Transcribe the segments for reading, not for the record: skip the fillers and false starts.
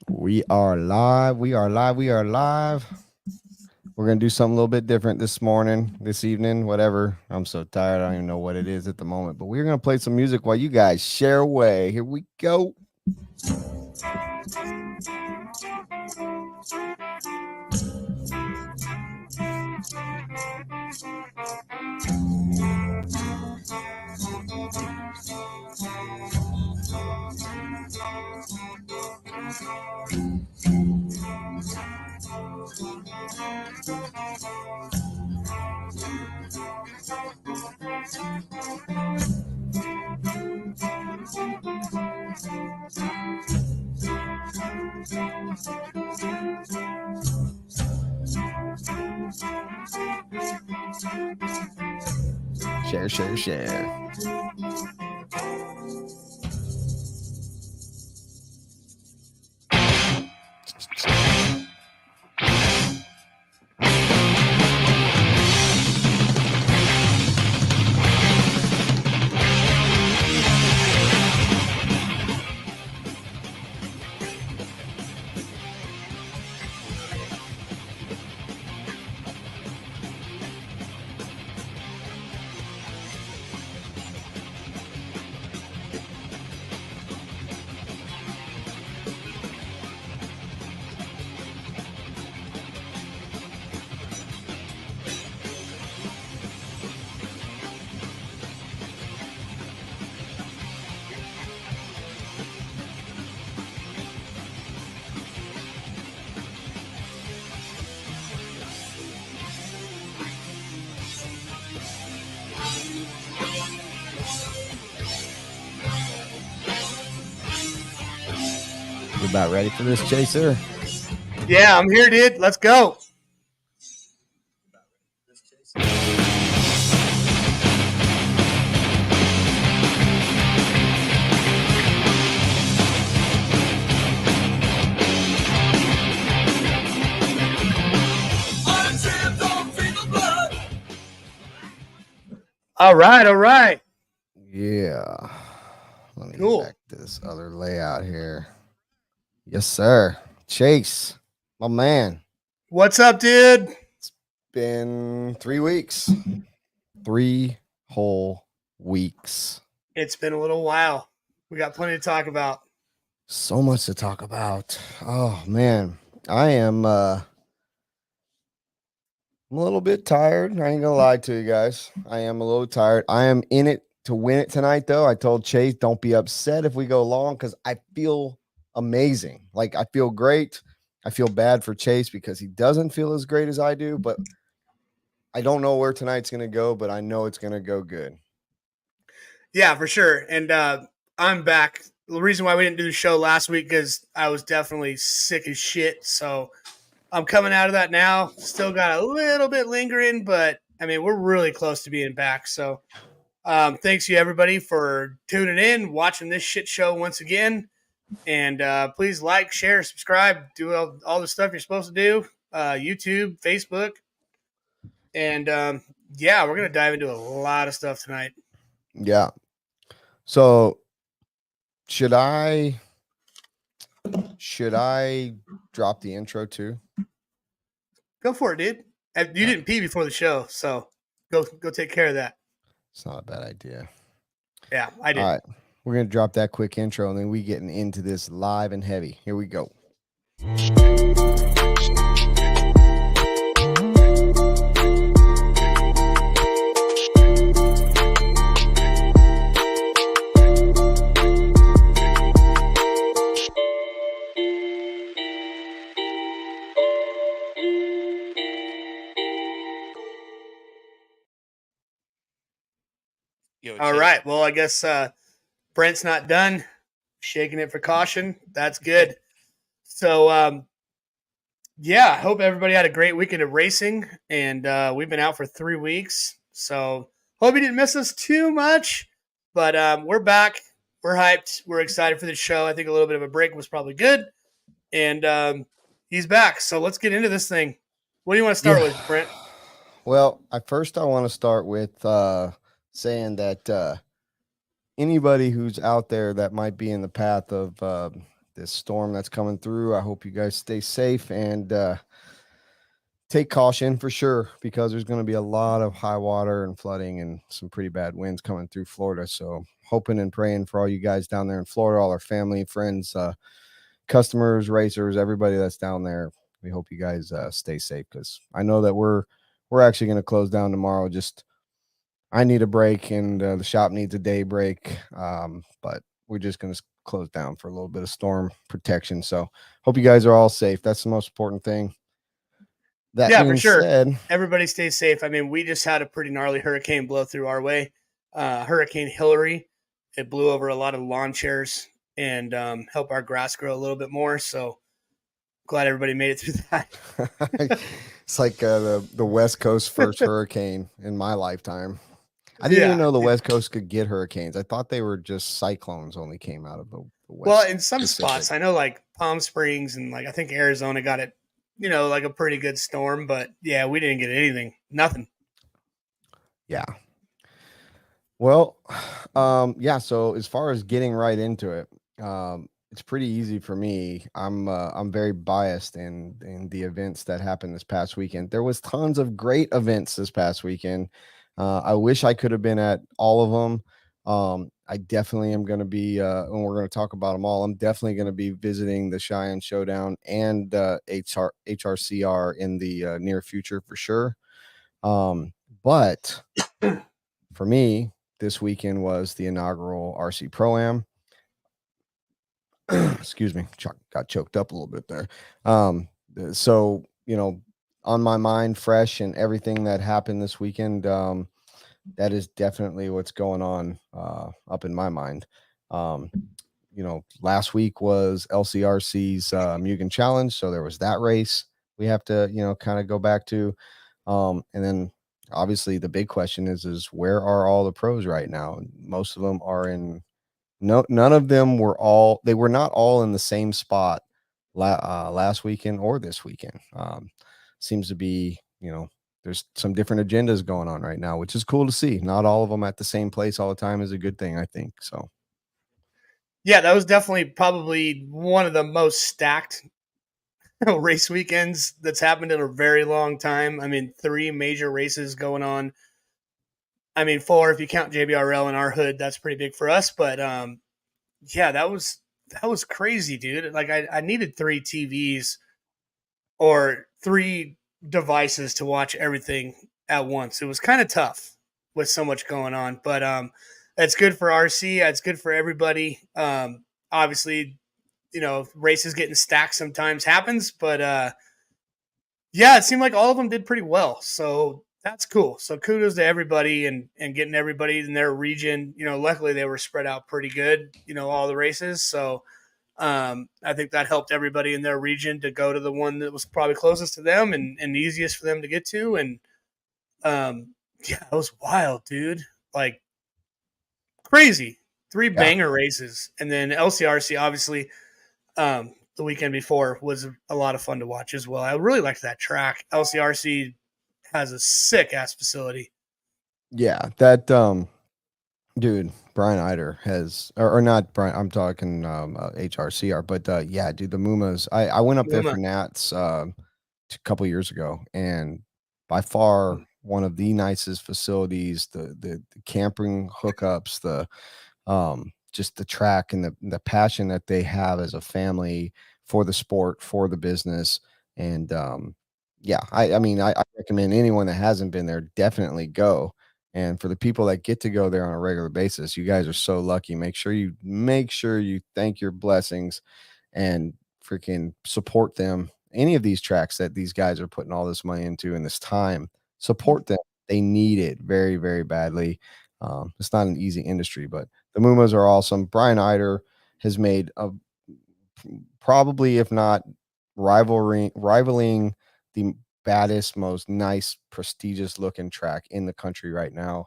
We are live. We are live. We are live. We're going to do something a little bit different this morning, this evening, whatever. I'm so tired. I don't even know what it is at the moment, but we're going to play some music while you guys share away. Here we go. Share, share, share. You about ready for this, Chaser? Yeah, I'm here, dude. Let's go. All right, all right. Yeah. Let me Cool. get back to this other layout here. Yes, sir. Chase, my man. What's up, dude? It's been 3 weeks. 3 whole weeks. It's been a little while. We got plenty to talk about. So much to talk about. Oh man. I am I'm a little bit tired. I ain't gonna lie to you guys. I am a little tired. I am in it to win it tonight, though. I told Chase, don't be upset if we go long because I feel amazing. Like I feel great. I feel bad for Chase because he doesn't feel as great as I do, but I don't know where tonight's gonna go, but I know it's gonna go good. Yeah, for sure. And I'm back. The reason why we didn't do the show last week because I was definitely sick as shit. So I'm coming out of that now. Still got a little bit lingering, but I mean, we're really close to being back. So thanks you everybody for tuning in, watching this shit show once again. And please like, share, subscribe, do all the stuff you're supposed to do. YouTube, Facebook. And yeah, we're going to dive into a lot of stuff tonight. Yeah. So should I drop the intro too? Go for it, dude. You didn't pee before the show, so go take care of that. It's not a bad idea. Yeah, I did. All right. We're going to drop that quick intro and then we getting into this live and heavy. Here we go. All right. Well, I guess Brent's not done shaking it for caution. That's good. So, yeah, I hope everybody had a great weekend of racing. And we've been out for 3 weeks. So, hope you didn't miss us too much. But we're back. We're hyped. We're excited for the show. I think a little bit of a break was probably good. And he's back. So, let's get into this thing. What do you want to start with, Brent? Well, I want to start with saying that anybody who's out there that might be in the path of this storm that's coming through, I hope you guys stay safe and take caution for sure, because there's going to be a lot of high water and flooding and some pretty bad winds coming through Florida. So hoping and praying for all you guys down there in Florida, all our family, friends, customers, racers, everybody that's down there. We hope you guys stay safe, because I know that we're actually going to close down tomorrow. Just I need a break, and the shop needs a day break. But we're just going to close down for a little bit of storm protection. So hope you guys are all safe. That's the most important thing. That Yeah, for being sure. said, Everybody stay safe. I mean, we just had a pretty gnarly hurricane blow through our way. Hurricane Hillary. It blew over a lot of lawn chairs and helped our grass grow a little bit more. So glad everybody made it through that. it's like the West Coast first hurricane in my lifetime. I didn't even Yeah. know the West Coast could get hurricanes. I thought they were just cyclones only came out of the West. Well, in some Pacific. spots, I know like Palm Springs and like I think Arizona got it, like a pretty good storm. But yeah, we didn't get anything, nothing. Yeah. Well, yeah. So as far as getting right into it, it's pretty easy for me. I'm very biased in the events that happened this past weekend. There was tons of great events this past weekend. I wish I could have been at all of them. I definitely am going to be, and we're going to talk about them all. I'm definitely going to be visiting the Cheyenne Showdown and HRCR in the near future for sure. But for me, this weekend was the inaugural RC Pro-Am. Excuse me, got choked up a little bit there. So, on my mind, fresh and everything that happened this weekend, that is definitely what's going on up in my mind. Last week was LCRC's Mugen Challenge, so there was that race we have to, kind of go back to. And then obviously the big question is where are all the pros right now? Most of them are in none of them they were not all in the same spot last weekend or this weekend. Seems to be, there's some different agendas going on right now, which is cool to see. Not all of them at the same place all the time is a good thing, I think. So Yeah, that was definitely probably one of the most stacked race weekends that's happened in a very long time. I mean, 3 major races going on. I mean, 4 if you count JBRL in our hood, that's pretty big for us. But yeah, that was crazy, dude. Like I needed 3 TVs or 3 devices to watch everything at once. It was kind of tough with so much going on, but it's good for RC. It's good for everybody. Obviously, races getting stacked sometimes happens, but yeah, it seemed like all of them did pretty well. So that's cool. So kudos to everybody and getting everybody in their region. Luckily they were spread out pretty good, all the races. So I think that helped everybody in their region to go to the one that was probably closest to them and easiest for them to get to. And yeah, it was wild, dude. Like crazy. 3 banger races. And then LCRC, obviously, the weekend before was a lot of fun to watch as well. I really liked that track. LCRC has a sick ass facility. Yeah, that dude, Brian Eider has, or not Brian, I'm talking HRCR, but yeah, dude, the Mumas. I went up there for Nats a couple years ago, and by far one of the nicest facilities. The camping hookups, the just the track and the passion that they have as a family for the sport, for the business, and yeah, I mean, I recommend anyone that hasn't been there definitely go. And for the people that get to go there on a regular basis, you guys are so lucky. Make sure you thank your blessings and freaking support them. Any of these tracks that these guys are putting all this money into and this time, support them. They need it very, very badly. It's not an easy industry, but the Mumas are awesome. Brian Eider has made probably, if not rivaling the baddest, most nice, prestigious looking track in the country right now.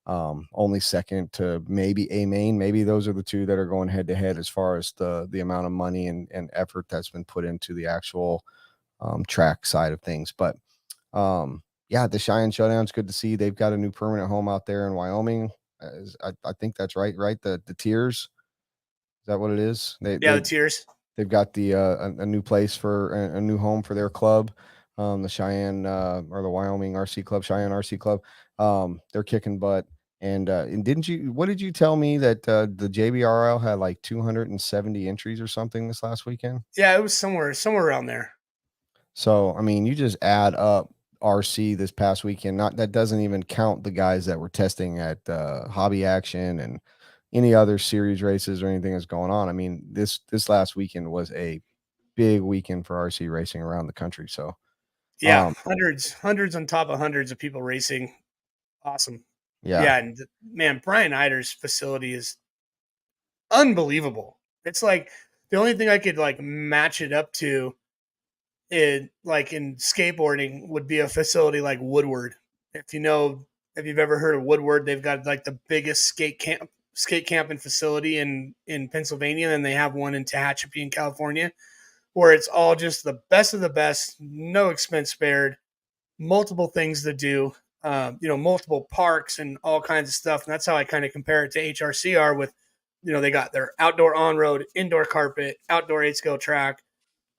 Only second to maybe A Main. Maybe those are the 2 that are going head to head as far as the amount of money and effort that's been put into the actual track side of things. But yeah, the Cheyenne Showdown is good to see. They've got a new permanent home out there in Wyoming. I think that's right. Right, the tiers. Is that what it is? Yeah, the tiers. They've got the a new place for a new home for their club, the Cheyenne or the Wyoming RC Club, Cheyenne RC Club. They're kicking butt. And didn't you? What did you tell me that the JBRL had like 270 entries or something this last weekend? Yeah, it was somewhere around there. So I mean, you just add up RC this past weekend. Not that doesn't even count the guys that were testing at Hobby Action and any other series races or anything that's going on. I mean, this last weekend was a big weekend for RC racing around the country. So, Yeah, um, hundreds on top of hundreds of people racing. Awesome. yeah, Yeah, and man, Brian Eider's facility is unbelievable. It's like the only thing I could like match it up to in like in skateboarding would be a facility like Woodward. If you've ever heard of Woodward, they've got like the biggest skate camping facility in Pennsylvania, and they have one in Tehachapi in California, where it's all just the best of the best, no expense spared, multiple things to do, multiple parks and all kinds of stuff. And that's how I kind of compare it to HRCR with, they got their outdoor on road, indoor carpet, outdoor 8 scale track.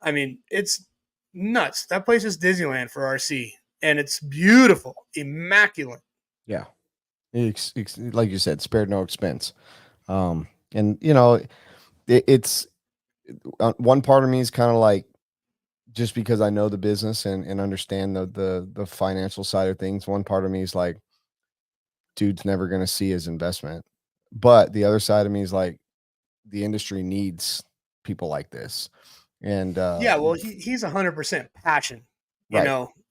I mean, it's nuts. That place is Disneyland for RC, and it's beautiful, immaculate. yeah. Like you said, spared no expense. And it's one part of me is kind of like, just because I know the business and understand the financial side of things, one part of me is like, dude's never going to see his investment. But the other side of me is like, the industry needs people like this. And Yeah, well, he's 100% passion. right,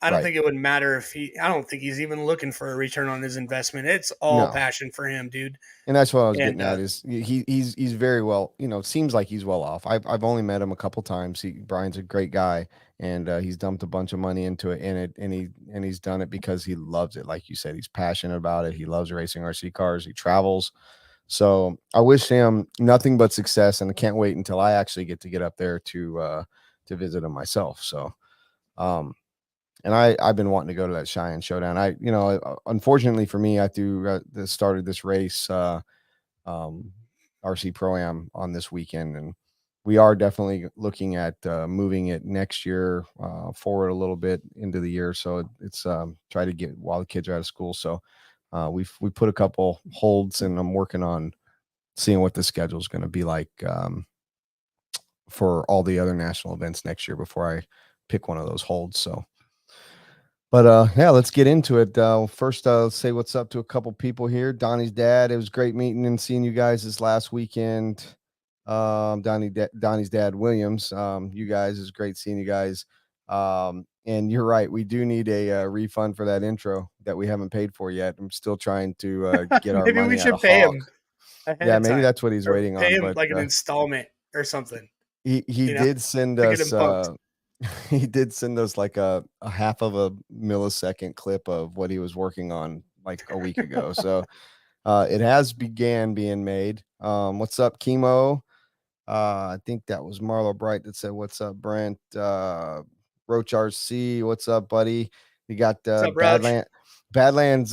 I don't right. think it would matter I don't think he's even looking for a return on his investment. It's all No. passion for him, dude. And that's what I was And getting at is he's very well, seems like he's well off. I've only met him a couple times. Brian's a great guy, and he's dumped a bunch of money into it, and he's done it because he loves it. Like you said, he's passionate about it. He loves racing RC cars. He travels. So I wish him nothing but success, and I can't wait until I actually get up there to visit him myself. So um and I've been wanting to go to that Cheyenne Showdown. Unfortunately for me, I started this race um, RC Pro Am on this weekend, and we are definitely looking at moving it next year forward a little bit into the year. So it's try to get while the kids are out of school. So we put a couple holds, and I'm working on seeing what the schedule is going to be like for all the other national events next year before I pick one of those holds. So. But yeah, let's get into it. First, let's say what's up to a couple people here. Donnie's dad. It was great meeting and seeing you guys this last weekend. Donnie's dad, Williams. You guys, is great seeing you guys. And you're right, we do need a refund for that intro that we haven't paid for yet. I'm still trying to get our maybe we money out should of pay Hawk. him ahead Yeah, of maybe time, that's what he's or waiting pay on. him But like an installment or something. he did send to get us him pumped. he did send us like a half of a millisecond clip of what he was working on like a week ago. So it has began being made. What's up, Chemo? I think that was Marlo Bright that said, "What's up, Brent?" Roach RC, what's up, buddy? You got What's up, Roach? Badlands.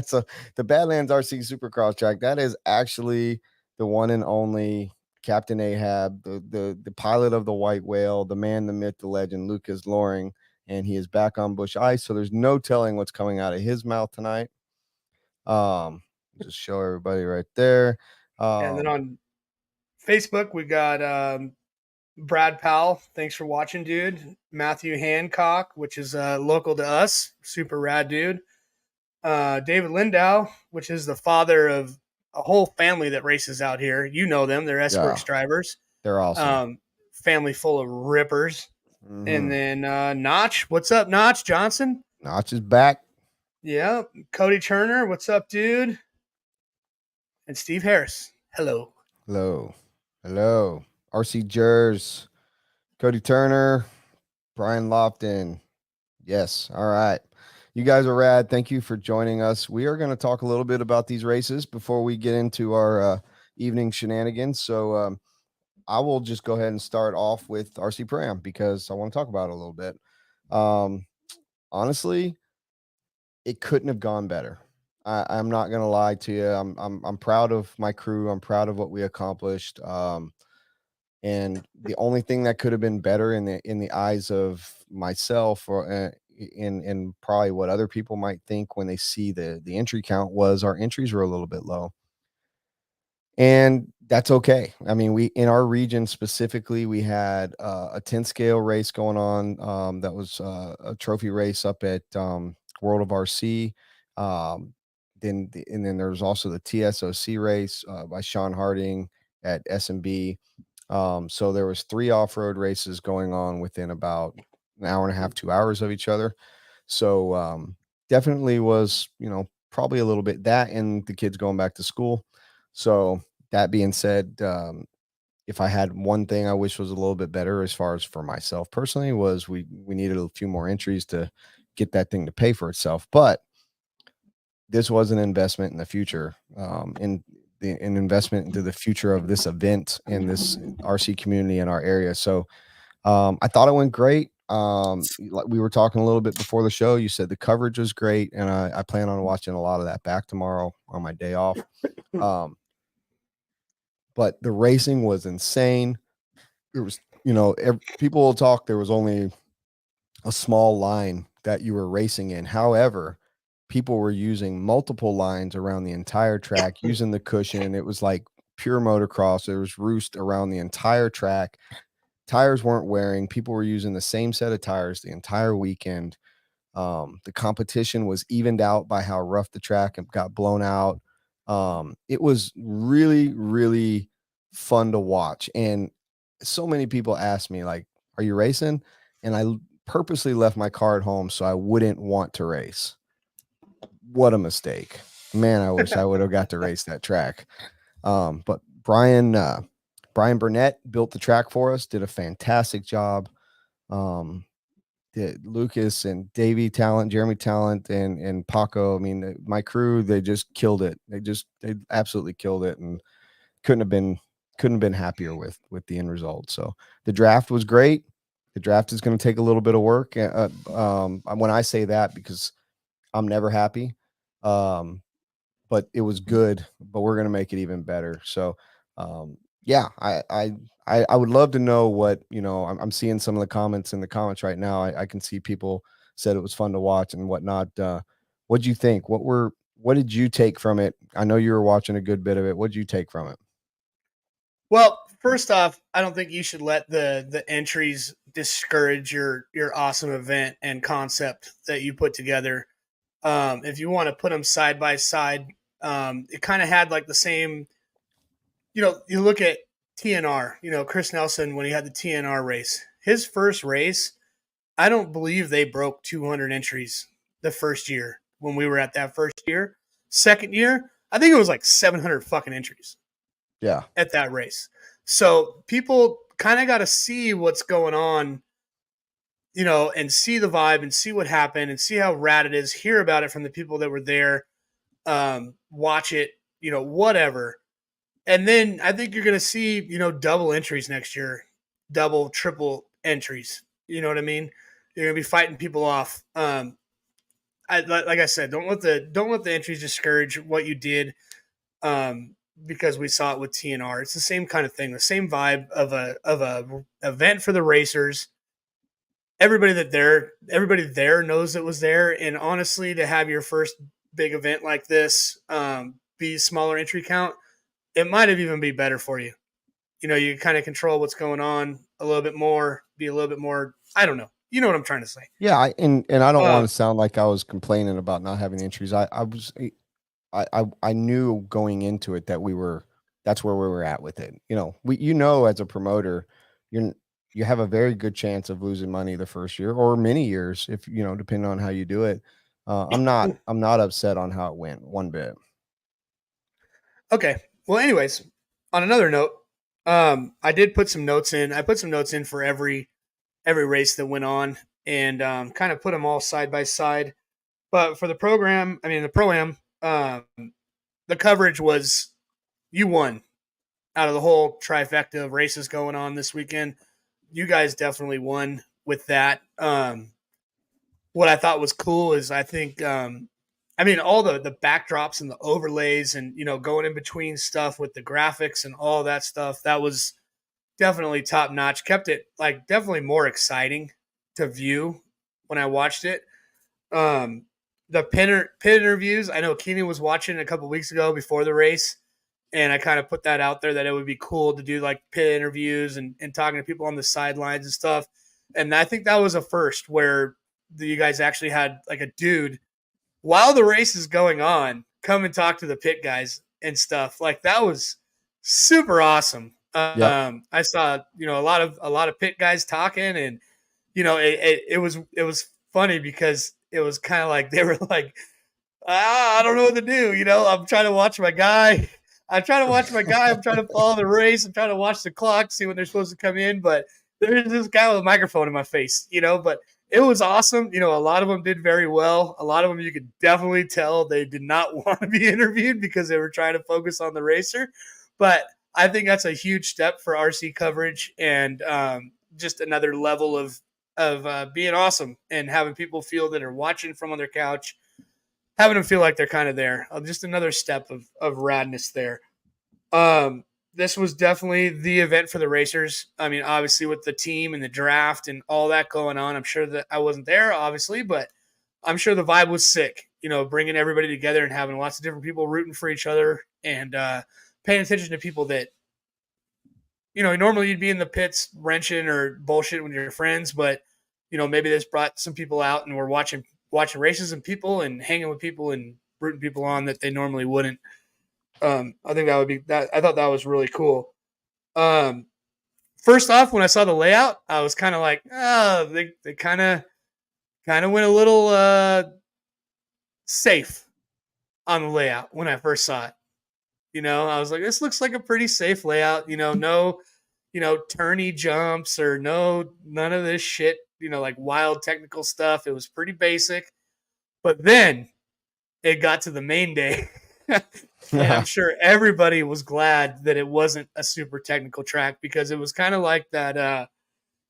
So the Badlands RC Supercross track, that is actually the one and only Captain Ahab, the pilot of the White Whale, the man, the myth, the legend, Lucas Loring, and he is back on Bush Ice. So there's no telling what's coming out of his mouth tonight. Just show everybody right there. And then on Facebook, we got Brad Powell. Thanks for watching, dude. Matthew Hancock, which is local to us, super rad dude. David Lindow, which is the father of a whole family that races out here. You know them; they're S Yeah, Works drivers. they're awesome. Family full of rippers. And Mm-hmm. then Notch, what's up, Notch Johnson? Notch is back. Yeah, Cody Turner, what's up, dude? And Steve Harris, hello. Hello. Hello. RC Jers, Cody Turner, Brian Lofton. Yes. All right. You guys are rad. Thank you for joining us. We are going to talk a little bit about these races before we get into our evening shenanigans. So I will just go ahead and start off with RC Pram because I want to talk about it a little bit. Honestly, it couldn't have gone better. I'm not gonna lie to you. I'm proud of my crew. I'm proud of what we accomplished. And the only thing that could have been better in the eyes of myself, or in probably what other people might think when they see the entry count, was our entries were a little bit low. And that's okay. I mean, we in our region specifically, we had a 10 scale race going on. That was a trophy race up at World of RC. Um, and then there was also the TSOC race by Sean Harding at SMB. So there was 3 off-road races going on within about an hour and a half, 2 hours of each other. So definitely was, probably a little bit that, and the kids going back to school. So that being said, if I had one thing I wish was a little bit better as far as for myself personally, was we needed a few more entries to get that thing to pay for itself. But this was an investment in the future, an investment into the future of this event and this RC community in our area. So I thought it went great. Like we were talking a little bit before the show, you said the coverage was great, and I plan on watching a lot of that back tomorrow on my day off. But the racing was insane. It was, people will talk. There was only a small line that you were racing in. However, people were using multiple lines around the entire track, using the cushion. It was like pure motocross. There was roost around the entire track. Tires weren't wearing. People were using the same set of tires the entire weekend. The competition was evened out by how rough the track got blown out. It was really, really fun to watch. And so many people asked me, like, are you racing? And I purposely left my car at home so I wouldn't want to race. What a mistake. Man, I wish I would have got to race that track. But Brian Burnett built the track for us, did a fantastic job. Lucas and Davey Talent, Jeremy Talent, and Paco. I mean, my crew, they just killed it. They absolutely killed it, and couldn't have been happier with the end result. So the draft was great. The draft is going to take a little bit of work. When I say that, because I'm never happy, but it was good. But we're going to make it even better. So, yeah, I would love to know what, I'm seeing some of the comments in the comments right now. I can see people said it was fun to watch and whatnot. What'd you think? What did you take from it? I know you were watching a good bit of it. What'd you take from it? Well, first off, I don't think you should let the entries discourage your awesome event and concept that you put together. If you want to put them side by side, it kind of had like the same. You look at TNR. Chris Nelson when he had the TNR race, his first race, I don't believe they broke 200 entries the first year when we were at that first year. Second year, I think it was like 700 fucking entries. Yeah. At that race. So people kind of got to see what's going on, and see the vibe and see what happened and see how rad it is, hear about it from the people that were there, watch it, whatever. And then I think you're going to see, double entries next year, double, triple entries. You know what I mean? You're going to be fighting people off. Like I said, don't let the entries discourage what you did. Because we saw it with TNR. It's the same kind of thing, the same vibe of a event for the racers. Everybody there knows it was there. And honestly, to have your first big event like this be smaller entry count, it might have even be better for you. You kind of control what's going on a little bit more, be a little bit more. I don't know. You know what I'm trying to say. Yeah, and I don't want to sound like I was complaining about not having entries. I knew going into it that that's where we were at with it. As a promoter, you have a very good chance of losing money the first year or many years if depending on how you do it. I'm not upset on how it went one bit. Okay. Well, anyways, on another note, I did put some notes in. I put some notes in for every race that went on and kind of put them all side by side. But for the Pro-Am, the coverage was you won out of the whole trifecta of races going on this weekend. You guys definitely won with that. What I thought was cool is I think I mean, all the backdrops and the overlays and, going in between stuff with the graphics and all that stuff, that was definitely top notch. Kept it like definitely more exciting to view when I watched it. The pit interviews, I know Keenan was watching a couple weeks ago before the race, and I kind of put that out there that it would be cool to do like pit interviews and talking to people on the sidelines and stuff. And I think that was a first where you guys actually had like a dude while the race is going on come and talk to the pit guys and stuff. Like that was super awesome. Yep. I saw a lot of pit guys talking, and it was funny because it was kind of like they were like, I don't know what to do. I'm trying to watch my guy. I'm trying to watch my guy. I'm trying to follow the race. I'm trying to watch the clock, see when they're supposed to come in. But there's this guy with a microphone in my face, But it was awesome. A lot of them did very well. A lot of them you could definitely tell they did not want to be interviewed because they were trying to focus on the racer. But I think that's a huge step for RC coverage and just another level of being awesome and having people feel that are watching from on their couch, having them feel like they're kind of there. Just another step of radness there. This was definitely the event for the racers. I mean, obviously with the team and the draft and all that going on, I'm sure that I wasn't there, obviously, but I'm sure the vibe was sick, bringing everybody together and having lots of different people rooting for each other and paying attention to people that, normally you'd be in the pits wrenching or bullshit with your friends, but, maybe this brought some people out and we're watching races and people and hanging with people and rooting people on that they normally wouldn't. I think that would be that. I thought that was really cool. First off, when I saw the layout, I was kind of like, oh, they kind of went a little safe on the layout when I first saw it. I was like, this looks like a pretty safe layout. No, turny jumps or none of this shit. Like wild technical stuff. It was pretty basic. But then it got to the main day. And I'm sure everybody was glad that it wasn't a super technical track because it was kind of like that,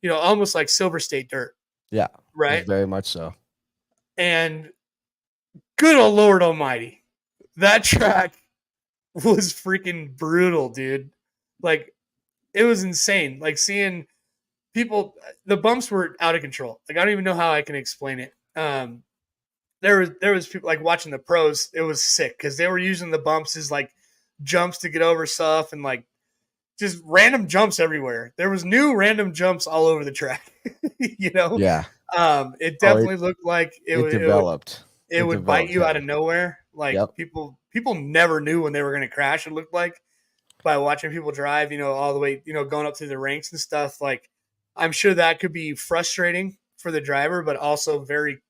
almost like Silver State dirt. Yeah. Right. Very much so. And good old Lord Almighty, that track was freaking brutal, dude. Like it was insane. Like seeing people, the bumps were out of control. Like I don't even know how I can explain it. There was people like watching the pros. It was sick because they were using the bumps as like jumps to get over stuff and like just random jumps everywhere. There was new random jumps all over the track. Yeah. It definitely looked like it developed. It would bite you out of nowhere. Like people never knew when they were going to crash. It looked like by watching people drive, all the way, going up through the ranks and stuff. Like I'm sure that could be frustrating for the driver, but also very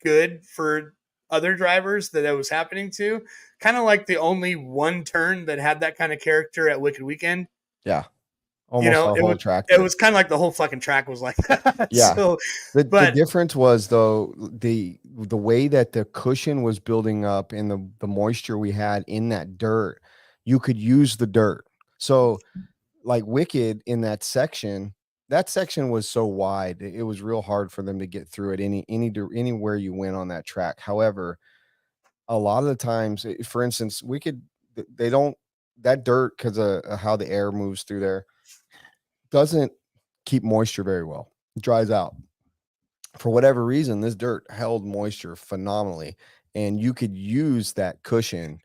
good for other drivers that was happening to. Kind of like the only one turn that had that kind of character at Wicked Weekend. Yeah. Almost the whole track. It was kind of like the whole fucking track was like that. Yeah. So, the difference was though the way that the cushion was building up and the moisture we had in that dirt, you could use the dirt. So like Wicked in that section was so wide, it was real hard for them to get through it anywhere you went on that track. However, a lot of the times, for instance, they don't, that dirt, because of how the air moves through there, doesn't keep moisture very well. It dries out. For whatever reason, this dirt held moisture phenomenally, and you could use that cushion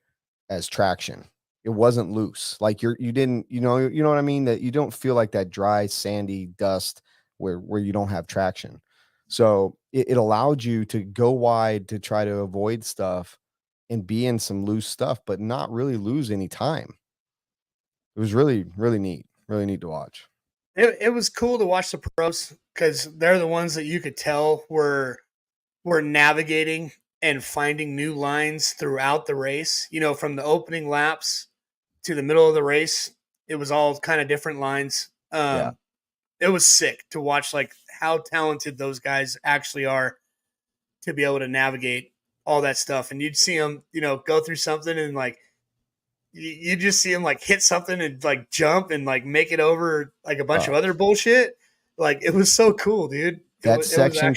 as traction. It wasn't loose. Like you didn't, you know what I mean? That you don't feel like that dry, sandy dust where you don't have traction. So it allowed you to go wide to try to avoid stuff and be in some loose stuff, but not really lose any time. It was really, really neat to watch. It was cool to watch the pros because they're the ones that you could tell were navigating and finding new lines throughout the race. From the opening laps to the middle of the race, it was all kind of different lines. It was sick to watch like how talented those guys actually are to be able to navigate all that stuff. And you'd see them, go through something and like, you just see them like hit something and like jump and like make it over like a bunch of other bullshit. Like it was so cool, dude. That section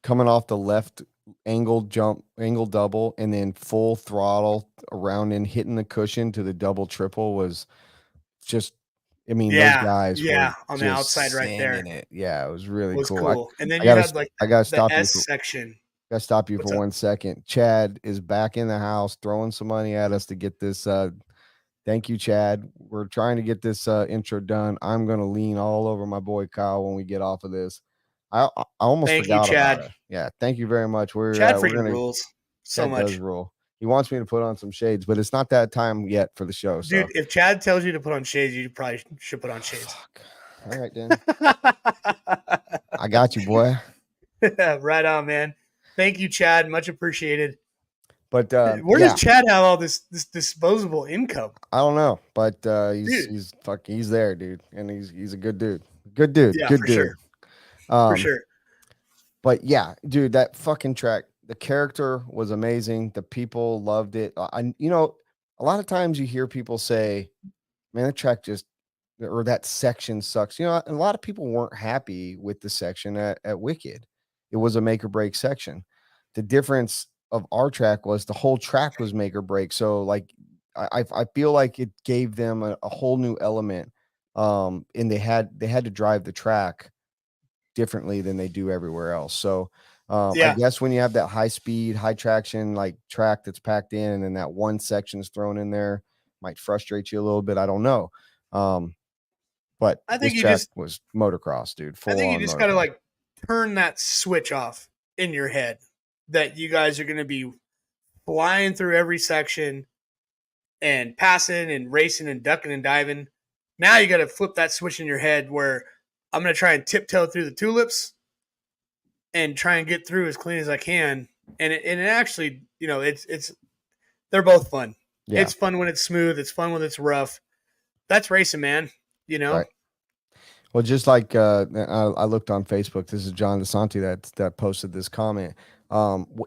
coming off the left angle jump, angle double, and then full throttle around and hitting the cushion to the double triple was just, I mean, those Yeah, guys were yeah, on the just outside right sanding there it. Yeah, it was really was cool. cool. And then I you gotta had like I gotta the stop you S for section. gotta stop you What's for up? 1 second. Chad is back in the house throwing some money at us to get this. Thank you, Chad. We're trying to get this intro done. I'm gonna lean all over my boy Kyle when we get off of this. I almost Thank you, forgot about Chad. it. Yeah, thank you very much. Chad We're freaking gonna rules so Chad does much. rule. He wants me to put on some shades, but it's not that time yet for the show. So Dude, if Chad tells you to put on shades, you probably should put on shades. fuck. All right, then. I got you, boy. Right on, man. Thank you, Chad. Much appreciated. But Where does yeah, Chad have all this disposable income? I don't know, but Dude. he's there, dude, and he's a good dude. Good dude. Yeah, Good for dude. sure. For sure. But yeah, dude, that fucking track, the character was amazing. The people loved it. A lot of times you hear people say, man, the track just, or that section sucks. A lot of people weren't happy with the section at Wicked. It was a make or break section. The difference of our track was the whole track was make or break. So like, I feel like it gave them a whole new element. And they had to drive the track differently than they do everywhere else. So I Yeah. guess when you have that high speed, high traction like track that's packed in, and then that one section is thrown in there, might frustrate you a little bit. I don't know. But I this think you track just was motocross, dude. I Full think you on just gotta motocross. like turn that switch off in your head that you guys are gonna be flying through every section and passing and racing and ducking and diving. Now you got to flip that switch in your head where I'm going to try and tiptoe through the tulips and try and get through as clean as I can. And it actually, it's they're both fun. Yeah. It's fun when it's smooth. It's fun when it's rough. That's racing, man. Right. Well, just like I looked on Facebook. This is John DeSanti that posted this comment.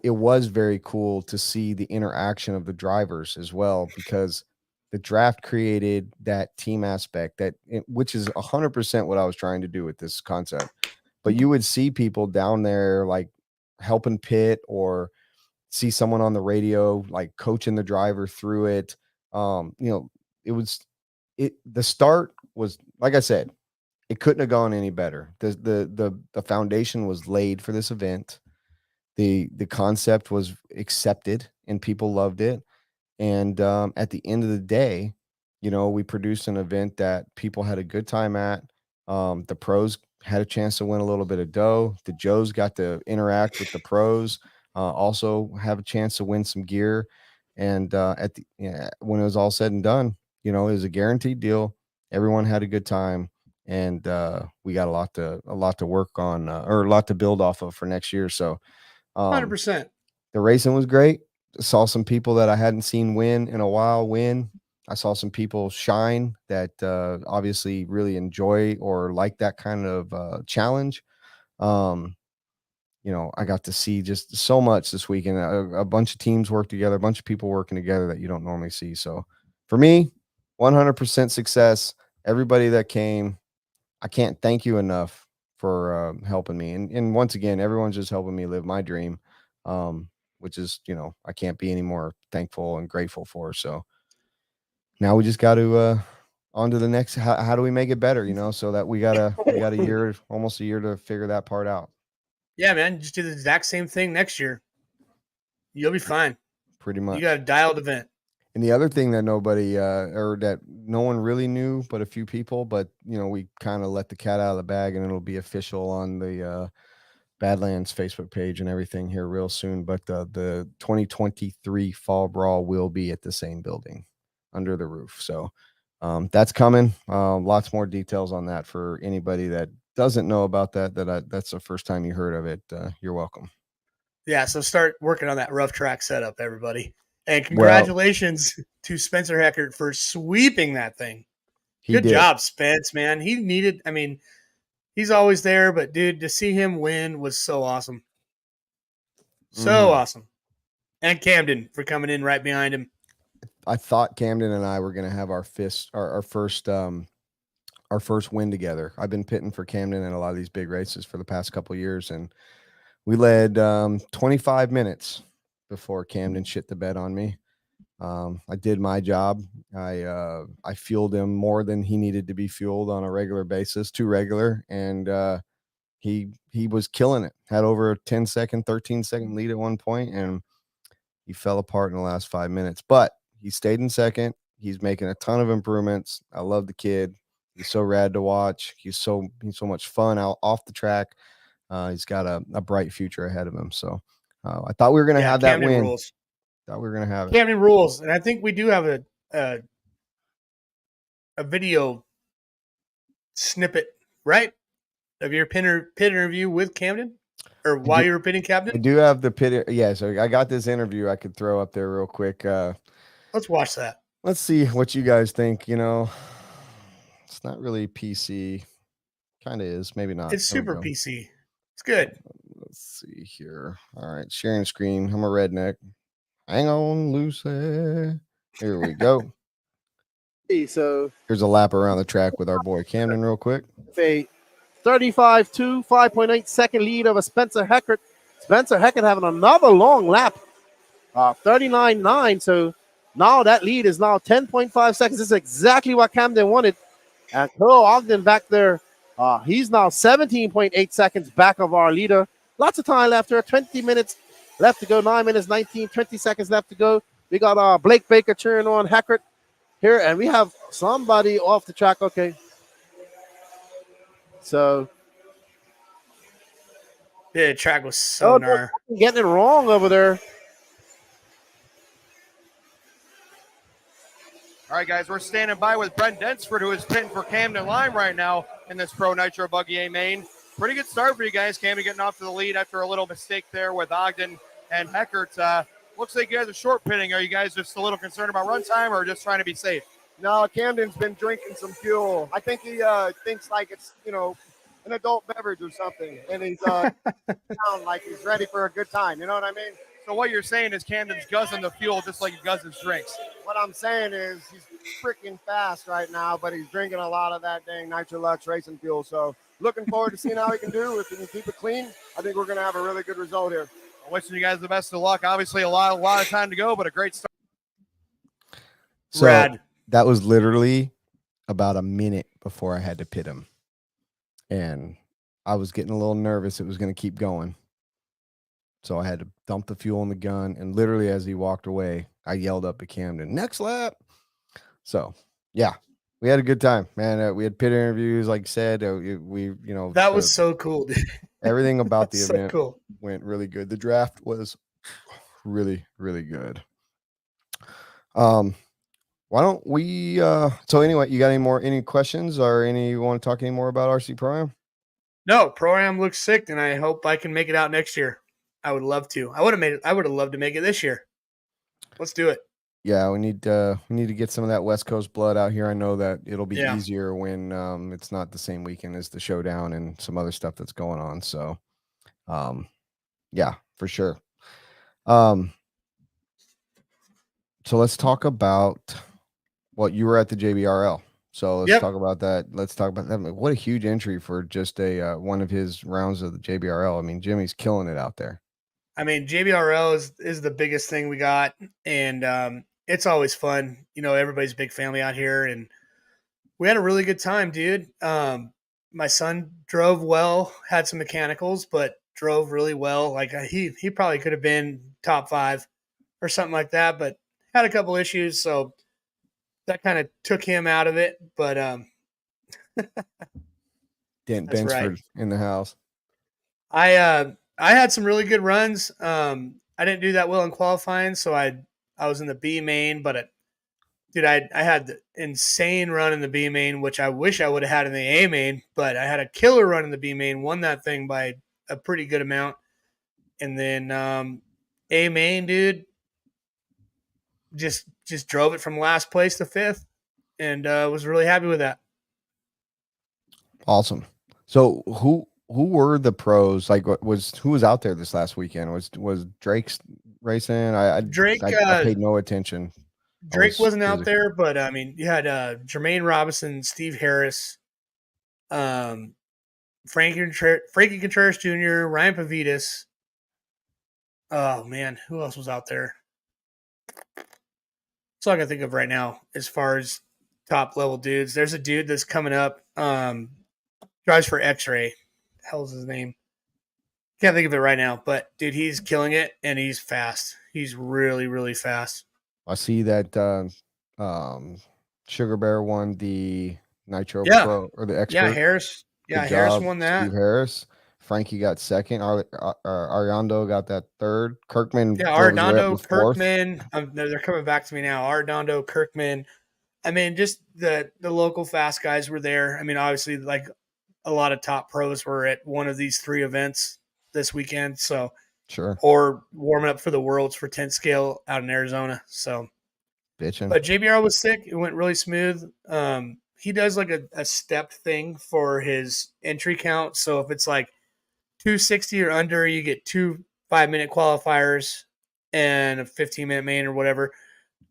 It was very cool to see the interaction of the drivers as well, because the draft created that team aspect which is 100% what I was trying to do with this concept. But you would see people down there like helping pit, or see someone on the radio like coaching the driver through it. It was the start was, like I said, it couldn't have gone any better. The foundation was laid for this event. The concept was accepted and people loved it. And at the end of the day, we produced an event that people had a good time at. The pros had a chance to win a little bit of dough. The Joes got to interact with the pros, also have a chance to win some gear. And when it was all said and done, it was a guaranteed deal. Everyone had a good time, and we got a lot to work on, or a lot to build off of for next year. So, um, 100%. the racing was great. Saw some people that I hadn't seen win in a while win. I saw some people shine that obviously really enjoy or like that kind of challenge. Um, I got to see just so much this weekend. A bunch of teams work together, a bunch of people working together that you don't normally see. So for me, 100% success. Everybody that came, I can't thank you enough for helping me. And once again, everyone's just helping me live my dream, which is, I can't be any more thankful and grateful for. So now we just got to on to the next. How do we make it better? So that we got a year, almost a year, to figure that part out. Yeah, man. Just do the exact same thing next year. You'll be fine. Pretty You got a much. dialed event. And the other thing that nobody or that no one really knew, but a few people, but we kind of let the cat out of the bag, and it'll be official on the Badlands Facebook page and everything here real soon. But the 2023 Fall Brawl will be at the same building under the roof. So that's coming. Lots more details on that for anybody that doesn't know about that. That's the first time you heard of it. You're welcome. Yeah, so start working on that rough track setup, everybody. And Well, congratulations to Spencer Heckert for sweeping that thing. he Good did. job, Spence, man. He's always there, but dude, to see him win was so awesome. So awesome. And Camden for coming in right behind him. I thought Camden and I were going to have our first win together. I've been pitting for Camden in a lot of these big races for the past couple of years, and We led 25 minutes before Camden shit the bed on me. I did my job. I fueled him more than he needed to be fueled on a regular basis, too regular, and he was killing it. Had over a 10-second, 13-second lead at one point, and he fell apart in the last 5 minutes. But he stayed in second. He's making a ton of improvements. I love the kid. He's so rad to watch. He's so much fun out off the track. He's got a bright future ahead of him. So I thought we were going to have that Camden win. rules. Thought we were going to have it. Camden rules, and I think we do have a video snippet, right, of your pit interview with Camden, or while you were pitting Camden. I do have the pit. Yeah, so I got this interview I could throw up there real quick. Let's watch that. Let's see what you guys think. You know, it's not really PC. Kind of is, maybe not. It's super PC. It's good. Let's see here. All right, sharing screen. I'm a redneck. Hang on, Lucy. Here we go. So here's a lap around the track with our boy Camden real quick. A 35-2, 5.8 second lead over Spencer Heckert. Spencer Heckert having another long lap. 39.9. So now that lead is now 10.5 seconds. This is exactly what Camden wanted. And Cole Ogden back there. He's now 17.8 seconds back of our leader. Lots of time left here. 20 minutes left to go. 9 minutes, 19, 20 seconds left to go. We got Blake Baker cheering on Heckert here, and we have somebody off the track. Okay. So. Yeah, the track was so getting it wrong over there. All right, guys, we're standing by with Brent Densford, who is pitting for Camden Lime right now in this Pro Nitro Buggy A main. Pretty good start for you guys. Camden getting off to the lead after a little mistake there with Ogden and Heckert. Looks like you guys are short pitting. Are you guys just a little concerned about runtime or just trying to be safe? No, Camden's been drinking some fuel. I think he thinks like it's, an adult beverage or something. And he's sound like he's ready for a good time. You know what I mean? So what you're saying is Camden's guzzling the fuel just like he guzzles drinks. What I'm saying is he's freaking fast right now, but he's drinking a lot of that dang Nitrolux racing fuel. So looking forward to seeing how he can do. If he can keep it clean, I think we're going to have a really good result here. I'm wishing you guys the best of luck. Obviously, a lot of time to go, but a great start. So that was literally about a minute before I had to pit him. And I was getting a little nervous. It was going to keep going. So I had to dump the fuel in the gun. And literally as he walked away, I yelled up at Camden, next lap. So, yeah, we had a good time, man. We had pit interviews, like I said. That was so cool, dude. Everything about the event went really good. The draft was really, really good. Why don't we so anyway, you got any questions or you want to talk any more about RC Pro-Am? No, Pro-Am looks sick, and I hope I can make it out next year. I would love to. I would have loved to make it this year. Let's do it. Yeah, we need to get some of that West Coast blood out here. I know that it'll be easier when it's not the same weekend as the showdown and some other stuff that's going on. So yeah, for sure. So let's talk about what you were at the JBRL. So let's talk about that. Let's talk about that. What a huge entry for just a one of his rounds of the JBRL. I mean, Jimmy's killing it out there. I mean, JBRL is the biggest thing we got, and it's always fun. Everybody's a big family out here, and we had a really good time, dude. My son drove well, had some mechanicals, but drove really well. Like he probably could have been top 5 or something like that, but had a couple issues, so that kind of took him out of it. But Dent Bensford in the house. I had some really good runs. I didn't do that well in qualifying, so I was in the B main, but I had the insane run in the B main, which I wish I would have had in the A main, but I had a killer run in the B main, won that thing by a pretty good amount. And then A main, dude, just drove it from last place to 5th, and was really happy with that. Awesome. So who were the pros? Like, who was out there this last weekend? Was Drake's racing? I paid no attention. Drake wasn't out there, but I mean, you had Jermaine Robinson, Steve Harris, Frankie Contreras Jr., Ryan Pavitas, Oh man, who else was out there? That's all I can think of right now as far as top level dudes. There's a dude that's coming up, drives for X-Ray. The hell's his name? Can't think of it right now, but dude, he's killing it and he's fast. He's really, really fast. I see that Sugar Bear won the Nitro Yeah. Pro or the Expert. Yeah, Harris. Yeah, Good Harris job, won that. Steve Harris. Frankie got second. Ariando got that third. Kirkman. Yeah, drove his way up Arredondo, to fourth. Kirkman. They're coming back to me now. Arredondo, Kirkman. I mean, just the local fast guys were there. I mean, obviously, like a lot of top pros were at one of these 3 events this weekend. So, Sure. or warming up for the Worlds for 10 scale out in Arizona. So, Bitching. but JBRL was sick. It went really smooth. He does like a stepped thing for his entry count. So if it's like 260 or under, you get 2 5-minute qualifiers and a 15-minute main or whatever.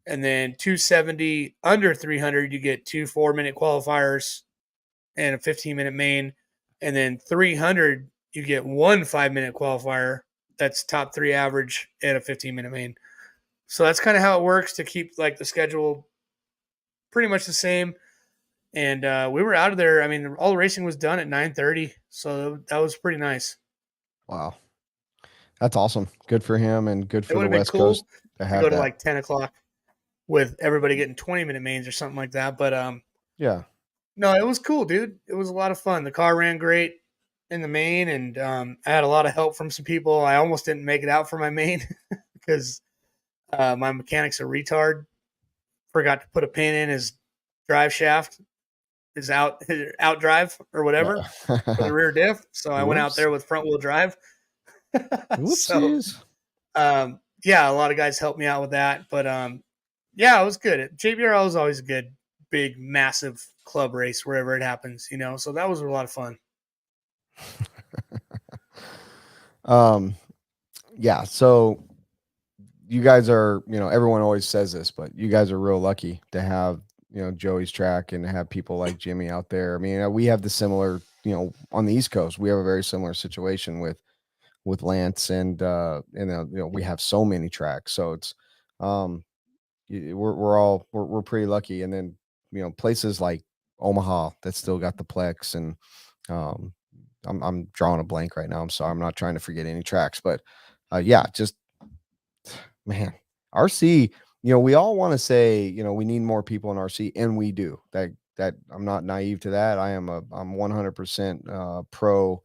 And then 270 under 300, you get 2 4-minute qualifiers and a 15-minute main. And then 300, you get 1 5-minute qualifier. That's top 3 average and a 15-minute main. So that's kind of how it works to keep like the schedule pretty much the same. And we were out of there. I mean, all the racing was done at 9:30, so that was pretty nice. Wow, that's awesome. Good for him and good It for would the have been West cool Coast to to have go that. to like 10 o'clock with everybody getting 20-minute mains or something like that. But Yeah, no, it was cool, dude. It was a lot of fun. The car ran great in the main, and I had a lot of help from some people. I almost didn't make it out for my main because my mechanic's a retard. Forgot to put a pin in his drive shaft, his out drive or whatever for the rear diff. So I went out Whoops. there with front wheel drive. So Whoopsies. yeah, a lot of guys helped me out with that. But yeah, it was good. JBRL is always a good, big, massive club race wherever it happens, you know. So that was a lot of fun. Yeah, so you guys are, you know, everyone always says this, but you guys are real lucky to have, you know, Joey's track and to have people like Jimmy out there. I mean, we have the similar, you know, on the East Coast, we have a very similar situation with Lance and you know, we have so many tracks. So it's we're pretty lucky. And then, you know, places like Omaha that still got the Plex, and I'm drawing a blank right now. I'm sorry, I'm not trying to forget any tracks, but yeah, just man, RC, you know, we all want to say, you know, we need more people in RC, and we do. That I'm not naive to that. I'm 100% pro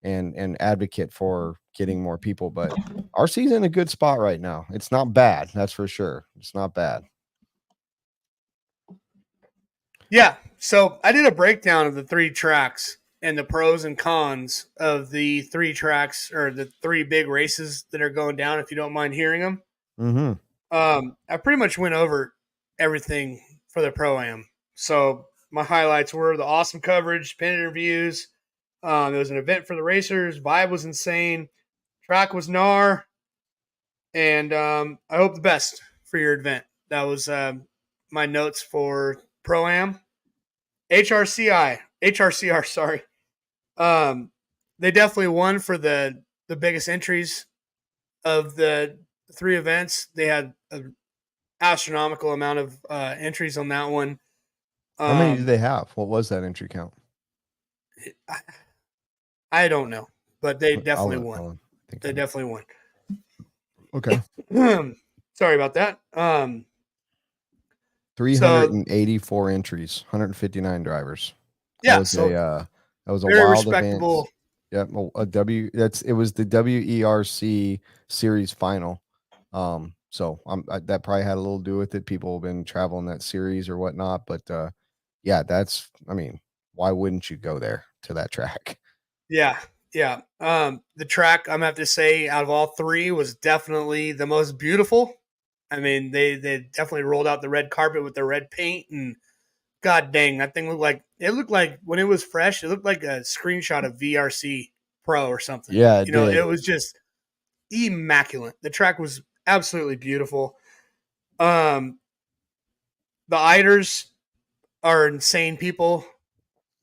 and advocate for getting more people, but RC's in a good spot right now. It's not bad, that's for sure. It's not bad. Yeah. So I did a breakdown of the 3 tracks and the pros and cons of the 3 tracks, or the 3 big races that are going down, if you don't mind hearing them. Mm-hmm. I pretty much went over everything for the Pro-Am. So my highlights were the awesome coverage, pin interviews. There was an event for the racers. Vibe was insane. Track was gnar. And I hope the best for your event. That was my notes for Pro-Am. HRCR, sorry. They definitely won for the biggest entries of the 3 events. They had an astronomical amount of entries on that one. How many did they have? What was that entry count? I don't know, but they definitely won. They definitely won. Okay. Sorry about that. 384 entries, 159 drivers. Yeah, that was a very wild respectable. Event. Yeah, it was the WERC series final. So that probably had a little to do with it. People have been traveling that series or whatnot, but yeah, I mean, why wouldn't you go there to that track? Yeah. The track, I'm gonna have to say, out of all 3, was definitely the most beautiful. I mean, they definitely rolled out the red carpet with the red paint, and god dang, that thing looked like when it was fresh, it looked like a screenshot of VRC Pro or something. Yeah, it was just immaculate. The track was absolutely beautiful. The Eiders are insane people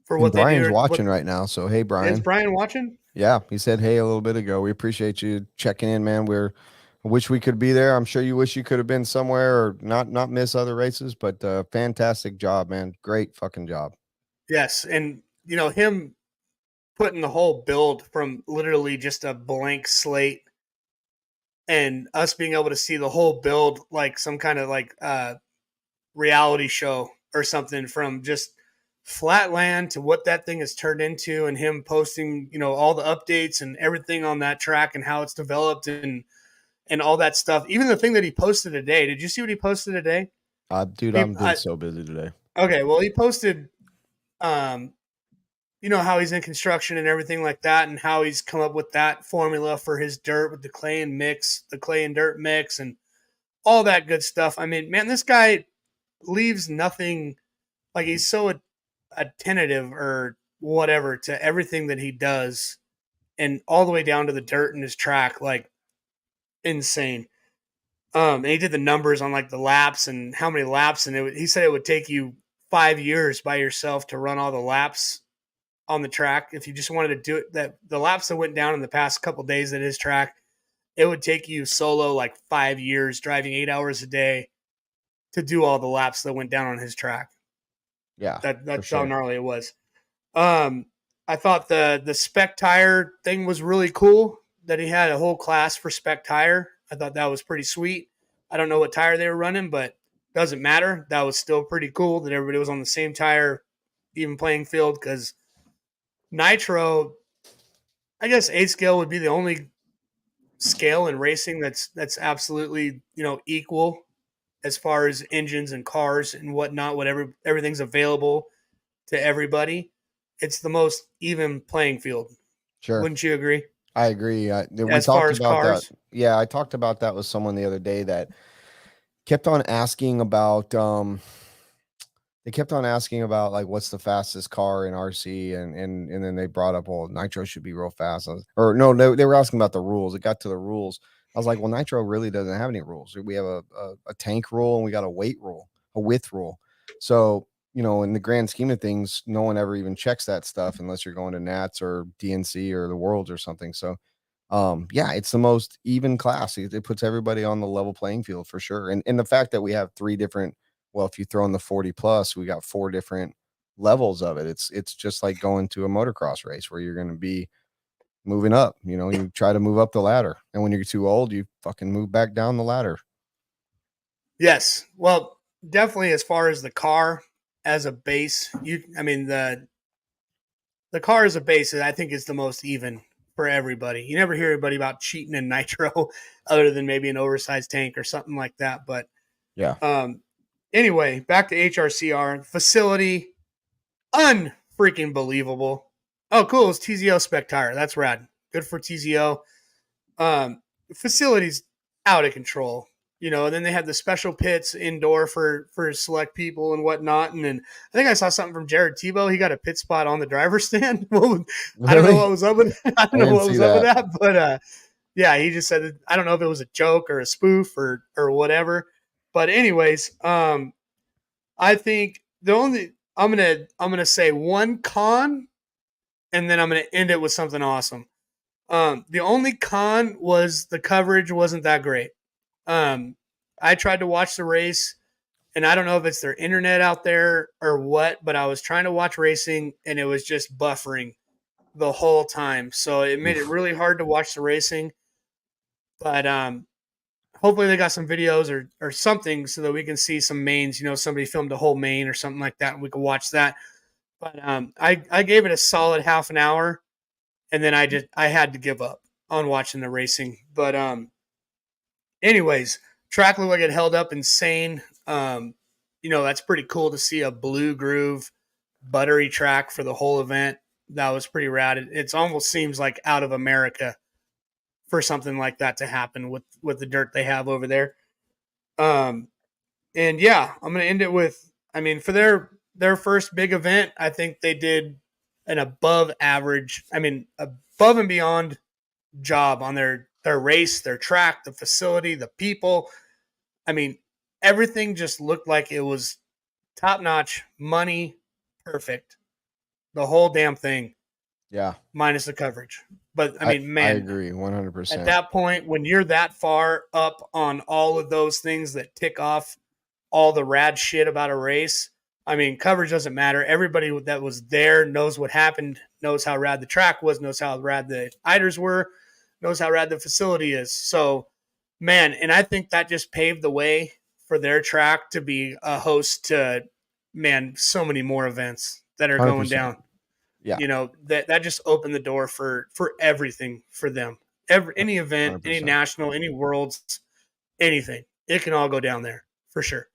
for what Brian's they do. watching right now, so hey, Brian. Is Brian watching? Yeah, he said hey a little bit ago. We appreciate you checking in, man. I wish we could be there. I'm sure you wish you could have been somewhere or not miss other races, but fantastic job, man. Great fucking job. Yes, and him putting the whole build from literally just a blank slate, and us being able to see the whole build like some kind of like reality show or something, from just flat land to what that thing has turned into, and him posting all the updates and everything on that track and how it's developed and all that stuff. Even the thing that he posted today. Did you see what he posted today? Dude, He, I'm been so busy today. okay, well, he posted um how he's in construction and everything like that, and how he's come up with that formula for his dirt with the clay and dirt mix and all that good stuff. I mean, man, this guy leaves nothing, like he's so attentive or whatever to everything that he does, and all the way down to the dirt in his track, like insane. And he did the numbers on like the laps and how many laps, and he said it would take you 5 years by yourself to run all the laps on the track. If you just wanted to do it, that the laps that went down in the past couple days at his track, it would take you solo like 5 years driving 8 hours a day to do all the laps that went down on his track. Yeah, That's how gnarly it was. I thought the spec tire thing was really cool, that he had a whole class for spec tire. I thought that was pretty sweet. I don't know what tire they were running, but doesn't matter. That was still pretty cool that everybody was on the same tire, even playing field, because Nitro, I guess 8 scale would be the only scale in racing that's absolutely equal as far as engines and cars and whatnot. Whatever, everything's available to everybody. It's the most even playing field. Sure. Wouldn't you agree? I agree. We As far talked as about cars? that. Yeah, I talked about that with someone the other day that kept on asking about they kept on asking about like what's the fastest car in RC, and then they brought up, well, Nitro should be real fast. Or no, they were asking about the rules. It got to the rules. I was like, well, Nitro really doesn't have any rules. We have a tank rule and we got a weight rule, a width rule. So, in the grand scheme of things, no one ever even checks that stuff unless you're going to Nats or DNC or the Worlds or something. So yeah, it's the most even class. It puts everybody on the level playing field for sure. And the fact that we have three different, well, if you throw in the 40 plus, we got 4 different levels of it. It's just like going to a motocross race where you're going to be moving up. You try to move up the ladder, and when you're too old, you fucking move back down the ladder. Yes. Well, definitely as far as the car as a base, the car as a base, I think, is the most even for everybody. You never hear anybody about cheating in Nitro other than maybe an oversized tank or something like that. But Yeah. Anyway, back to HRCR facility. Unfreaking believable. Oh, cool. It's TZO spec tire. That's rad. Good for TZO. Facility's out of control. And then they had the special pits indoor for select people and whatnot. And then I think I saw something from Jared Tebow. He got a pit spot on the driver's stand. Well, I don't know what was up with I don't know what was up with that, but yeah, he just said, I don't know if it was a joke or a spoof or whatever. But anyways, I think I'm gonna say one con, and then I'm gonna end it with something awesome. The only con was the coverage wasn't that great. I tried to watch the race, and I don't know if it's their internet out there or what, but I was trying to watch racing, and it was just buffering the whole time. So it made it really hard to watch the racing. But hopefully they got some videos or something so that we can see some mains. Somebody filmed a whole main or something like that, and we can watch that. But I gave it a solid half an hour, and then I had to give up on watching the racing. But anyways, track looked like it held up insane. That's pretty cool to see a blue groove buttery track for the whole event. That was pretty rad. It almost seems like out of America for something like that to happen with the dirt they have over there. And yeah, I'm going to end it with, for their first big event, I think they did an above average, above and beyond job on their race, their track, the facility, the people. Everything just looked like it was top notch, money, perfect. The whole damn thing. Yeah. minus the coverage. But I mean, I man, agree 100%. at that point, when you're that far up on all of those things that tick off all the rad shit about a race, I mean, coverage doesn't matter. Everybody that was there knows what happened, knows how rad the track was, knows how rad the Eiders were, knows how rad the facility is. So, man, and I think that just paved the way for their track to be a host to, man, so many more events that are going 100%. down. Yeah. You know, that just opened the door for everything for them. Any event, 100%. any national, any worlds, anything. It can all go down there for sure.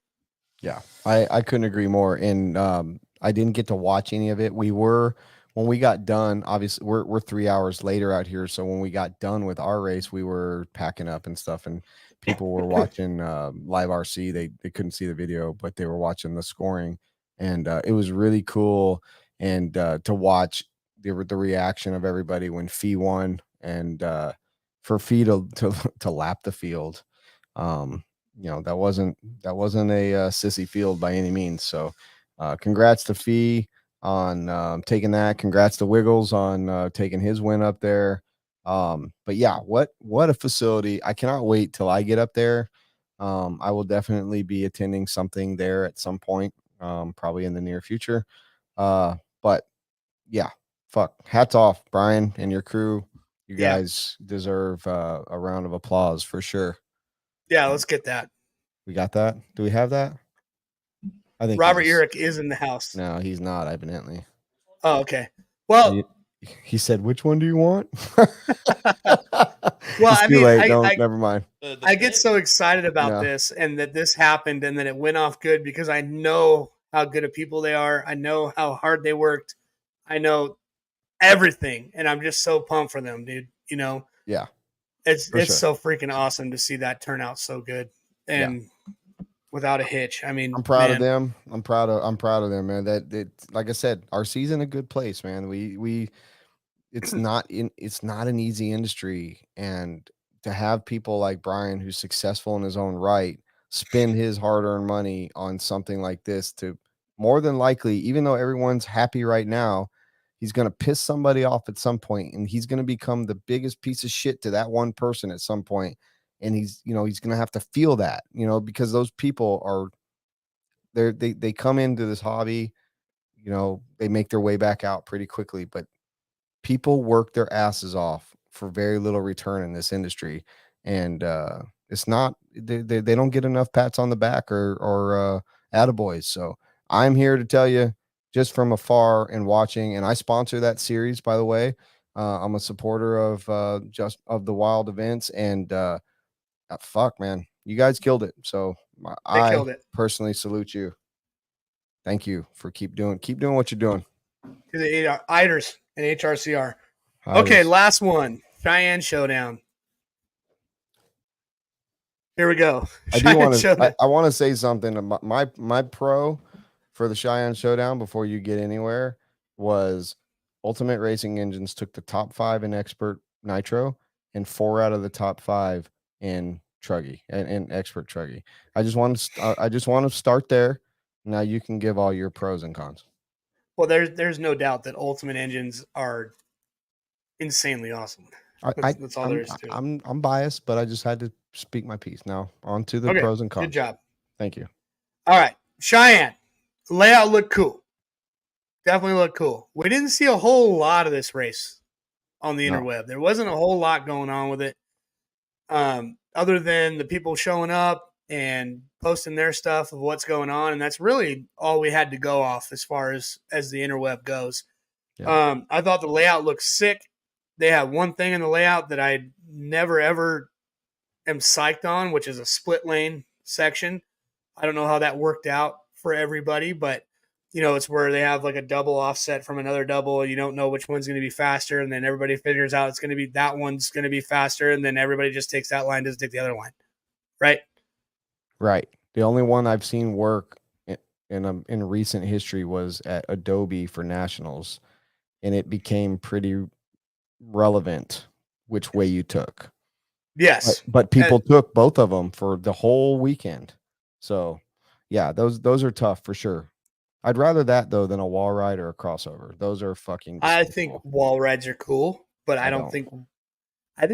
Yeah, I couldn't agree more. And I didn't get to watch any of it. When we got done, obviously we're 3 hours later out here. So when we got done with our race, we were packing up and stuff, and people were watching live RC. They couldn't see the video, but they were watching the scoring, and it was really cool. And to watch the reaction of everybody when Fee won, and for Fee to lap the field. You know, that wasn't a sissy field by any means. So congrats to Fee on taking that. Congrats to Wiggles on taking his win up there. But yeah, what a facility. I cannot wait till I get up there. I will definitely be attending something there at some point, probably in the near future. But yeah, hats off, Brian and your crew. You guys deserve a round of applause for sure. Yeah, let's get that. We got that? Do we have that? I think Robert Urich is in the house. No, he's not, evidently. Oh, okay. Well, he said, which one do you want? Well, I mean, never mind. I get so excited about this and that this happened and that it went off good because I know how good of people they are. I know how hard they worked. I know everything. And I'm just so pumped for them, dude. You know? Yeah. It's so freaking awesome to see that turn out so good and without a hitch. I mean, I'm proud of them. I'm proud of them, man. That like I said, our season a good place, man. It's not an easy industry, and to have people like Brian, who's successful in his own right, spend his hard-earned money on something like this, to more than likely, even though everyone's happy right now, he's going to piss somebody off at some point, and he's going to become the biggest piece of shit to that one person at some point. And he's going to have to feel that, because those people are they come into this hobby, they make their way back out pretty quickly, but people work their asses off for very little return in this industry. And it's not, they don't get enough pats on the back or attaboys. So I'm here to tell you, just from afar and watching, and I sponsor that series, by the way. I'm a supporter of just of the wild events, and fuck, man, you guys killed it. So I personally salute you. Thank you for keep doing what you're doing. To the Eiders and HRCR. Okay, last one. Cheyenne Showdown. Here we go. I want to say something. My pro for the Cheyenne Showdown before you get anywhere was Ultimate Racing Engines took the top 5 in Expert Nitro and 4 out of the top 5 in Truggy and Expert Truggy. I just want to start there. Now you can give all your pros and cons. Well, there's no doubt that Ultimate Engines are insanely awesome. That's all there is to it. I'm biased, but I just had to speak my piece. Now on to the pros and cons. Good job. Thank you. All right, Cheyenne. Layout looked cool. Definitely looked cool. We didn't see a whole lot of this race on the interweb. There wasn't a whole lot going on with it, other than the people showing up and posting their stuff of what's going on, and that's really all we had to go off as far as the interweb goes. Yeah. I thought the layout looked sick. They have one thing in the layout that I never ever am psyched on, which is a split lane section. I don't know how that worked out for everybody, but it's where they have like a double offset from another double. You don't know which one's going to be faster, and then everybody figures out it's going to be that one's going to be faster, and then everybody just takes that line, doesn't take the other line, right? Right. The only one I've seen work in recent history was at Adobe for Nationals, and it became pretty relevant which way you took. Yes, but people took both of them for the whole weekend. So yeah, those are tough for sure. I'd rather that though than a wall ride or a crossover. Those are fucking. I think despicable. wall rides are cool, but I don't. think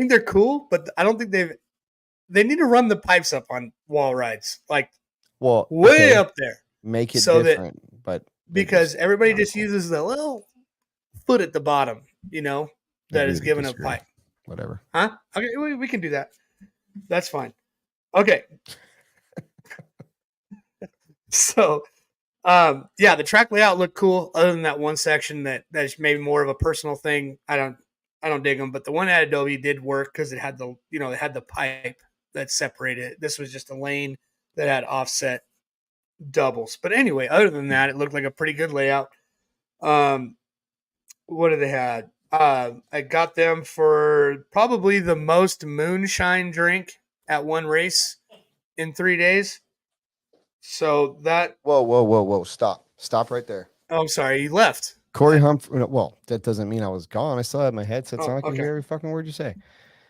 they're cool, but I don't think they need to run the pipes up on wall rides, like Well, way up there, make it so different, but because everybody not just cool. uses the little foot at the bottom, that is Agree to given a disagree. pipe. Whatever. Huh? Okay, we can do that. That's fine. Okay. So, yeah, the track layout looked cool. Other than that one section that's maybe more of a personal thing, I don't dig them. But the one at Adobe did work because it had the pipe that separated it. This was just a lane that had offset doubles. But anyway, other than that, it looked like a pretty good layout. What did they had? I got them for probably the most moonshine drink at one race in 3 days. So that. Whoa! Stop right there. Oh, I'm sorry, you left. Corey Humphrey. Well, that doesn't mean I was gone. I still had my headset, so Oh, I can okay. hear every fucking word you say.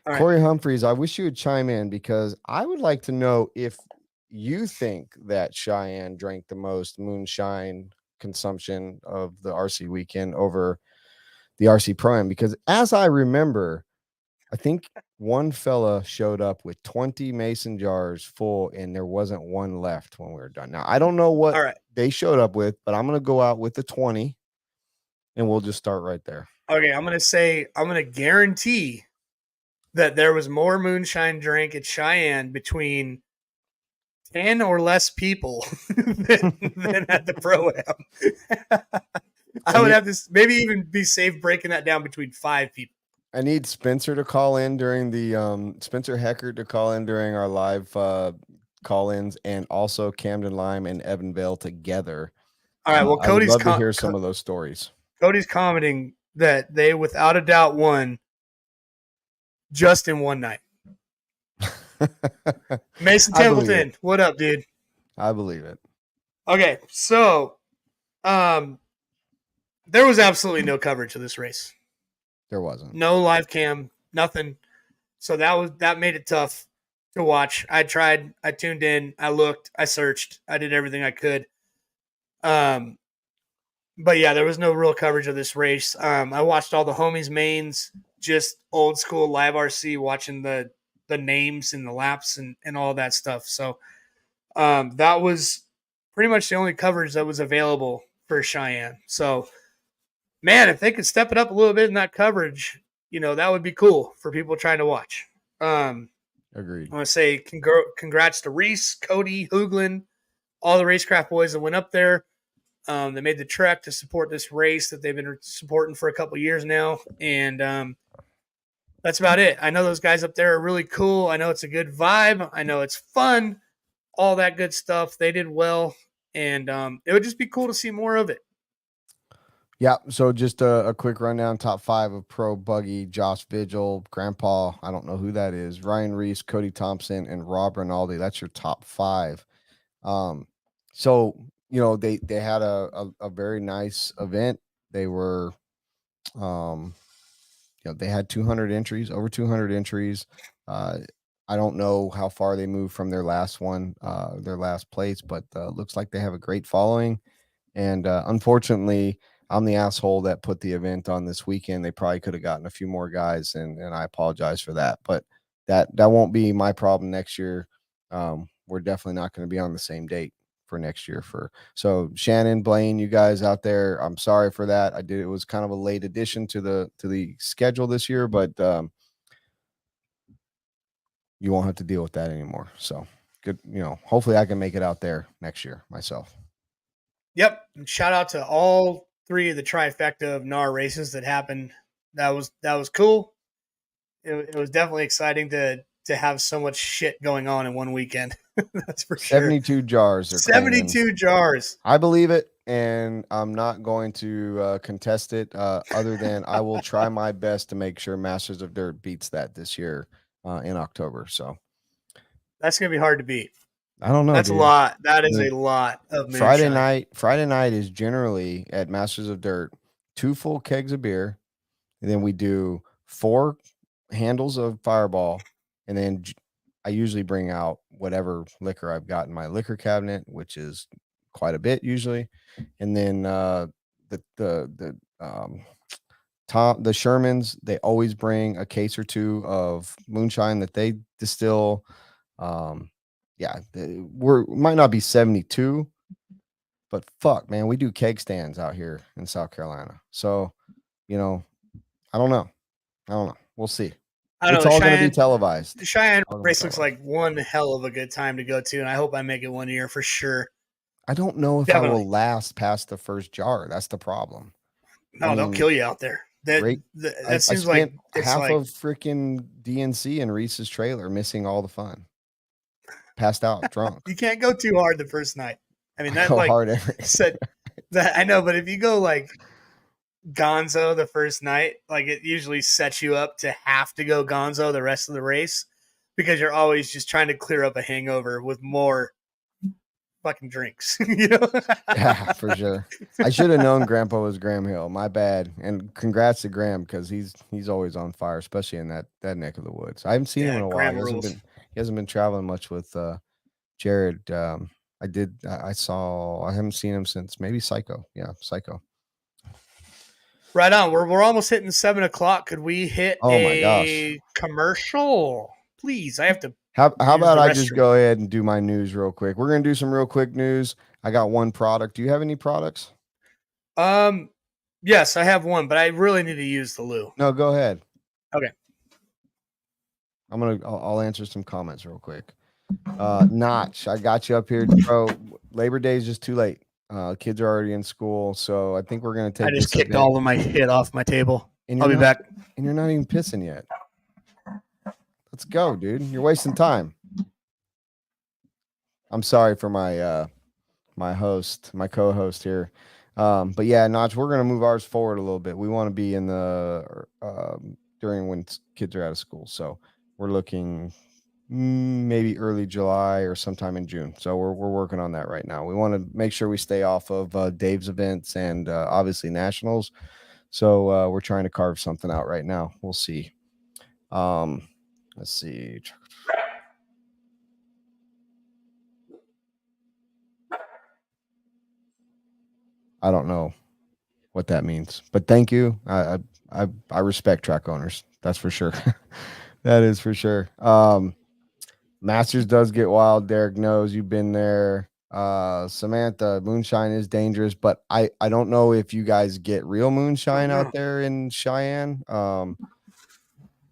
All right. Corey Humphreys, I wish you would chime in because I would like to know if you think that Cheyenne drank the most moonshine consumption of the RC weekend over the RC Pro-Am, because as I remember, I think one fella showed up with 20 mason jars full and there wasn't one left when we were done. Now, I don't know what All right. they showed up with, but I'm going to go out with the 20 and we'll just start right there. Okay, I'm going to guarantee that there was more moonshine drank at Cheyenne between 10 or less people than at the Pro-Am. I would have to maybe even be safe breaking that down between 5 people. I need Spencer to call in during the Spencer Hecker to call in during our live call-ins, and also Camden Lime and Evan Vale together. All right. Well, I would Cody's love to hear some of those stories. Cody's commenting that they without a doubt won just in one night. Mason Templeton, what up, dude? I believe it. Okay, so there was absolutely no coverage of this race. There wasn't. No live cam, nothing. So that made it tough to watch. I tried, I tuned in, I looked, I searched, I did everything I could. But yeah, there was no real coverage of this race. I watched all the homies mains, just old school live RC, watching the names and the laps and all that stuff. So that was pretty much the only coverage that was available for Cheyenne. So, man, if they could step it up a little bit in that coverage, that would be cool for people trying to watch. Agreed. I want to say congrats to Reese, Cody, Hooglin, all the racecraft boys that went up there. They made the trek to support this race that they've been supporting for a couple of years now. And that's about it. I know those guys up there are really cool. I know it's a good vibe. I know it's fun, all that good stuff. They did well. And it would just be cool to see more of it. Yeah, so just a quick rundown. Top 5 of Pro Buggy: Josh Vigil, Grandpa, I don't know who that is, Ryan Reese, Cody Thompson, and Rob Rinaldi. That's your top 5. So they had a very nice event. They were they had 200 entries, over 200 entries. I don't know how far they moved from their last one, their last place, but looks like they have a great following. And unfortunately, I'm the asshole that put the event on this weekend. They probably could have gotten a few more guys, and I apologize for that. But that won't be my problem next year. We're definitely not going to be on the same date for next year. So Shannon, Blaine, you guys out there, I'm sorry for that. It was kind of a late addition to the schedule this year, but you won't have to deal with that anymore. So good, hopefully I can make it out there next year myself. Yep. And shout out to all 3 of the trifecta of NAR races that happened. That was cool. It was definitely exciting to have so much shit going on in one weekend. That's for 72 sure. jars. 72 jars. I believe it, and I'm not going to contest it other than I will try my best to make sure Masters of Dirt beats that this year in October. So that's going to be hard to beat. I don't know. That's dude. a lot. That is a lot of moonshine. Friday night is generally at Masters of Dirt 2 full kegs of beer, and then we do 4 handles of Fireball, and then I usually bring out whatever liquor I've got in my liquor cabinet, which is quite a bit usually. And then the Shermans, they always bring a case or two of moonshine that they distill. Might not be 72, but fuck, man, we do keg stands out here in South Carolina. So, I don't know. We'll see. I don't It's know. all going to be televised. The Cheyenne All gonna be race looks televised. like one hell of a good time to go to, and I hope I make it one year for sure. I don't know if I Definitely. will last past the first jar. That's the problem. No, they'll kill you out there. That seems like it's half like of freaking DNC in Reese's trailer, missing all the fun. Passed out, drunk. you can't go too hard the first night. I mean, that Go like hard every. said that I know, but if you go like gonzo the first night, like it usually sets you up to have to go gonzo the rest of the race because you're always just trying to clear up a hangover with more fucking drinks. Yeah, for sure. I should have known Grandpa was Graham Hill. My bad. And congrats to Graham because he's always on fire, especially in that neck of the woods. I haven't seen him in a while. He hasn't been traveling much with Jared. I haven't seen him since maybe Psycho. Yeah, Psycho. Right on. We're almost hitting 7:00. Could we hit my gosh. commercial? Please. I have to. How about I just go ahead and do my news real quick? We're gonna do some real quick news. I got one product. Do you have any products? Yes, I have one, but I really need to use the loo. No, go ahead. Okay. I'll answer some comments real quick. Notch, I got you up here, bro. Labor Day is just too late. Kids are already in school, so I think we're gonna take. I just kicked all of my shit off my table. I'll be back. And you're not even pissing yet. Let's go, dude. You're wasting time. I'm sorry for my my co-host here. But yeah, Notch, we're gonna move ours forward a little bit. We want to be in the during when kids are out of school. So we're looking maybe early July or sometime in June. So we're working on that right now. We want to make sure we stay off of Dave's events and obviously nationals. So we're trying to carve something out right now. We'll see. Let's see. I don't know what that means, but thank you. I respect track owners. That's for sure. That is for sure. Masters does get wild. Derek knows you've been there. Samantha, moonshine is dangerous, but I don't know if you guys get real moonshine out there in Cheyenne.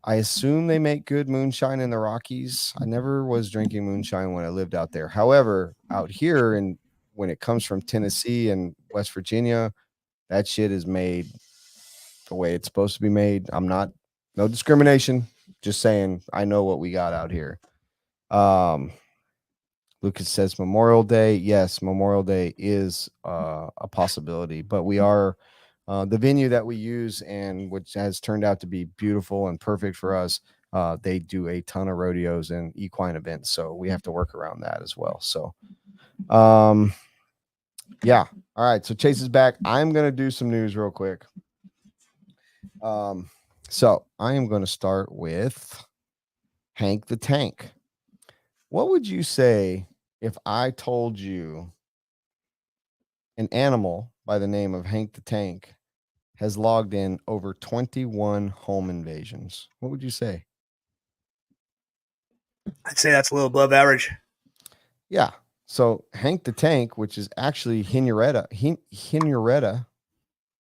I assume they make good moonshine in the Rockies. I never was drinking moonshine when I lived out there. However, out here and when it comes from Tennessee and West Virginia, that shit is made the way it's supposed to be made. No discrimination, just saying I know what we got out here. Lucas says Memorial Day. Yes, Memorial Day is a possibility, but we are the venue that we use and which has turned out to be beautiful and perfect for us. They do a ton of rodeos and equine events, so we have to work around that as well. So, yeah. All right. So Chase is back. I'm going to do some news real quick. So I am going to start with Hank the Tank. What would you say if I told you an animal by the name of Hank the Tank has logged in over 21 home invasions? What would you say? I'd say that's a little above average. Yeah. So Hank the Tank, which is actually Hinureta.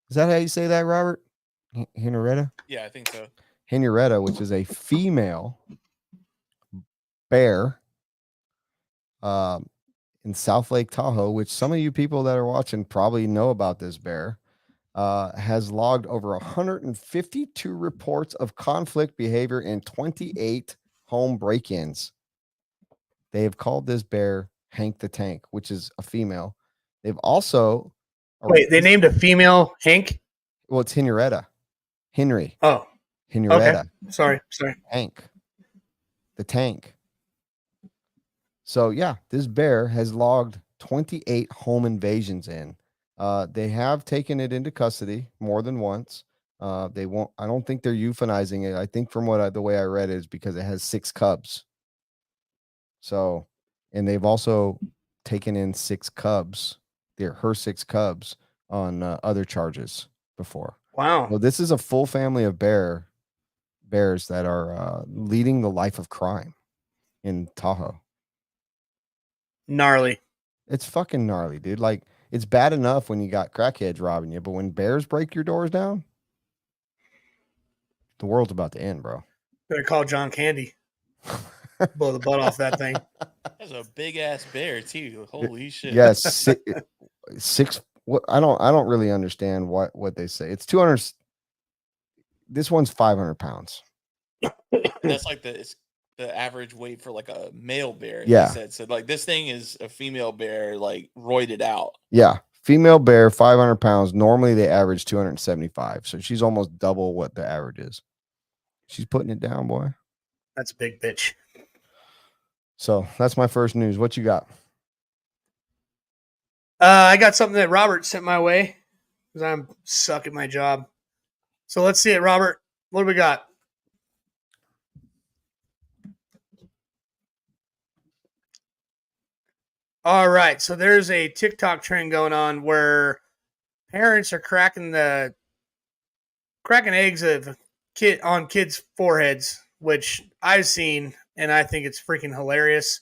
Is that how you say that, Robert? Hinureta? Yeah, I think so. Hinureta, which is a female bear in South Lake Tahoe, which some of you people that are watching probably know about this bear, has logged over 152 reports of conflict behavior in 28 home break-ins. They have called this bear Hank the Tank, which is a female. They've also they named a female Hank. Well, it's Hinureta. Henry. Oh, Hinureta. Okay. Sorry. Hank the Tank. So yeah, this bear has logged 28 home invasions in. They have taken it into custody more than once. They won't. I don't think they're euthanizing it. I think from the way I read it is because it has 6 cubs. So, and they've also taken in 6 cubs her 6 cubs on other charges before. Wow. Well, this is a full family of bears that are leading the life of crime in Tahoe. Gnarly. It's fucking gnarly, dude. Like, it's bad enough when you got crackheads robbing you, but when bears break your doors down, the world's about to end, bro. Better call John Candy. Blow the butt off that thing. That's a big ass bear too. Holy shit. Yes, six. What I don't really understand what they say. It's 200. This one's 500 pounds. That's like the average weight for like a male bear. Yeah. They said. So like this thing is a female bear, like roided out. Yeah, female bear, 500 pounds. Normally they average 275, so she's almost double what the average is. She's putting it down, boy. That's a big bitch. So that's my first news. What you got? I got something that Robert sent my way because I'm suck at my job. So let's see it, Robert. What do we got? All right. So there's a TikTok trend going on where parents are cracking eggs of on kids' foreheads, which I've seen, and I think it's freaking hilarious.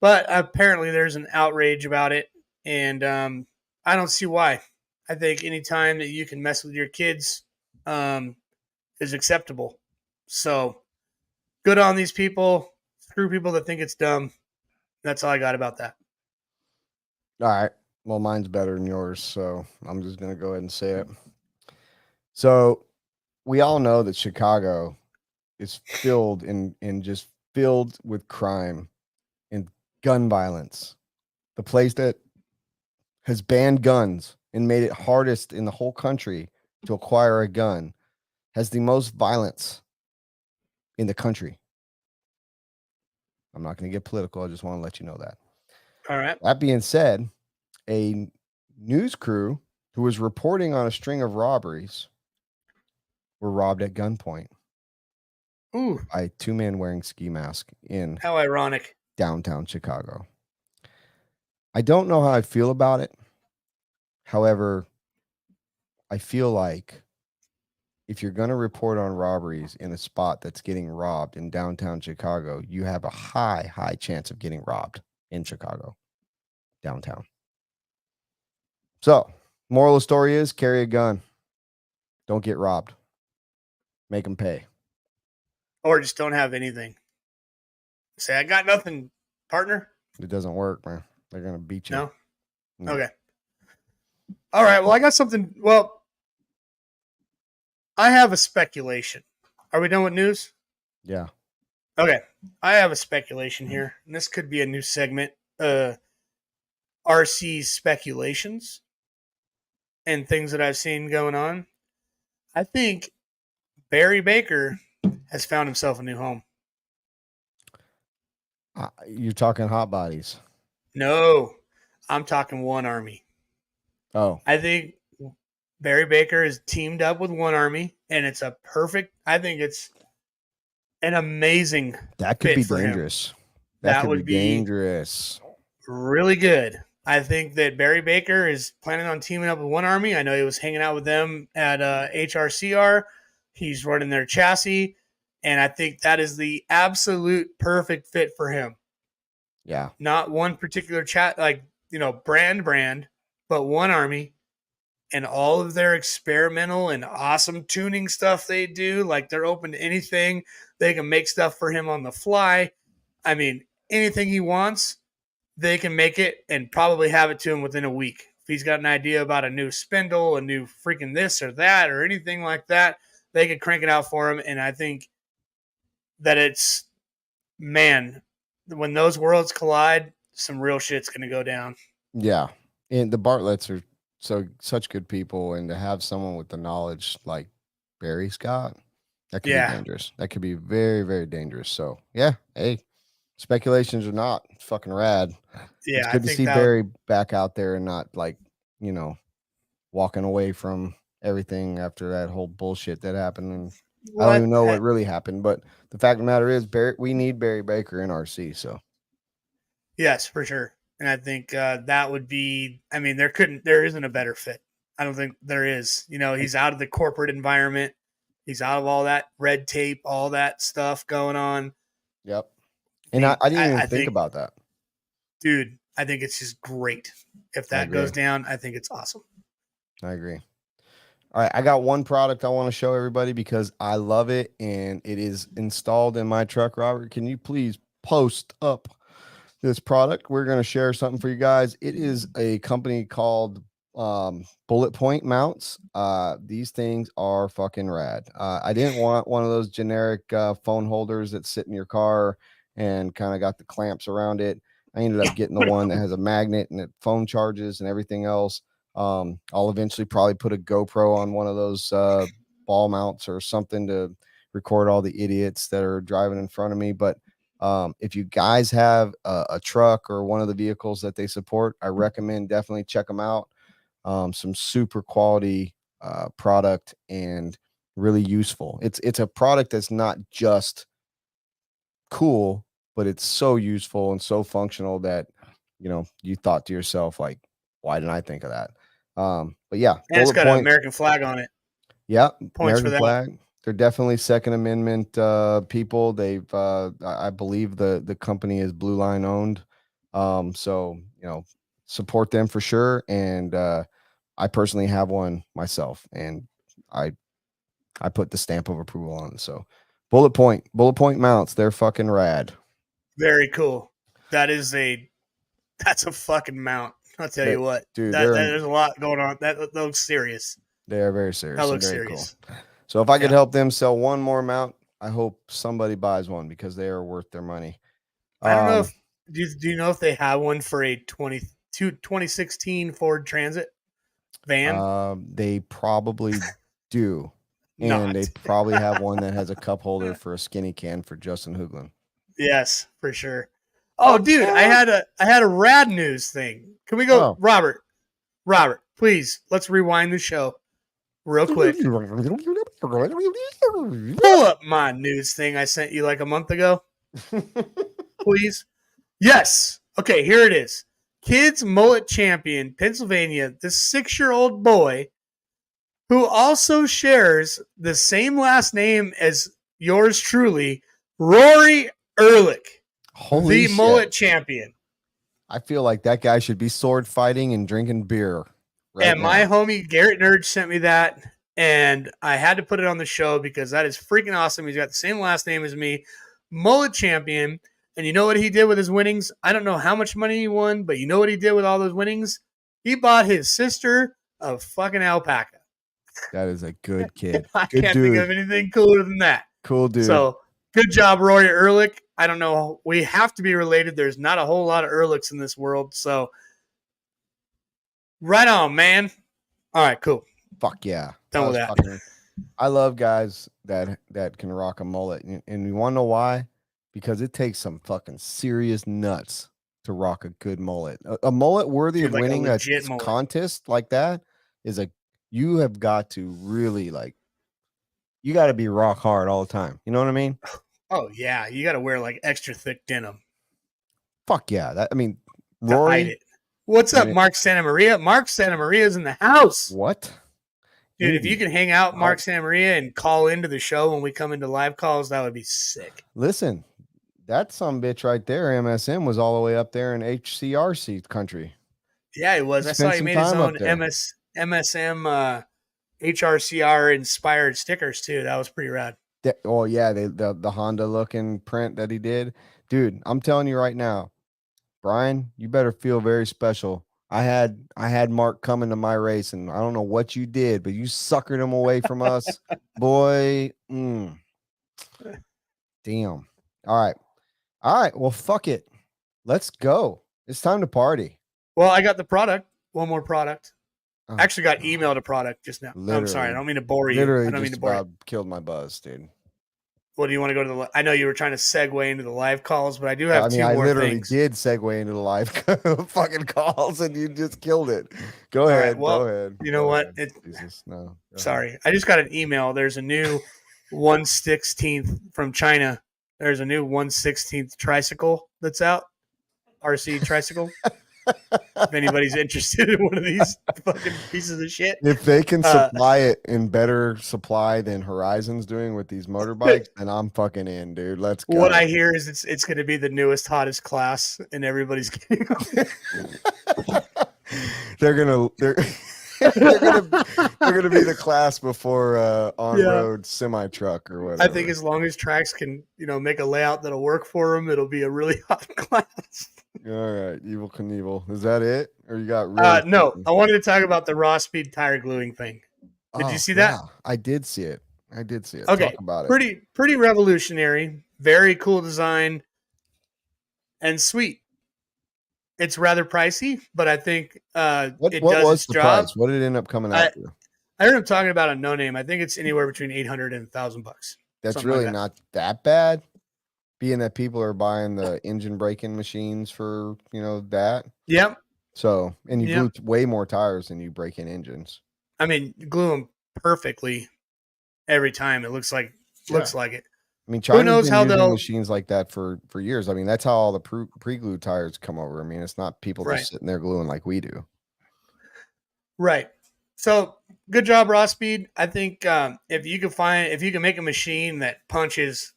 But apparently there's an outrage about it, and I don't see why. I think anytime that you can mess with your kids is acceptable. So good on these people. Screw people that think it's dumb. That's all I got about that. All right. Well, mine's better than yours, so I'm just going to go ahead and say it. So we all know that Chicago is filled just filled with crime and gun violence. The place that has banned guns and made it hardest in the whole country to acquire a gun has the most violence in the country. I'm not going to get political. I just want to let you know that. All right. That being said, a news crew who was reporting on a string of robberies were robbed at gunpoint. Ooh. By 2 men wearing ski masks in How ironic. downtown Chicago. I don't know how I feel about it. However, I feel like if you're going to report on robberies in a spot that's getting robbed in downtown Chicago, you have a high chance of getting robbed in Chicago, downtown. So, moral of the story is carry a gun. Don't get robbed. Make them pay. Or just don't have anything. Say, I got nothing, partner. It doesn't work, man. They're going to beat you. No? Okay. All right. Well, I got something. Well, I have a speculation. Are we done with news? Yeah. Okay. I have a speculation here. And this could be a new segment. RC speculations and things that I've seen going on. I think Barry Baker has found himself a new home. You're talking hot bodies. No, I'm talking One Army. Oh. I think Barry Baker is teamed up with One Army, and it's a perfect. I think it's an amazing. That could fit be for him. dangerous. That could would be dangerous. Really good. I think that Barry Baker is planning on teaming up with One Army. I know he was hanging out with them at HRCR. He's running their chassis, and I think that is the absolute perfect fit for him. Yeah. Not one particular brand, but One Army and all of their experimental and awesome tuning stuff they do. Like, they're open to anything. They can make stuff for him on the fly. I mean, anything he wants, they can make it and probably have it to him within a week. If he's got an idea about a new spindle, a new freaking this or that, or anything like that, they can crank it out for him. And I think that it's, man, when those worlds collide, some real shit's going to go down. Yeah. And the Bartletts are such good people. And to have someone with the knowledge like Barry's got, that could be dangerous. That could be very, very dangerous. So, yeah. Hey, speculations or not, it's fucking rad. Yeah, it's good to see Barry back out there and not walking away from everything after that whole bullshit that happened. And I don't even know what really happened, but the fact of the matter is, we need Barry Baker in RC. So, yes, for sure. and I think that would be. I mean, there isn't a better fit. I don't think there is. You know, he's out of the corporate environment. He's out of all that red tape, all that stuff going on. Yep. And I didn't even think about that. Dude, I think it's just great. If that goes down, I think it's awesome. I agree. All right, I got one product I want to show everybody because I love it and it is installed in my truck. Robert, can you please post up this product? We're going to share something for you guys. It is a company called Bullet Point mounts. These things are fucking rad. I didn't want one of those generic phone holders that sit in your car and kind of got the clamps around it. I ended up getting the one that has a magnet and it phone charges and everything else. I'll eventually probably put a GoPro on one of those ball mounts or something to record all the idiots that are driving in front of me. But if you guys have a truck or one of the vehicles that they support, I recommend definitely check them out. Some super quality product and really useful. It's a product that's not just cool, but it's so useful and so functional that, you know, you thought to yourself, like, why didn't I think of that? But yeah, and it's got an American flag on it. Yeah, points American for that. flag. They're definitely Second Amendment people. They've I believe the company is Blue Line owned. So you know, support them for sure. And I personally have one myself, and I put the stamp of approval on it. So Bullet Point mounts, they're fucking rad. Very cool. That's a fucking mount. I'll tell you what, dude, there's a lot going on. That looks serious. They are very serious. That looks very serious. Cool. So if I could help them sell one more mount, I hope somebody buys one because they are worth their money. I don't know if do you know if they have one for a 2016 Ford Transit van? They probably do. And they probably have one that has a cup holder for a skinny can for Justin Hoogland. Yes, for sure. Oh, dude, I had a rad news thing. Can we go, Robert, please, let's rewind the show real quick. Pull up my news thing I sent you like a month ago. Please. Yes. Okay, here it is. Kids Mullet Champion, Pennsylvania, this 6-year-old boy who also shares the same last name as yours truly, Rory Ehrlich, the mullet champion. I feel like that guy should be sword fighting and drinking beer. And my homie Garrett Nerd sent me that, and I had to put it on the show because that is freaking awesome. He's got the same last name as me, mullet champion. And you know what he did with his winnings? I don't know how much money he won, but you know what he did with all those winnings? He bought his sister a fucking alpaca. That is a good kid. I can't think of anything cooler than that. Cool dude. So good job, Rory Ehrlich. I don't know. We have to be related. There's not a whole lot of Ehrlichs in this world. So right on, man. All right, cool. Fuck yeah. Done with that. I love guys that can rock a mullet. And you want to know why? Because it takes some fucking serious nuts to rock a good mullet. A mullet worthy of winning a contest like that is you have got to really you got to be rock hard all the time. You know what I mean? Oh yeah. You got to wear like extra thick denim. Fuck yeah. Rory. What's up, Mark Santa Maria? Mark Santa Maria's in the house. What? Dude, if you can hang out Mark Santa Maria and call into the show when we come into live calls, that would be sick. Listen, that sumbitch right there, MSM, was all the way up there in HRCR country. Yeah, he was. I saw he made his own MSM HRCR inspired stickers too. That was pretty rad. Oh yeah, the Honda looking print that he did. Dude, I'm telling you right now, Brian, you better feel very special. I had Mark come into my race, and I don't know what you did, but you suckered him away from us. Boy. Damn. All right. Well, fuck it. Let's go. It's time to party. Well, I got the product. One more product. I actually got emailed a product just now. I'm sorry. I don't mean to bore you. Literally I don't mean to bore you. Killed my buzz, dude. Well, do you want to go to the? I know you were trying to segue into the live calls, but I do have two more things. I literally did segue into the live fucking calls, and you just killed it. Go ahead. Well, go ahead. You know what? Jesus, no. Sorry, I just got an email. There's a new 1/16 from China. There's a new 1/16 tricycle that's out. RC tricycle. If anybody's interested in one of these fucking pieces of shit. If they can supply it in better supply than Horizon's doing with these motorbikes, then I'm fucking in, dude. Let's go. What I hear is it's going to be the newest, hottest class, and everybody's getting them. they're gonna be the class before on-road semi-truck or whatever. I think as long as tracks can, make a layout that'll work for them, it'll be a really hot class. All right, Evil Knievel. Is that it, or you got really no? I wanted to talk about the raw speed tire gluing thing. Did you see that? Yeah, I did see it. Okay, talk about it. Pretty revolutionary. Very cool design, and sweet. It's rather pricey, but I think what does was its the job. price? What did it end up coming out to? I heard him talking about a no name. I think it's anywhere between $800 and $1,000. That's really not that bad, being that people are buying the engine braking machines for that. Yep. So, and you glue way more tires than you break in engines. I mean, you glue them perfectly every time. It looks like it. I mean, China's who knows been how using they'll machines like that for years. I mean, that's how all the pre-glued tires come over. I mean, it's not people just sitting there gluing like we do. Right. So good job, raw speed. I think if you can make a machine that punches,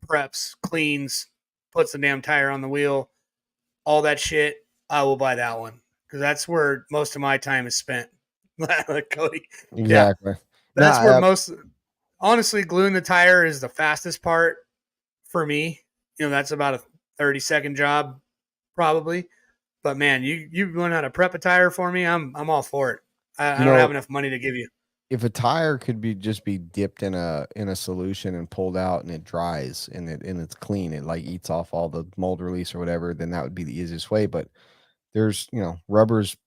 preps, cleans, puts the damn tire on the wheel, all that shit, I will buy that one because that's where most of my time is spent. Cody. Exactly. Yeah. That's where honestly, gluing the tire is the fastest part for me. That's about a 30-second job probably. But man, you learn how to prep a tire for me, I'm all for it. I don't have enough money to give you. If a tire could just be dipped in a solution and pulled out and it dries and it's clean, it like eats off all the mold release or whatever, then that would be the easiest way. But there's rubber is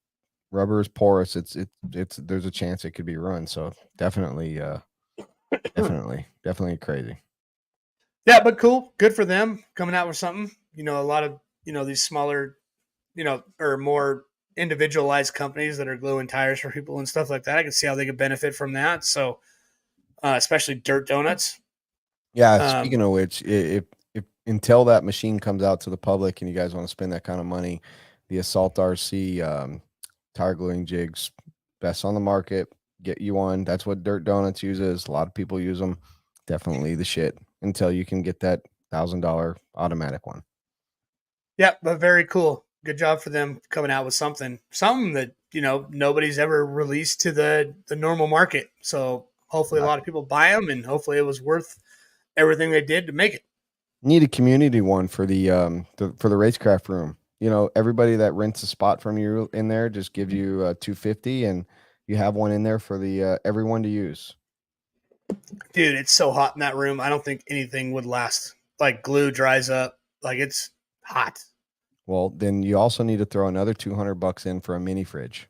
porous. There's a chance it could be ruined. So definitely crazy. Yeah, but cool. Good for them coming out with something. A lot of these smaller, or more individualized companies that are gluing tires for people and stuff like that. I can see how they could benefit from that. So, especially Dirt Donuts. Yeah. Speaking of which, if until that machine comes out to the public and you guys want to spend that kind of money, the Assault RC tire gluing jigs, best on the market. Get you one. That's what Dirt Donuts uses. A lot of people use them. Definitely the shit until you can get that $1,000 automatic one. Yeah, but very cool. Good job for them coming out with something that nobody's ever released to the normal market. So hopefully a lot of people buy them, and hopefully it was worth everything they did to make it. Need a community one for the racecraft room. Everybody that rents a spot from you in there just give you $250, and you have one in there for the everyone to use. Dude, it's so hot in that room. I don't think anything would last. Like glue dries up. Like it's hot. Well, then you also need to throw another $200 in for a mini fridge.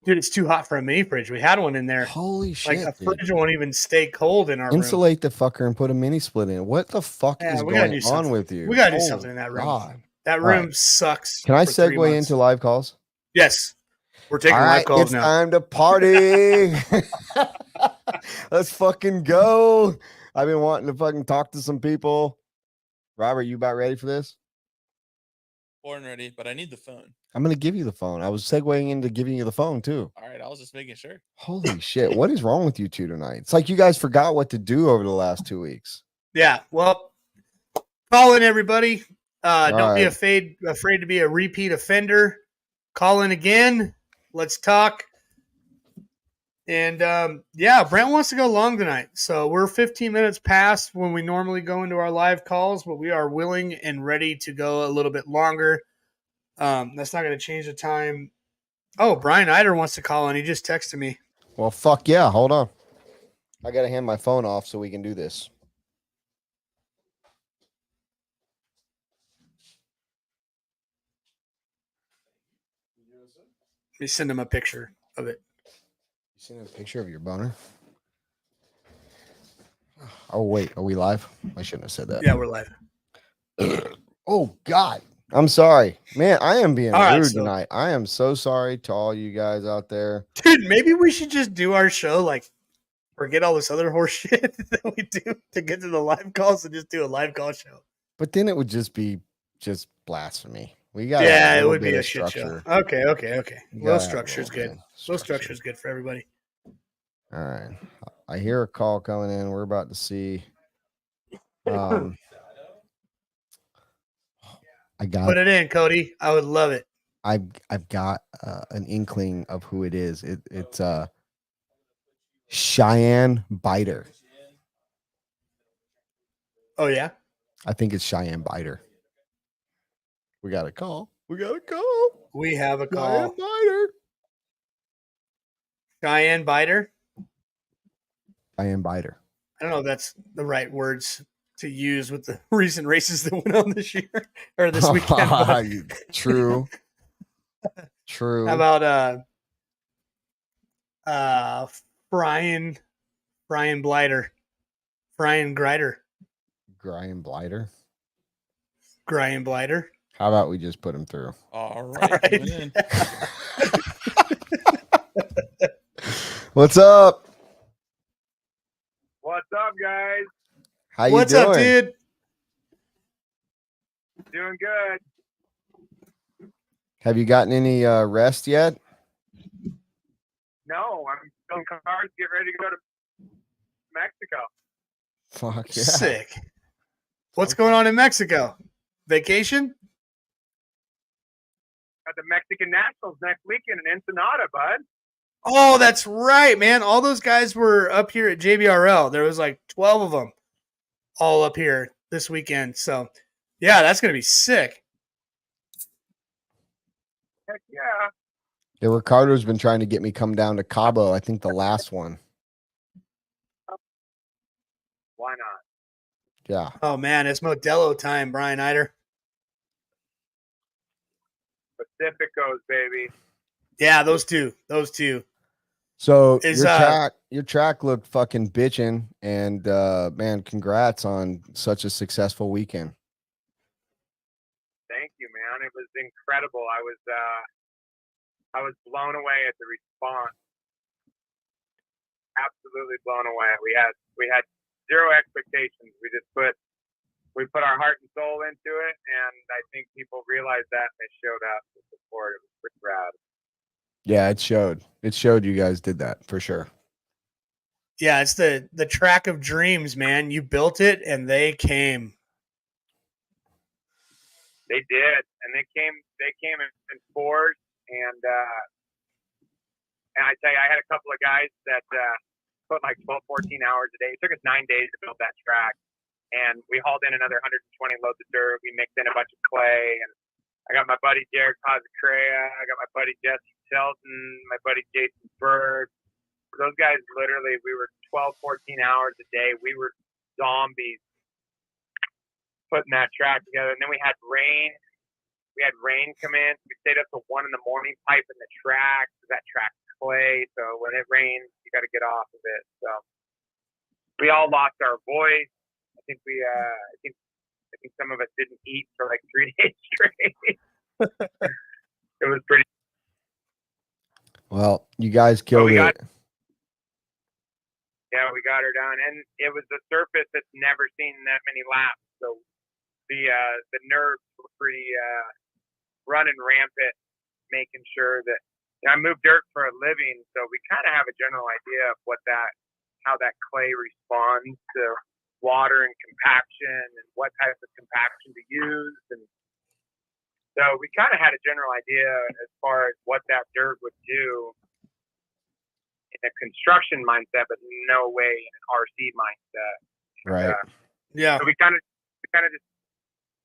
Dude, it's too hot for a mini fridge. We had one in there. Holy shit! Like a fridge won't even stay cold in our room. Insulate the fucker and put a mini split in. What the fuck is going on with you? We gotta do something in that room. God. That room sucks. Can I segue into live calls? Yes. We're taking live calls now. It's time to party. Let's fucking go. I've been wanting to fucking talk to some people. Robert, you about ready for this? Born ready, but I need the phone. I'm going to give you the phone. I was segueing into giving you the phone too. All right, I was just making sure. Holy shit. What is wrong with you two tonight? It's like you guys forgot what to do over the last 2 weeks. Yeah. Well, call in everybody. Don't be afraid to be a repeat offender. Call in again. Let's talk. And Brent wants to go long tonight. So we're 15 minutes past when we normally go into our live calls, but we are willing and ready to go a little bit longer. That's not going to change the time. Oh, Brian Eider wants to call in. He just texted me. Well, fuck yeah. Hold on. I got to hand my phone off so we can do this. Let me send him a picture of it. You send him a picture of your boner? Oh, wait. Are we live? I shouldn't have said that. Yeah, we're live. Oh, God. I'm sorry. Man, I am being rude tonight. I am so sorry to all you guys out there. Dude, maybe we should just do our show like forget all this other horse shit that we do to get to the live calls and just do a live call show. But then it would just be blasphemy. We got Yeah, a it little would bit be a of shit structure. show. Okay. We Low gotta have a structure is little good. bit Low structure is good for everybody. All right. I hear a call coming in. We're about to see. I got. Put it in, Cody. I would love it. I've got an inkling of who it is. It's Cheyenne Eider. Oh yeah. I think it's Cheyenne Eider. We got a call. We got a call. We have a Cheyenne call. Eider. Cheyenne Biter. Cheyenne Eider. I don't know if that's the right words to use with the recent races that went on this year or this weekend. But True. True. how about Brian Blighter. Brian Grider. Brian Blighter. Brian Blighter. How about we just put him through? All right. All right. Coming in. What's up? What's up, guys? How you What's doing? up, dude? Doing good. Have you gotten any rest yet? No, I'm filling cars, get ready to go to Mexico. Fuck yeah. Sick. What's going on in Mexico? Vacation? Got the Mexican Nationals next weekend in Ensenada, bud. Oh, that's right, man. All those guys were up here at JBRL. There was like 12 of them all up here this weekend. So, yeah, that's going to be sick. Heck yeah. Yeah, Ricardo's been trying to get me come down to Cabo. I think the last one. Why not? Yeah. Oh, man, it's Modelo time, Brian Eider. Pacificos, baby. Yeah, those two. So Is, your track looked fucking bitchin', and man, congrats on such a successful weekend. Thank you, man. It was incredible. I was blown away at the response. Absolutely blown away. We had zero expectations. We put our heart and soul into it, and I think people realized that and they showed up to support. It was pretty rad. Yeah, it showed. It showed you guys did that for sure. Yeah, it's the track of dreams, man. You built it, and they came. They did, and they came in force, and I tell you, I had a couple of guys that put like 12, 14 hours a day. It took us 9 days to build that track, and we hauled in another 120 loads of dirt. We mixed in a bunch of clay, and I got my buddy Jared Cosacrea, I got my buddy Jesse Shelton, my buddy Jason Bird. Those guys, literally, we were 12, 14 hours a day. We were zombies putting that track together. And then we had rain. We had rain come in. We stayed up till 1 in the morning piping the track. That track's clay, so when it rains, you got to get off of it. So we all lost our voice. I think some of us didn't eat for like 3 days straight. It was pretty. Well, you guys killed it. Yeah, we got her done, and it was a surface that's never seen that many laps. So the nerves were pretty running rampant, making sure that I move dirt for a living, so we kind of have a general idea of how that clay responds to water and compaction, and what type of compaction to use, and so we kind of had a general idea as far as what that dirt would do in a construction mindset, but no way in an RC mindset. Right. Yeah. So we kind of just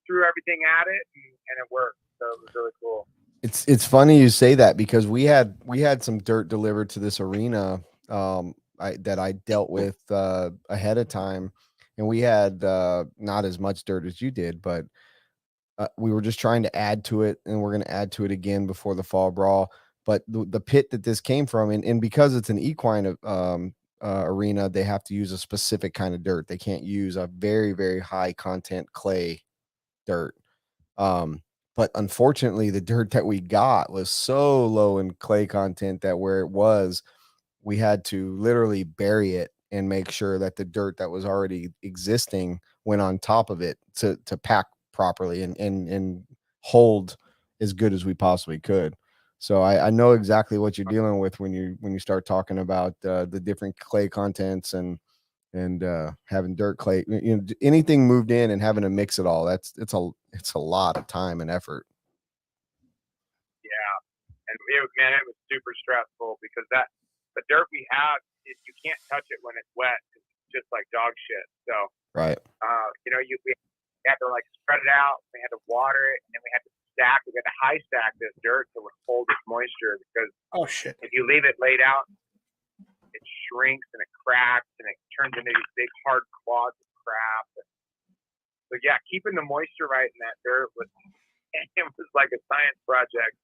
threw everything at it, and it worked. So it was really cool. It's funny you say that, because we had some dirt delivered to this arena that I dealt with ahead of time, and we had not as much dirt as you did, but we were just trying to add to it, and we're going to add to it again before the fall brawl. But the pit that this came from, and because it's an equine arena, they have to use a specific kind of dirt. They can't use a very, very high content clay dirt. But unfortunately, the dirt that we got was so low in clay content that where it was, we had to literally bury it and make sure that the dirt that was already existing went on top of it to pack properly and hold as good as we possibly could. So I know exactly what you're dealing with when you start talking about the different clay contents and having dirt clay, anything moved in and having to mix it all. It's a lot of time and effort. Yeah, and it was super stressful because the dirt we have, you can't touch it when it's wet. It's just like dog shit. So right, we had to like spread it out. We had to water it, and then we had to stack. We had to high stack this dirt so it would hold its moisture because if you leave it laid out, it shrinks and it cracks and it turns into these big hard clods of crap. So yeah, keeping the moisture right in that dirt was like a science project.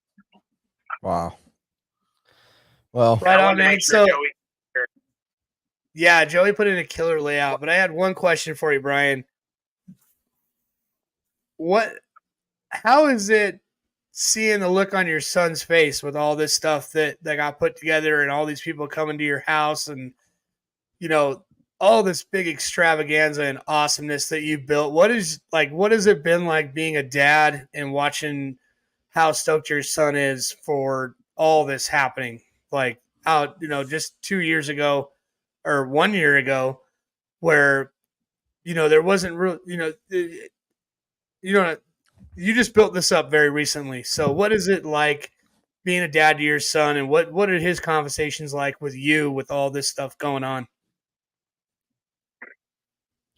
Wow. Well, right on, man. So yeah, Joey put in a killer layout, but I had one question for you, Brian. How is it seeing the look on your son's face with all this stuff that got put together and all these people coming to your house and, all this big extravaganza and awesomeness that you built? What has it been like being a dad and watching how stoked your son is for all this happening? Like how, just 2 years ago or 1 year ago where, there wasn't real, you just built this up very recently. So what is it like being a dad to your son, and what are his conversations like with you with all this stuff going on?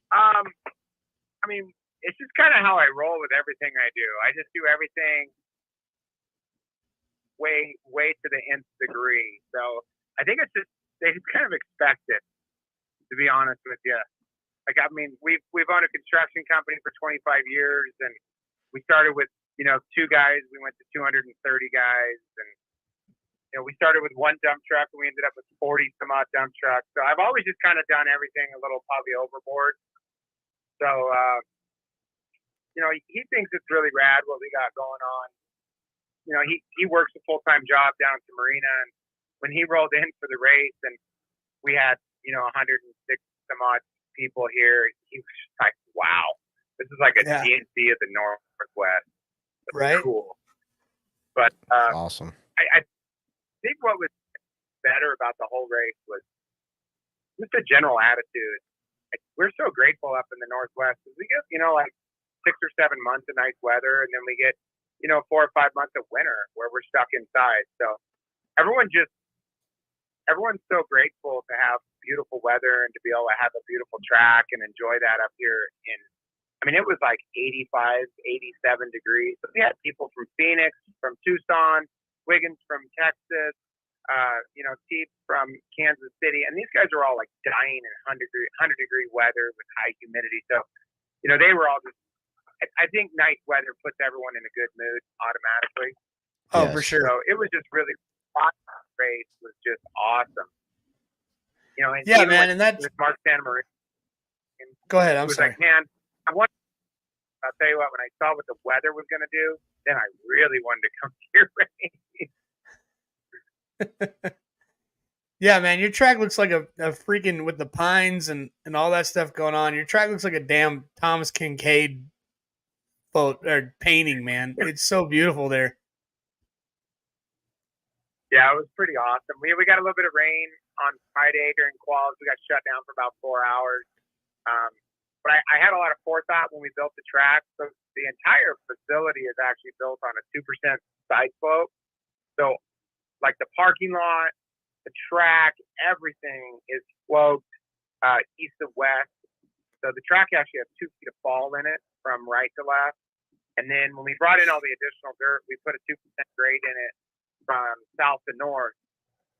I mean, it's just kind of how I roll with everything I do. I just do everything way to the nth degree. So I think they just kind of expect it, to be honest with you. Like, I mean, we've owned a construction company for 25 years, and we started with 2 guys. We went to 230 guys, and we started with 1 dump truck, and we ended up with 40 some odd dump trucks. So I've always just kind of done everything a little probably overboard. So he thinks it's really rad what we got going on. He works a full-time job down at the marina, and when he rolled in for the race, and we had 106 some odd people here, he was like, wow, this is like a DNC of the Northwest. That's right. Cool. But awesome. I think what was better about the whole race was just the general attitude. We're so grateful up in the Northwest because we get, like 6 or 7 months of nice weather, and then we get, 4 or 5 months of winter where we're stuck inside. So everyone's so grateful to have beautiful weather and to be able to have a beautiful track and enjoy that up here it was like 85, 87 degrees. So we had people from Phoenix, from Tucson, Wiggins from Texas, Teep from Kansas City. And these guys are all like dying in 100 degree weather with high humidity. So, they were all just, I think nice weather puts everyone in a good mood automatically. Oh, yes. For sure. So it was just really, race was just awesome. And yeah, man. And that's with Mark Santa Maria. Go ahead. I'm sorry. Like, man, I'll tell you what, when I saw what the weather was going to do, then I really wanted to come to your race. Yeah, man, your track looks like a freaking, with the pines and all that stuff going on, your track looks like a damn Thomas Kincaid painting, man. It's so beautiful there. Yeah, it was pretty awesome. We got a little bit of rain on Friday during quals. We got shut down for about 4 hours. But I had a lot of forethought when we built the track. So the entire facility is actually built on a 2% side slope. So like the parking lot, the track, everything is sloped east of west. So the track actually has 2 feet of fall in it from right to left. And then when we brought in all the additional dirt, we put a 2% grade in it from south to north.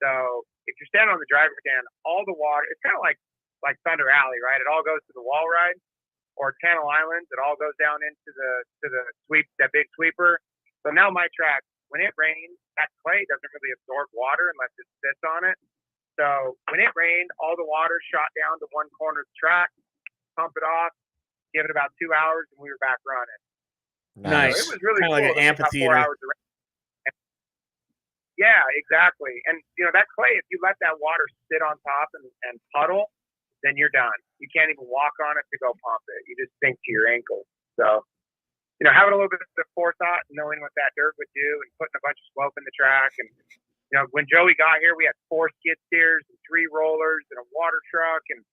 So if you're standing on the driver's stand, all the water, it's kind of like Thunder Alley, right? It all goes to the wall ride, or Channel Islands. It all goes down into the sweep, that big sweeper. So now my track, when it rains, that clay doesn't really absorb water unless it sits on it. So when it rained, all the water shot down to one corner of the track, pump it off, give it about 2 hours, and we were back running. Nice. So it was really kind of cool. Like an amphitheater. 4 hours of rain. Yeah, exactly. And that clay, if you let that water sit on top and puddle, then you're done. You can't even walk on it to go pump it. You just sink to your ankles. So having a little bit of forethought and knowing what that dirt would do and putting a bunch of slope in the track. And, when Joey got here, we had 4 skid steers and 3 rollers and a water truck. And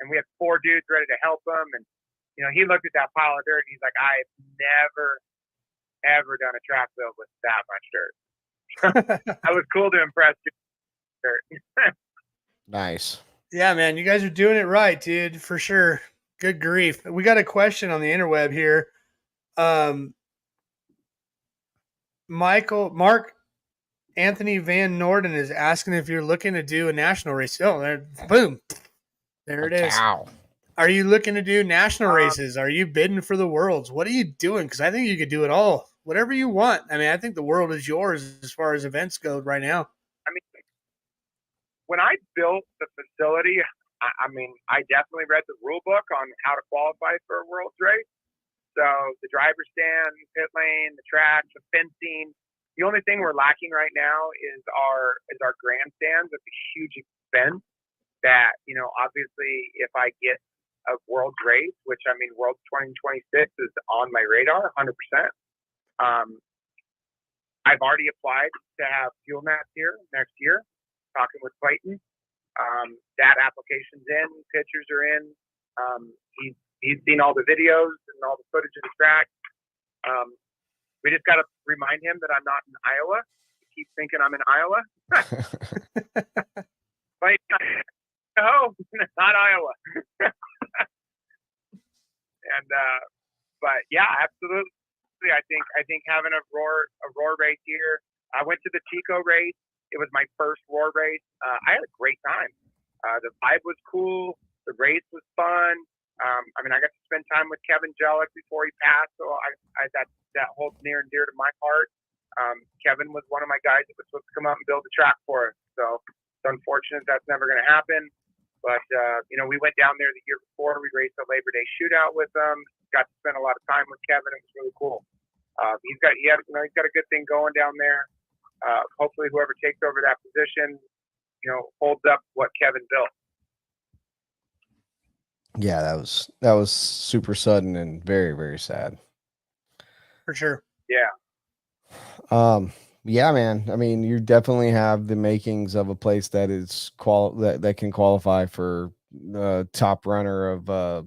we had 4 dudes ready to help him. And, he looked at that pile of dirt and he's like, I've never, ever done a track build with that much dirt. I was cool to impress dirt. Nice. Yeah, man, you guys are doing it right, dude, for sure. Good grief. We got a question on the interweb here. Mark Anthony Van Norden is asking if you're looking to do a national race. Oh, there, boom. There it is. Ow. Are you looking to do national races? Are you bidding for the worlds? What are you doing? Because I think you could do it all. Whatever you want. I mean, I think the world is yours as far as events go right now. I mean, when I built the facility, I definitely read the rule book on how to qualify for a world's race. So the driver's stand, pit lane, the track, the fencing. The only thing we're lacking right now is our grandstands. It's a huge expense that, obviously if I get a world's race, which World 2026 is on my radar 100%. I've already applied to have fuel mats here next year, talking with Clayton. That application's in, pictures are in. He's seen all the videos and all the footage of the track. We just got to remind him that I'm not in Iowa. He keeps thinking I'm in Iowa. But no, not Iowa. And but yeah, absolutely. I think having a roar race here. I went to the Chico race. It was my first roar race. I had a great time. The vibe was cool. The race was fun. I got to spend time with Kevin Jellick before he passed, so that holds near and dear to my heart. Kevin was one of my guys that was supposed to come out and build the track for us. So it's unfortunate that's never going to happen. But we went down there the year before. We raced a Labor Day shootout with them. Got to spend a lot of time with Kevin. It was really cool. He's got a good thing going down there. Hopefully, whoever takes over that position, holds up what Kevin built. Yeah, that was super sudden and very, very sad. For sure. Yeah. Yeah, man. I mean, you definitely have the makings of a place that is that can qualify for the top runner of a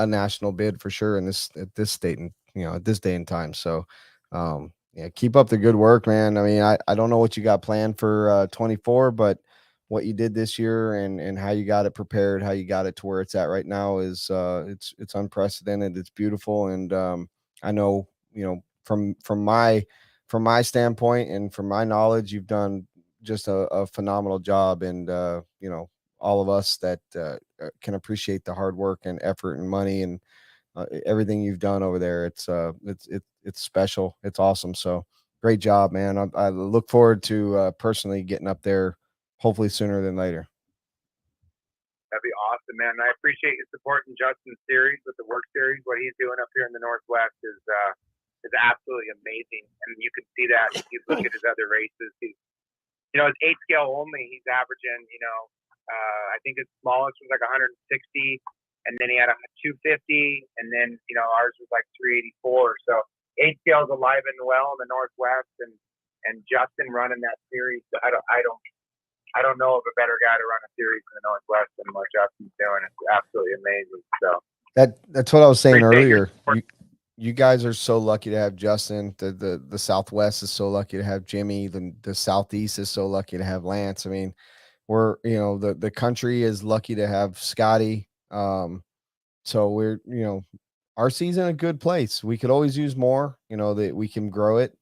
national bid for sure at this state and at this day and time. So yeah, keep up the good work, man. I mean, I don't know what you got planned for 24, but what you did this year and how you got it prepared, how you got it to where it's at right now is it's unprecedented. It's beautiful. And I know, from my standpoint and from my knowledge, you've done just a phenomenal job. And all of us that can appreciate the hard work and effort and money and everything you've done over there. It's special. It's awesome. So great job, man. I look forward to personally getting up there, hopefully sooner than later. That'd be awesome, man. I appreciate you supporting Justin's series with the work series. What he's doing up here in the Northwest is absolutely amazing. And you can see that if you look at his other races. He's, his 8 scale only, he's averaging, I think his smallest was like 160, and then he had a 250, and then, ours was like 384. So 8 scale's alive and well in the Northwest, and Justin running that series. I don't know of a better guy to run a series in the Northwest than what Justin's doing. It's absolutely amazing. So that's what I was saying earlier. You guys are so lucky to have Justin. The Southwest is so lucky to have Jimmy. The Southeast is so lucky to have Lance. I mean, we're the country is lucky to have Scotty. So we're RC's in a good place. We could always use more. That we can grow it.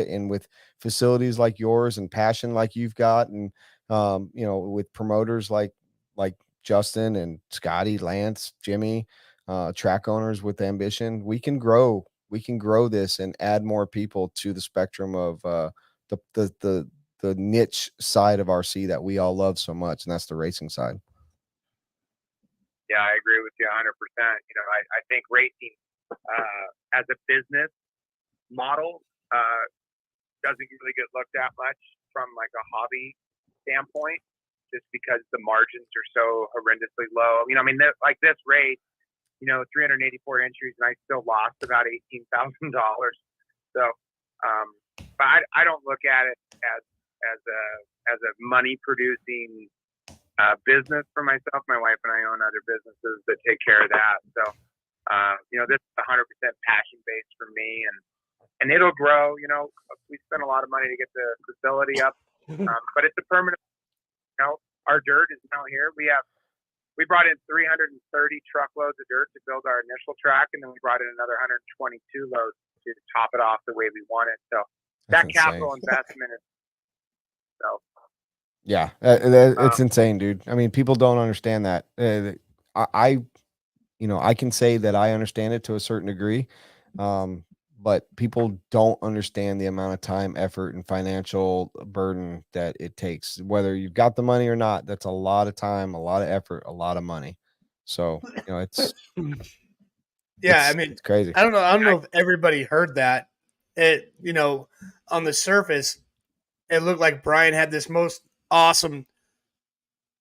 And with facilities like yours and passion like you've got, and with promoters like Justin and Scotty, Lance, Jimmy, track owners with ambition, we can grow this and add more people to the spectrum of the niche side of RC that we all love so much, and that's the racing side. Yeah, I agree with you 100%. I think racing as a business model doesn't really get looked at much from like a hobby standpoint, just because the margins are so horrendously low. Like this race, 384 entries, and I still lost about $18,000. So, but I don't look at it as a money producing business for myself. My wife and I own other businesses that take care of that. So, this is 100% passion based for me, and it'll grow. We spent a lot of money to get the facility up, but it's a permanent. Our dirt is now here. We brought in 330 truckloads of dirt to build our initial track, and then we brought in another 122 loads to top it off the way we want it. So That's that capital investment is so. Yeah, it's insane, dude. I mean, people don't understand that. I can say that I understand it to a certain degree, but people don't understand the amount of time, effort, and financial burden that it takes. Whether you've got the money or not, that's a lot of time, a lot of effort, a lot of money. So it's Yeah, it's crazy. I don't know if everybody heard that. It on the surface, it looked like Brian had this most awesome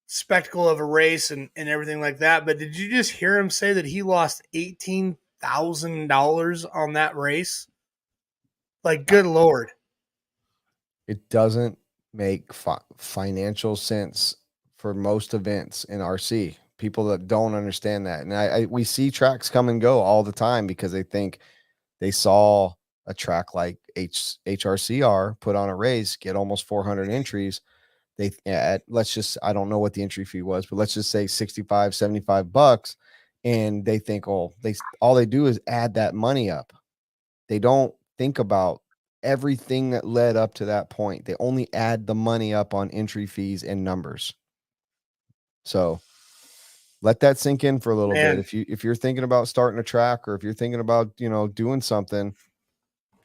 spectacle of a race and everything like that. But did you just hear him say that he lost $18,000 on that race? Like, good Lord. It doesn't make financial sense for most events in RC. People that don't understand that. And we see tracks come and go all the time because they think they saw a track like HRCR put on a race, get almost 400 entries. I don't know what the entry fee was, but let's just say 65, $75. And they think, all they do is add that money up. They don't think about everything that led up to that point. They only add the money up on entry fees and numbers. So let that sink in for a little bit. If you're thinking about starting a track, or if you're thinking about, doing something,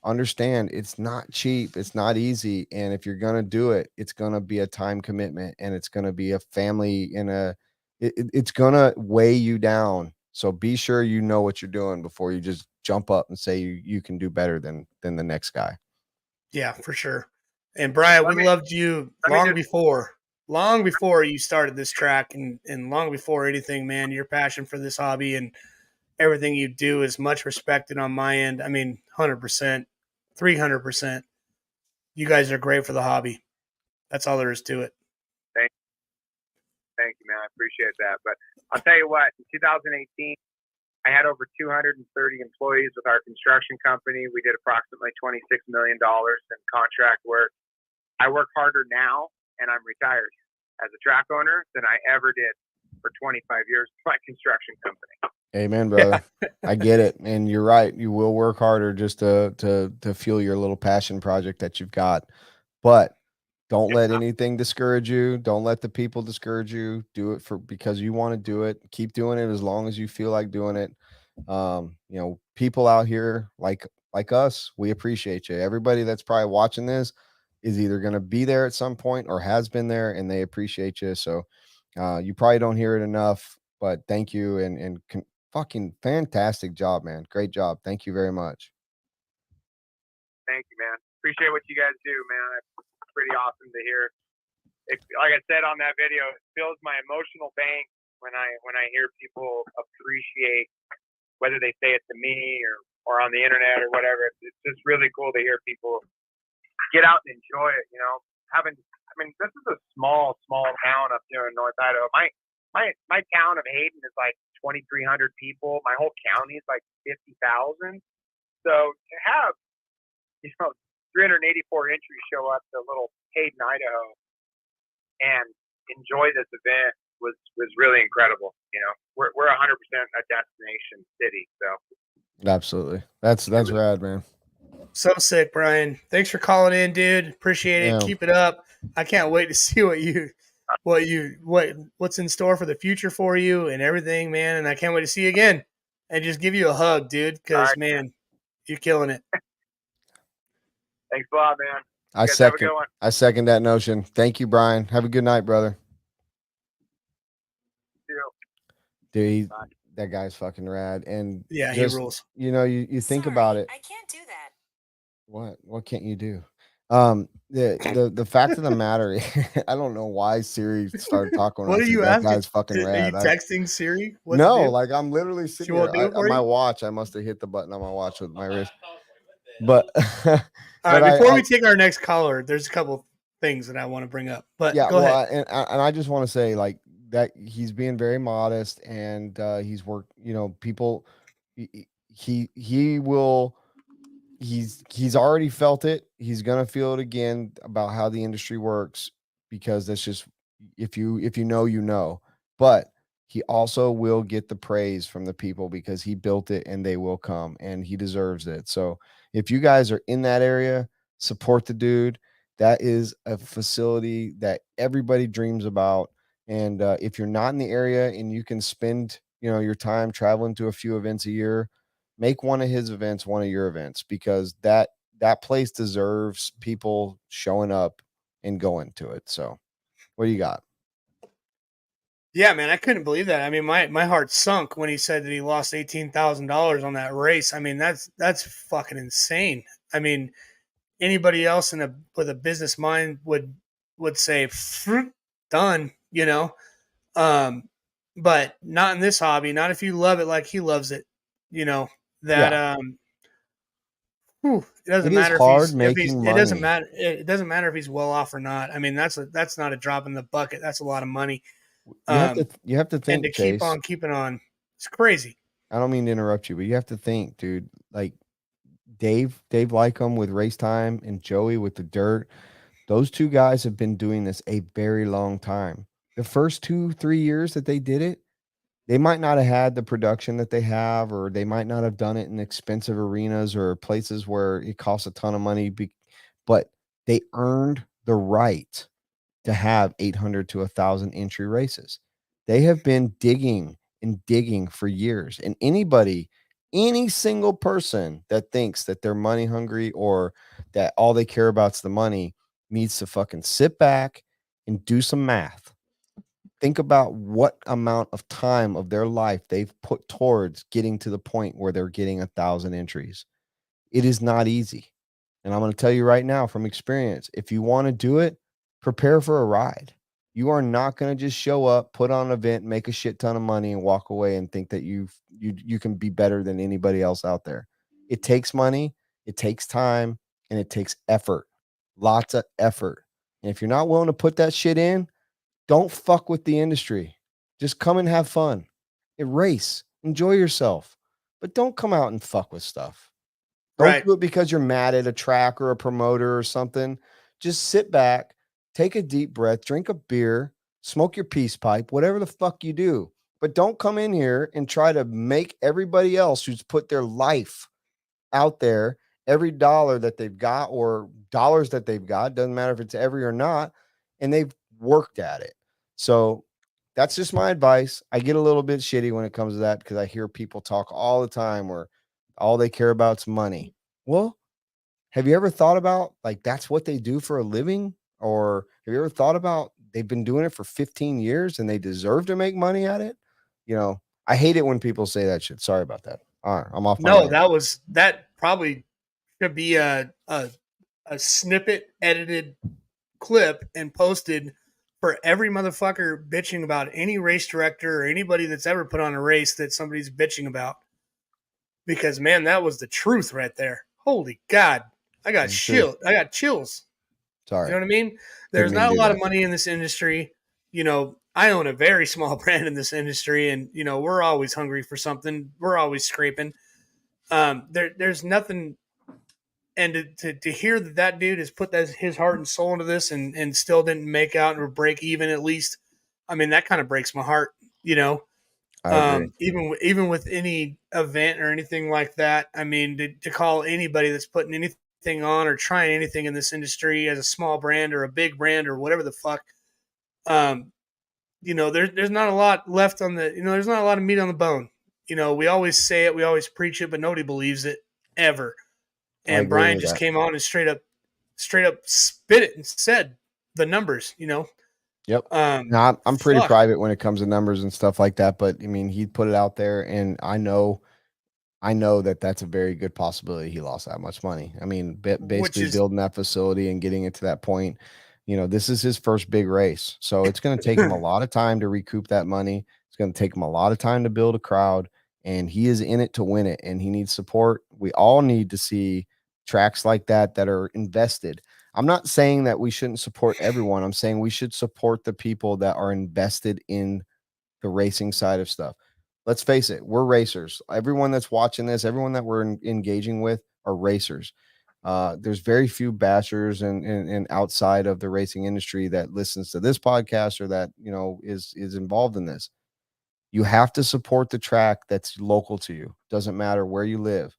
understand it's not cheap. It's not easy. And if you're going to do it, it's going to be a time commitment, and it's going to be a family it's going to weigh you down. So be sure you know what you're doing before you just jump up and say you can do better than the next guy. Yeah, for sure. And Brian, we loved you long before you started this track, and long before anything, man. Your passion for this hobby and everything you do is much respected on my end. I mean, 100%, 300%. You guys are great for the hobby. That's all there is to it. Thank you, man. I appreciate that. But I'll tell you what, in 2018, I had over 230 employees with our construction company. We did approximately $26 million in contract work. I work harder now, and I'm retired as a track owner than I ever did for 25 years with my construction company. Amen, brother. I get it. And you're right. You will work harder just to fuel your little passion project that you've got. But don't let anything discourage you. Don't let the people discourage you. Do it because you want to do it. Keep doing it as long as you feel like doing it. People out here like us, we appreciate you. Everybody that's probably watching this is either going to be there at some point or has been there, and they appreciate you. So you probably don't hear it enough, but thank you. And fucking fantastic job, man. Great job. Thank you very much. Thank you, man. Appreciate what you guys do, man. It's pretty awesome to hear. Like I said on that video, it fills my emotional bank when I hear people appreciate, whether they say it to me or on the internet or whatever. It's just really cool to hear people get out and enjoy it. This is a small town up here in North Idaho. My town of Hayden is like 2,300 people. My whole county is like 50,000. So to have 384 entries show up to little Hayden, Idaho, and enjoy this event was really incredible. We're 100% a destination city. So absolutely, that's rad, man. So sick, Brian. Thanks for calling in, dude. Appreciate it. Yeah. Keep it up. I can't wait to see what's in store for the future for you and everything, man. And I can't wait to see you again and just give you a hug, dude. Because man, you're killing it. Thanks a lot, man. I second that notion. Thank you, Brian. Have a good night, brother. Dude, that guy's fucking rad. And yeah, he rules. You think about it. I can't do that. What can't you do? The fact of the matter, I don't know why Siri started talking. What I are said, you that asking? guy's fucking Are you rad. texting Siri? What to No, do? like I'm literally sitting won't here. do it for My you? watch, I must have hit the button on my watch with my wrist. But All but right, before I we take our next caller, there's a couple things that I want to bring up. But yeah, go well, ahead. and I just want to say like that he's being very modest and he's worked. You know, people he will. He's already felt it. He's gonna feel it again about how the industry works because that's just if you know you know. But he also will get the praise from the people because he built it and they will come and he deserves it. So if you guys are in that area, support the dude. That is a facility that everybody dreams about. And if you're not in the area and you can spend your time traveling to a few events a year, make one of his events one of your events because that place deserves people showing up and going to it. So what do you got? Yeah, man, I couldn't believe that. I mean, my heart sunk when he said that he lost $18,000 on that race. I mean, that's fucking insane. I mean, anybody else with a business mind would say done, but not in this hobby. Not if you love it like he loves it. You know that Yeah. It doesn't It is matter hard if he's making it doesn't money. matter it doesn't matter if he's well off or not. I mean, that's not a drop in the bucket. That's a lot of money. You have to And to think, keep Chase. on keeping on, it's crazy. I don't mean to interrupt you, but you have to think, dude. Like Dave Lycom with Race Time and Joey with the Dirt. Those two guys have been doing this a very long time. The first 2-3 years that they did it, they might not have had the production that they have, or they might not have done it in expensive arenas or places where it costs a ton of money, but they earned the right to have 800 to 1,000 entry races. They have been digging and digging for years. And any single person that thinks that they're money hungry or that all they care about is the money needs to fucking sit back and do some math. Think about what amount of time of their life they've put towards getting to the point where they're getting 1,000 entries. It is not easy. And I'm going to tell you right now from experience, if you want to do it, prepare for a ride. You are not going to just show up, put on an event, make a shit ton of money and walk away and think that you can be better than anybody else out there. It takes money, it takes time, and it takes effort. Lots of effort. And if you're not willing to put that shit in, don't fuck with the industry. Just come and have fun. Race. Enjoy yourself. But don't come out and fuck with stuff. Don't Right. do it because you're mad at a track or a promoter or something. Just sit back, take a deep breath, drink a beer, smoke your peace pipe, whatever the fuck you do. But don't come in here and try to make everybody else who's put their life out there, every dollar that they've got or dollars that they've got, doesn't matter if it's every or not, and they've worked at it. So that's just my advice. I get a little bit shitty when it comes to that because I hear people talk all the time where all they care about is money. Well, have you ever thought about like that's what they do for a living? Or have you ever thought about they've been doing it for 15 years and they deserve to make money at it? I hate it when people say that shit. Sorry about that. All right, I'm off my No, rant. that probably should be a snippet edited clip and posted for every motherfucker bitching about any race director or anybody that's ever put on a race that somebody's bitching about. Because man, that was the truth right there. Holy God. I got chills. Sorry. You know what I mean? Didn't There's mean to not a do lot that. of money in this industry. I own a very small brand in this industry, and we're always hungry for something. We're always scraping. There's nothing, and to hear that dude has put his heart and soul into this, and still didn't make out or break even at least. I mean, that kind of breaks my heart. I agree. Even with any event or anything like that. I mean, to call anybody that's putting anything on or trying anything in this industry as a small brand or a big brand or whatever the fuck, there's not a lot left on there's not a lot of meat on the bone. We always say it, we always preach it, but nobody believes it ever. I And agree Brian with just that. came on and straight up spit it and said the numbers. Yep. Now I'm pretty Fuck. private when it comes to numbers and stuff like that, but I mean, he put it out there, and I know I know that that's a very good possibility he lost that much money. I mean, basically building that facility and getting it to that point, this is his first big race. So it's going to take him a lot of time to recoup that money. It's going to take him a lot of time to build a crowd, and he is in it to win it, and he needs support. We all need to see tracks like that are invested. I'm not saying that we shouldn't support everyone. I'm saying we should support the people that are invested in the racing side of stuff. Let's face it, we're racers. Everyone that's watching this, everyone that we're engaging with are racers. There's very few bashers and outside of the racing industry that listens to this podcast or that is involved in this. You have to support the track that's local to you. Doesn't matter where you live.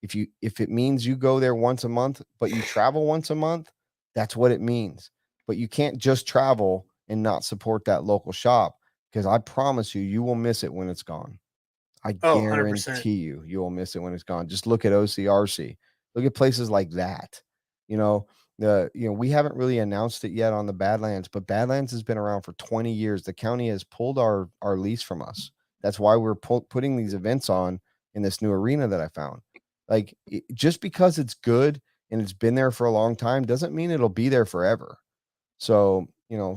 If it means you go there once a month, but you travel once a month, that's what it means. But you can't just travel and not support that local shop, because I promise you will miss it when it's gone. I guarantee 100%. You will miss it when it's gone. Just look at OCRC. Look at places like that. We haven't really announced it yet on the Badlands, but Badlands has been around for 20 years. The county has pulled our lease from us. That's why we're putting these events on in this new arena that I found. Like, just because it's good and it's been there for a long time doesn't mean it'll be there forever. So,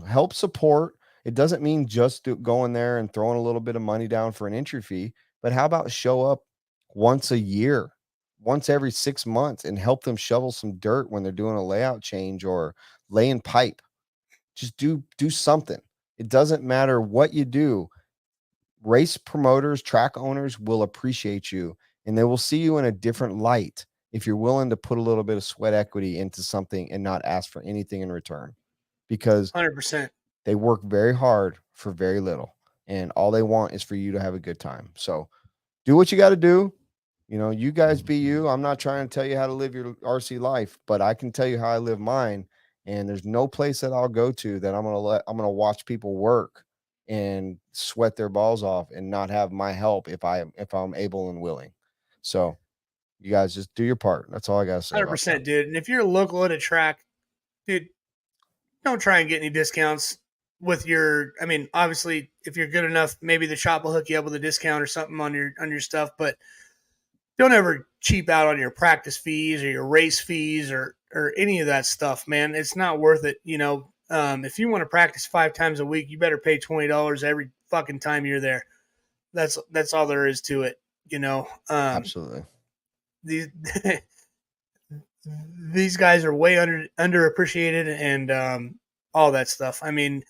help support. It doesn't mean just going there and throwing a little bit of money down for an entry fee, but how about show up once a year, once every 6 months, and help them shovel some dirt when they're doing a layout change or laying pipe. Just do something. It doesn't matter what you do. Race promoters, track owners will appreciate you, and they will see you in a different light if you're willing to put a little bit of sweat equity into something and not ask for anything in return, because 100%. They work very hard for very little, and all they want is for you to have a good time. So do what you got to do. You guys be you. I'm not trying to tell you how to live your RC life, but I can tell you how I live mine. And there's no place that I'll go to that I'm going to watch people work and sweat their balls off and not have my help if I'm able and willing. So you guys just do your part. That's all I got to say. 100%, dude. And if you're local at a track, dude, don't try and get any discounts with obviously if you're good enough, maybe the shop will hook you up with a discount or something on your stuff, but don't ever cheap out on your practice fees or your race fees or any of that stuff, man. It's not worth it. If you want to practice 5 times a week, you better pay $20 every fucking time you're there. That's all there is to it. Absolutely. These guys are way underappreciated and all that stuff. I mean,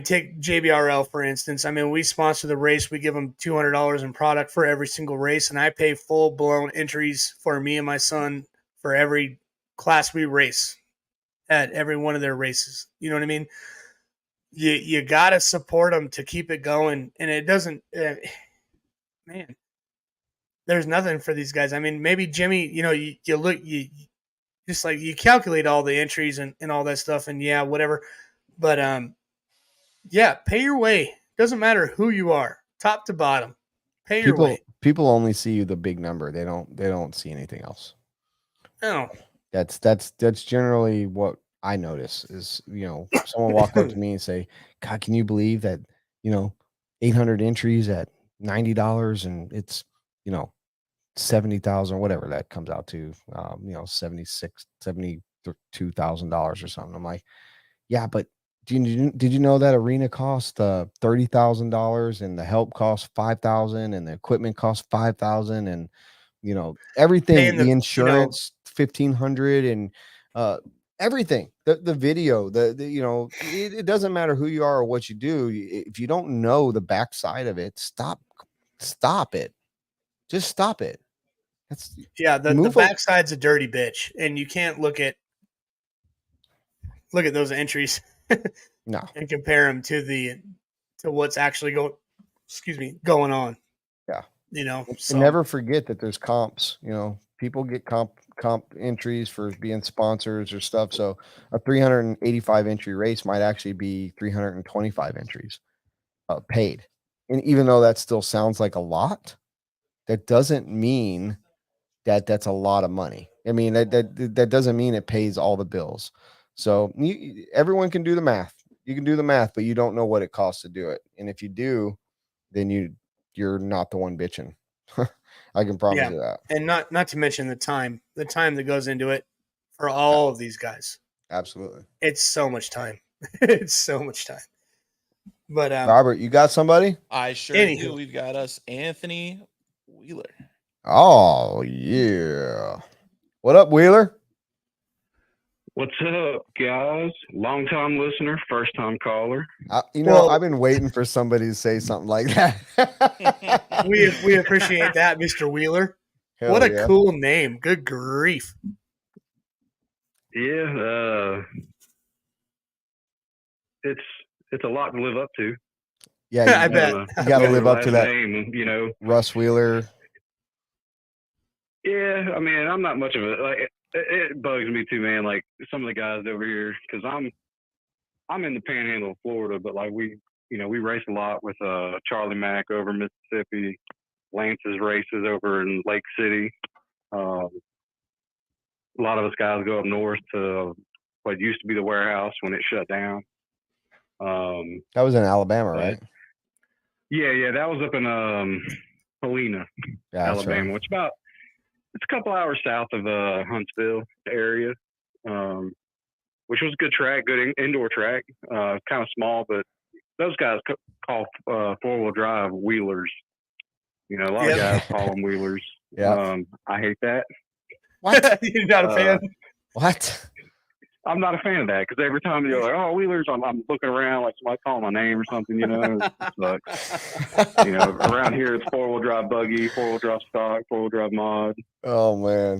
take JBRL, for instance. We sponsor the race. We give them $200 in product for every single race, and I pay full-blown entries for me and my son for every class we race at every one of their races. You know what I mean? You got to support them to keep it going, and it doesn't man, there's nothing for these guys. Maybe Jimmy, you look, you just like you calculate all the entries and all that stuff, and yeah, whatever. But yeah, pay your way. Doesn't matter who you are, top to bottom. Pay your way. People only see you the big number. They don't see anything else. No. That's generally what I notice is, someone walk up to me and say, "God, can you believe that, 800 entries at $90 and it's, 70,000 or whatever that comes out to, $72,000 or something." I'm like, yeah, but did you know that arena cost $30,000 and the help cost $5,000 and the equipment cost $5,000 and everything, the insurance $1,500 and everything, the video, it doesn't matter who you are or what you do. If you don't know the backside of it, stop it. Just stop it. The backside's a dirty bitch, and you can't look at those entries no and compare them to what's actually going on. Yeah. And never forget that there's comps. People get comp entries for being sponsors or stuff. So a 385 entry race might actually be 325 entries paid. And even though that still sounds like a lot, that doesn't mean that that's a lot of money. That doesn't mean it pays all the bills. So everyone can do the math. You can do the math, but you don't know what it costs to do it. And if you do, then you're not the one bitching. I can promise Yeah. you that. And not to mention the time that goes into it for all of these guys. Absolutely. It's so much time. It's so much time. But Robert, you got somebody? I sure Anywho. do. We've got us Anthony Wheeler. Oh yeah. What up, Wheeler? What's up, guys? Long time listener, first time caller. Well- I've been waiting for somebody to say something like that. we appreciate that, Mr. Wheeler. Hell What a yeah. cool name. Good grief. Yeah, it's a lot to live up to. Yeah, I bet. you got to live up to Last that name, you know. Russ Wheeler. Yeah, I mean, I'm not much of a like. It bugs me too, man. Like some of the guys over here, because I'm in the Panhandle of Florida, but like we race a lot with Charlie Mack over Mississippi, Lance's races over in Lake City. A lot of us guys go up north to what used to be the warehouse when it shut down. That was in Alabama, right? Yeah, that was up in Helena, Yeah, that's Alabama, right. which it's a couple hours south of Huntsville area, which was a good track, good indoor track, kind of small, but those guys call four-wheel drive wheelers. You know, a lot of guys call them wheelers. Yeah. I hate that. What? You're not a fan? What? I'm not a fan of that because every time you're like, "Oh, wheelers," I'm looking around like somebody calling my name or something. You know, it's like, around here it's four-wheel drive buggy, four-wheel drive stock, four-wheel drive mod. Oh man,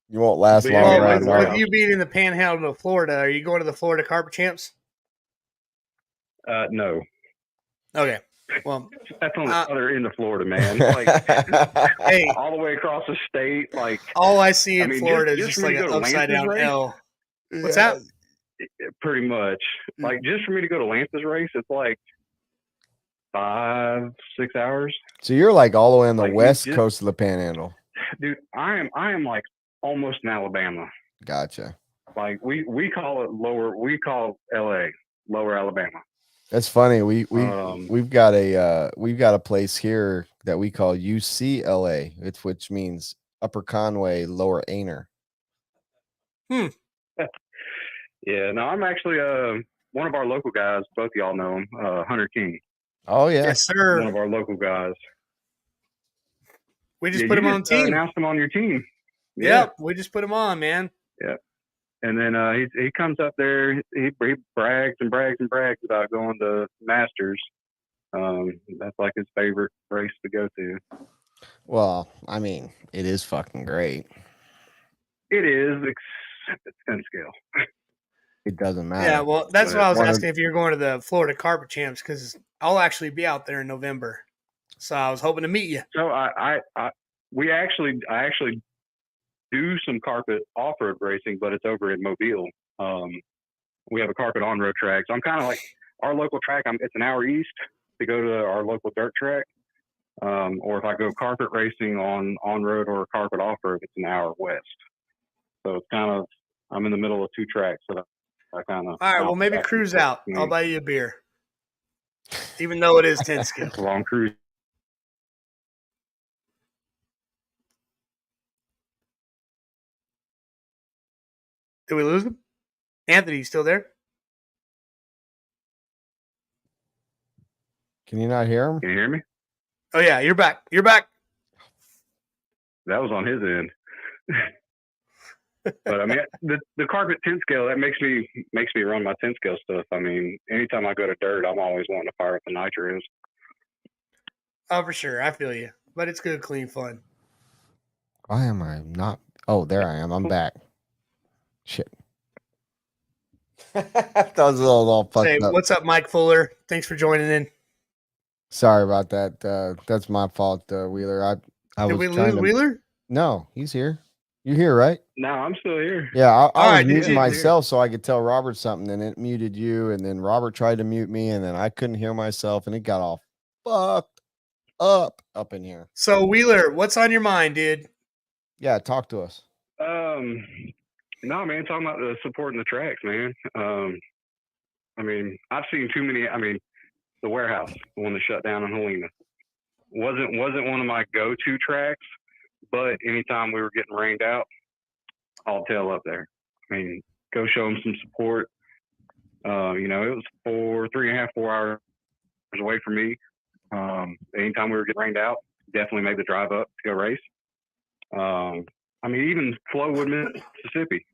you won't last but long yeah, around Well, there. with you being in the Panhandle of Florida, are you going to the Florida Carpet Champs? No. Okay. Well, That's on the other end of Florida, man. Like, hey, all the way across the state. Like, all I see in I mean, Florida just is just for me like to an go to upside down Lance's race? L. What's that? Pretty much. Like, just for me to go to Lance's race, it's like 5-6 hours. So you're like all the way on the Like, west coast of the Panhandle. Dude, I am like almost in Alabama. Gotcha. Like we call it lower. We call LA Lower Alabama. That's funny. We've got a place here that we call UCLA, which means Upper Conway, Lower Aner. Yeah, no, I'm actually one of our local guys. Both of y'all know him, Hunter King. Oh yeah, Yes, sir. One of our local guys. We just put him on the team. Announced him on your team. Yep, we just put him on, man. Yeah. And then he comes up there. He brags and brags and brags about going to Masters. That's like his favorite race to go to. Well, I mean, it is fucking great. It is, except it's 10 scale. It doesn't matter. Yeah, well, that's what I was One of- asking if you're going to the Florida Carpet Champs because I'll actually be out there in November. So I was hoping to meet you. So I actually do some carpet off-road racing, but it's over in Mobile. We have a carpet on-road track. So I'm kind of like our local track. It's an hour east to go to our local dirt track. Or if I go carpet racing on-road or carpet off-road, it's an hour west. So it's kind of, I'm in the middle of two tracks. So I kind of. All right, well, maybe cruise out. I'll buy you a beer. Even though it is 10 scale. It's a long cruise. Did we lose him? Anthony, you still there? Can you not hear him? Can you hear me? Oh, yeah, you're back. You're back. That was on his end. But I mean, the carpet 10 scale, that makes me run my 10 scale stuff. I mean, anytime I go to dirt, I'm always wanting to fire up the nitros. Oh, for sure. I feel you. But it's good, clean fun. Why am I not? Oh, there I am. I'm back. Shit. That was all fucked Say, up. what's up, Mike Fuller? Thanks for joining in. Sorry about that. That's my fault, Wheeler. I Did was we trying lose to... Wheeler? No, he's here. You're here, right? No, I'm still here. Yeah, I All was right, muting dude. myself so I could tell Robert something, and it muted you, and then Robert tried to mute me, and then I couldn't hear myself, and it got all fucked up in here. So, Wheeler, what's on your mind, dude? Yeah, talk to us. No, man, talking about supporting the tracks, man. I mean, I've seen too many. I mean, the warehouse, the one that shut down in Helena. wasn't one of my go-to tracks, but anytime we were getting rained out, I'll tail up there. I mean, go show them some support. You know, it was 3.5, 4 hours away from me. Anytime we were getting rained out, definitely made the drive up to go race. I mean, even Flowwood, Mississippi.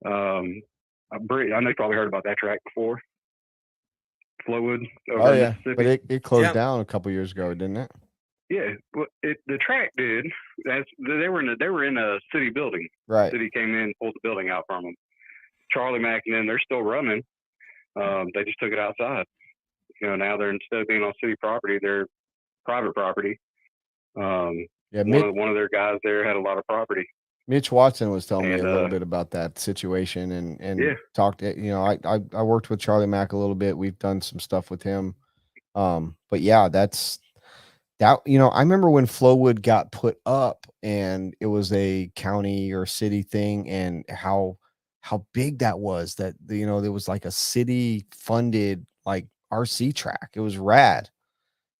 I know you probably heard about that track before. Flowwood over in Mississippi. But it closed down a couple years ago, didn't it? Yeah, well, the track did. They were in a city building. Right. The city came in, pulled the building out from them. Charlie Mack and them, they're still running. They just took it outside. You know, now they're, instead of being on city property, they're private property. One of their guys there had a lot of property. Mitch Watson was telling me a little bit about that situation and talked. You know, I worked with Charlie Mack a little bit. We've done some stuff with him. But yeah, that. You know, I remember when Flowwood got put up and it was a county or city thing, and how big that was. That, you know, there was like a city funded like RC track. It was rad.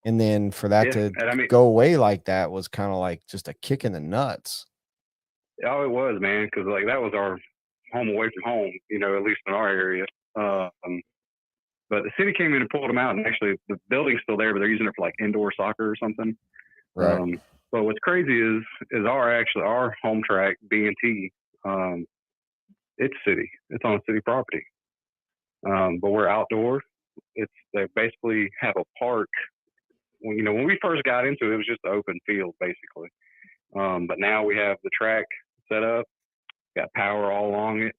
And then for that to go away like that was kind of like just a kick in the nuts. Oh, it was, man, because like that was our home away from home, you know, at least in our area. But the city came in and pulled them out, and actually the building's still there, but they're using it for like indoor soccer or something. Right. But what's crazy is our home track, B&T, it's city. It's on city property. But we're outdoor. They basically have a park. You know, when we first got into it, it was just an open field, basically. But now we have the track set up, got power all along it.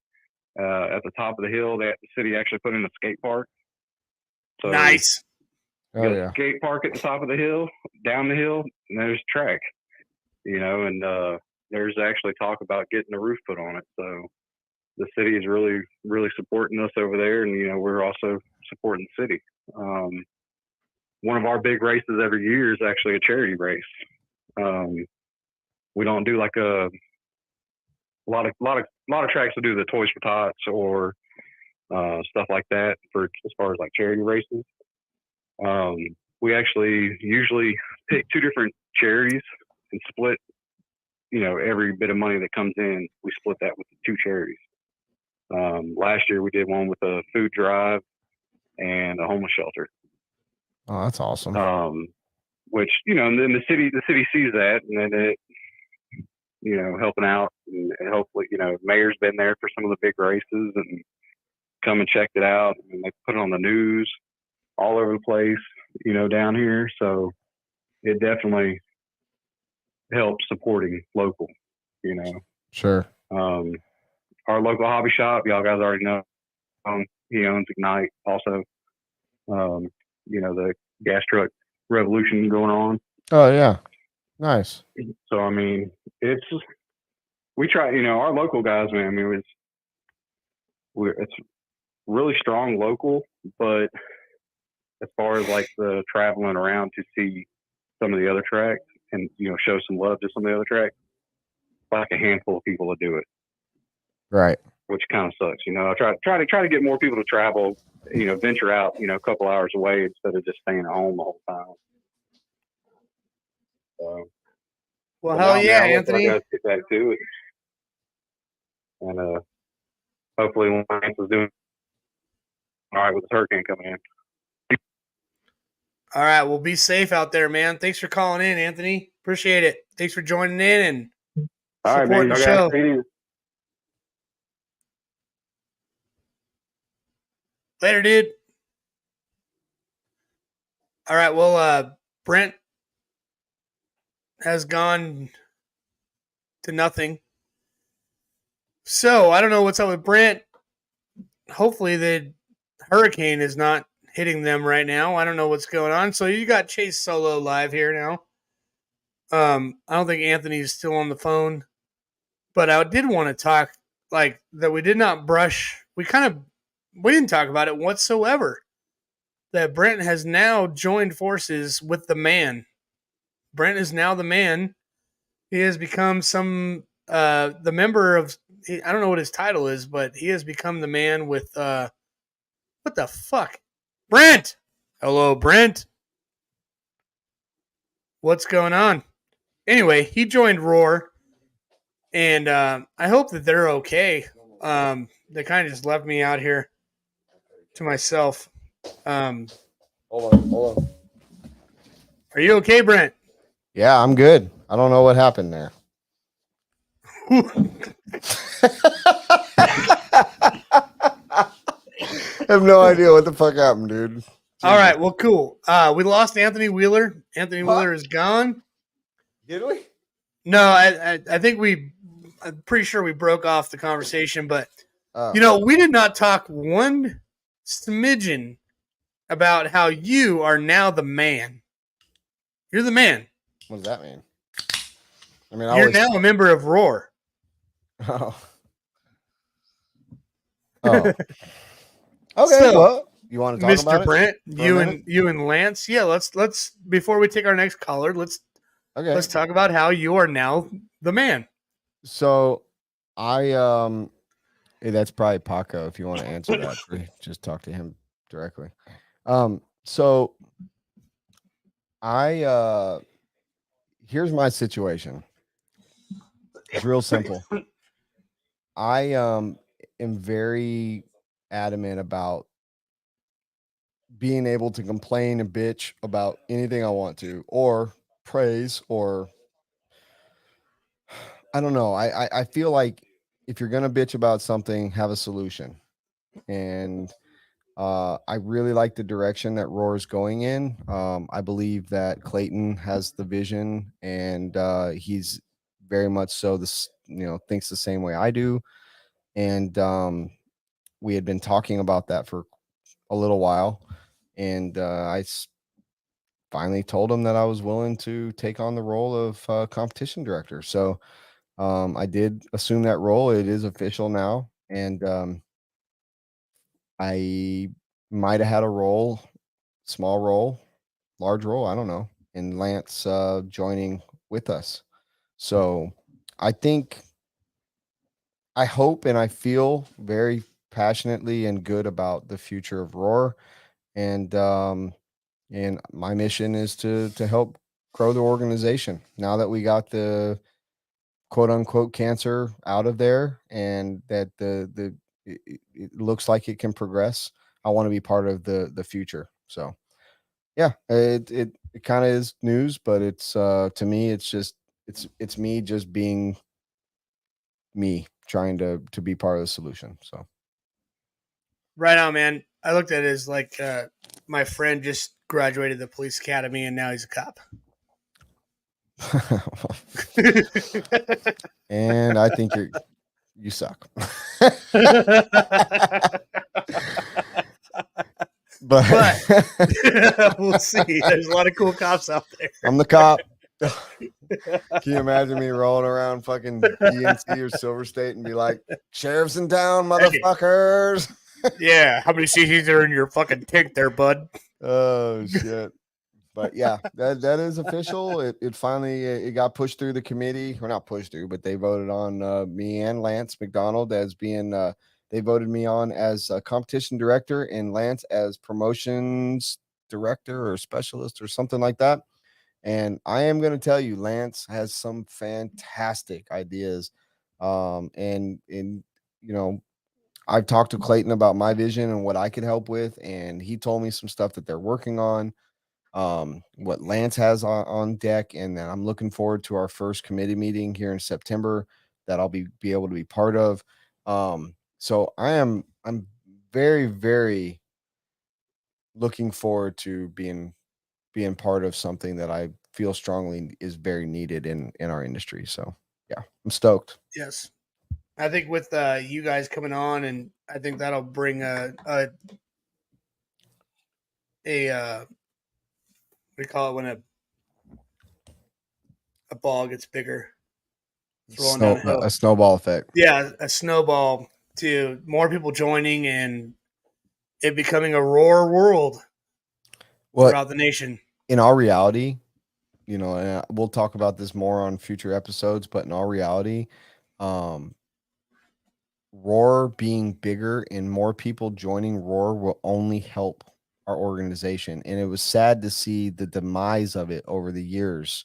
At the top of the hill, the city actually put in a skate park. So nice. Oh, yeah. Skate park at the top of the hill, down the hill, and there's track. You know, and there's actually talk about getting a roof put on it. So the city is really, really supporting us over there, and you know, we're also supporting the city. One of our big races every year is actually a charity race. We don't do like a lot of tracks to do the Toys for Tots or stuff like that for as far as like charity races. We actually usually pick 2 different charities and split, you know, every bit of money that comes in, we split that with the 2 charities. Last year we did one with a food drive and a homeless shelter. Oh, that's awesome. Which, you know, and then the city sees that, and then it, you know, helping out, and hopefully, you know, mayor's been there for some of the big races and come and checked it out, and they put it on the news all over the place, you know, down here. So it definitely helps supporting local, you know. Sure. Our local hobby shop, y'all guys already know, he owns Ignite also. You know, the gas truck revolution going on. Oh yeah. Nice. So, I mean, we try, you know, our local guys, man, I mean, it's really strong local, but as far as like the traveling around to see some of the other tracks and, you know, show some love to some of the other tracks, like a handful of people to do it. Right. Which kind of sucks, you know. I try to get more people to travel, you know, venture out, you know, a couple hours away instead of just staying at home the whole time. So, well, hell yeah, Anthony. Get back to it. And hopefully Lance is doing all right with the hurricane coming in. All right, well, be safe out there, man. Thanks for calling in, Anthony. Appreciate it. Thanks for joining in and supporting the show. Later, dude. All right, well, Brent has gone to nothing. So I don't know what's up with Brent. Hopefully the hurricane is not hitting them right now. I don't know what's going on. So you got Chase solo live here now. I don't think Anthony's still on the phone, but I did want to talk like that. We did not brush. We didn't talk about it whatsoever. That Brent has now joined forces with the man. Brent is now the man. He has become the member of, I don't know what his title is, but he has become the man with, what the fuck? Brent! Hello, Brent. what's going on? Anyway, he joined Roar, and I hope that they're okay. They kind of just left me out here to myself. Hold on. Are you okay, Brent? Yeah, I'm good. I don't know what happened there. I have no idea what the fuck happened, dude. All right, well, cool. We lost Anthony Wheeler. Anthony Wheeler is gone. Did we? No, I think I'm pretty sure we broke off the conversation, but we did not talk one smidgen about how you are now the man. You're the man. What does that mean? I mean, You're now a member of Roar. Oh. Okay. So, well, you want to talk Mr. about Brent, it? you and Lance. Yeah, let's before we take our next caller, let's talk about how you are now the man. So, that's probably Paco. If you want to answer that, just talk to him directly. So here's my situation. It's real simple. I am very adamant about being able to complain and bitch about anything I want to, or praise, or I don't know. I feel like if you're gonna bitch about something, have a solution. And I really like the direction that Roar is going in. I believe that Clayton has the vision, and he's very much so thinks the same way I do. And we had been talking about that for a little while, and finally told him that I was willing to take on the role of competition director. So I did assume that role. It is official now, and I might have had a role, small role, large role, I don't know, in Lance joining with us. So I hope and I feel very passionately and good about the future of Roar. And my mission is to help grow the organization now that we got the quote unquote cancer out of there, and that it looks like it can progress. I want to be part of the future. So yeah, it kind of is news, but it's to me, it's me just being me, trying to be part of the solution. So Right on, man. I looked at it as like my friend just graduated the police academy and now he's a cop. And I think you suck. but we'll see. There's a lot of cool cops out there. I'm the cop. Can you imagine me rolling around fucking DNC or Silver State and be like, sheriff's in town, motherfuckers? Yeah, how many CCs are in your fucking tank there, bud? Oh shit. But yeah, that is official. It finally it got pushed through the committee, or not pushed through, but they voted on me and Lance McDonald as being they voted me on as a competition director and Lance as promotions director or specialist or something like that. And I am going to tell you, Lance has some fantastic ideas. And I've talked to Clayton about my vision and what I could help with, and he told me some stuff that they're working on. What Lance has on deck, and then I'm looking forward to our first committee meeting here in September that I'll be able to be part of. So I'm very, very looking forward to being part of something that I feel strongly is very needed in our industry. So yeah, I'm stoked. Yes. I think with you guys coming on, and I think that'll bring we call it when a ball gets bigger. A snowball effect. Yeah, a snowball to more people joining and it becoming a Roar world throughout the nation. In all reality, and we'll talk about this more on future episodes, but in all reality, Roar being bigger and more people joining Roar will only help our organization. And it was sad to see the demise of it over the years,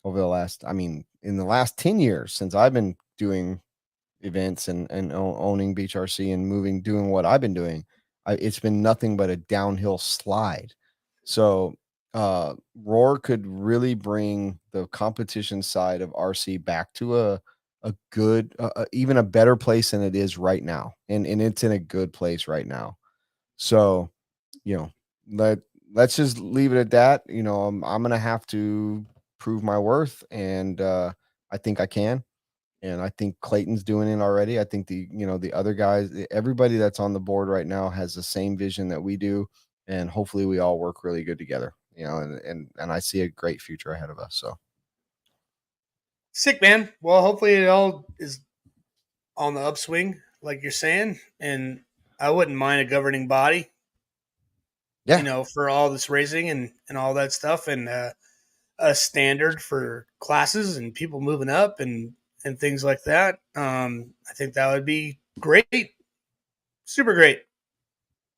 over the last, I mean, in the last 10 years since I've been doing events and owning Beach RC and doing what I've been doing. It's been nothing but a downhill slide. So Roar could really bring the competition side of RC back to a good, even a better place than it is right now. And it's in a good place right now. So, let's just leave it at that. I'm going to have to prove my worth, and I think I can. And I think Clayton's doing it already. I think the other guys, everybody that's on the board right now has the same vision that we do. And hopefully we all work really good together, and I see a great future ahead of us. So Sick, man. Well, hopefully it all is on the upswing, like you're saying. And I wouldn't mind a governing body, for all this racing and all that stuff, and a standard for classes and people moving up and things like that. I think that would be great. Super great.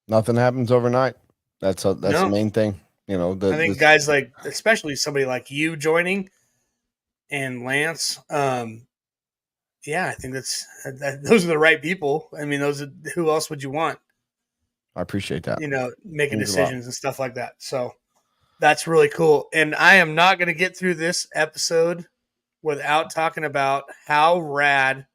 Nothing happens overnight. That's the main thing. I think guys like, especially somebody like you joining and Lance, I think those are the right people. I mean, who else would you want? I appreciate that. Making decisions and stuff like that. So that's really cool. And I am not going to get through this episode without talking about how rad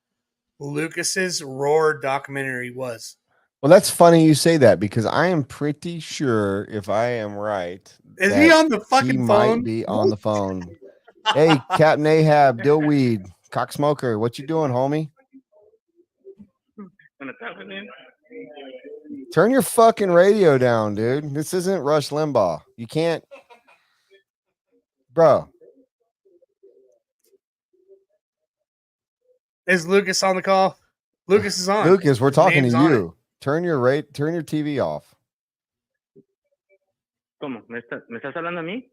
Lucas's Roar documentary was. Well, that's funny you say that, because I am pretty sure, if I am right, is he on the fucking phone? Might be on the phone. Hey, Captain Ahab, Dillweed, Cocksmoker, what you doing, homie? Turn your fucking radio down, dude. This isn't Rush Limbaugh. You can't, bro. Is Lucas on the call? Lucas is on. Lucas, we're talking to you. Turn your TV off. ¿Cómo? ¿Me estás hablando a mí?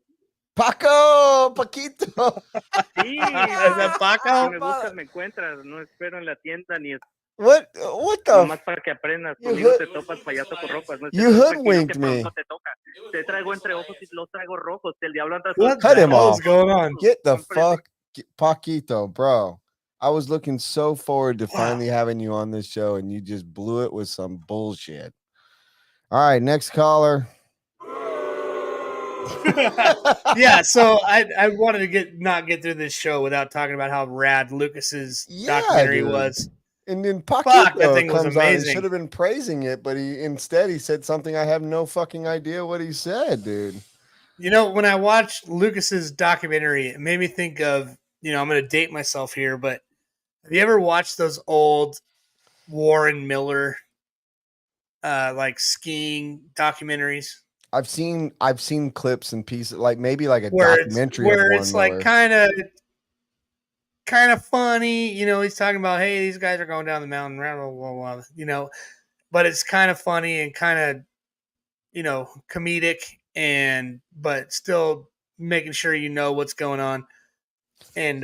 Paquito. Sí, ¿Es de Paco? Si me buscas, me encuentras. No espero en la tienda ni. What the? Nomás para que aprendas. Conmigo te topas payaso con ropas. No you hoodwinked me. Te toca. Te traigo entre ojos y los traigo rojos. El diablo anda. Cut him off. What's going on? Get the fuck, Paquito, bro. I was looking so forward to finally having you on this show, and you just blew it with some bullshit. All right, next caller. Yeah, so I wanted to not get through this show without talking about how rad Lucas's documentary was. And then Paquito that thing was comes on. He amazing. should have been praising it, but he said something I have no fucking idea what he said, dude. When I watched Lucas's documentary, it made me think of, I'm going to date myself here, but have you ever watched those old Warren Miller like skiing documentaries? I've seen clips and pieces, like maybe like a where documentary where of it's Warren like Miller. kind of funny, he's talking about, hey, these guys are going down the mountain, blah, blah, blah, but it's kind of funny and kind of, comedic, but still making sure what's going on. And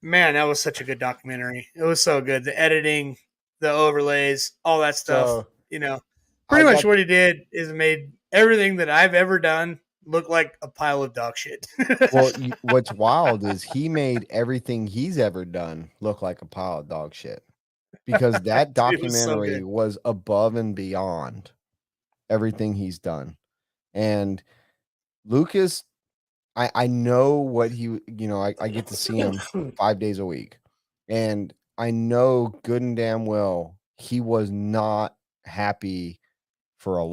man, that was such a good documentary. It was so good. The editing, the overlays, all that stuff. So, pretty much what he did is made everything that I've ever done look like a pile of dog shit. Well, what's wild is he made everything he's ever done look like a pile of dog shit, because that documentary was above and beyond everything he's done. And Lucas, I know what he, I get to see him 5 days a week, and I know good and damn well he was not happy for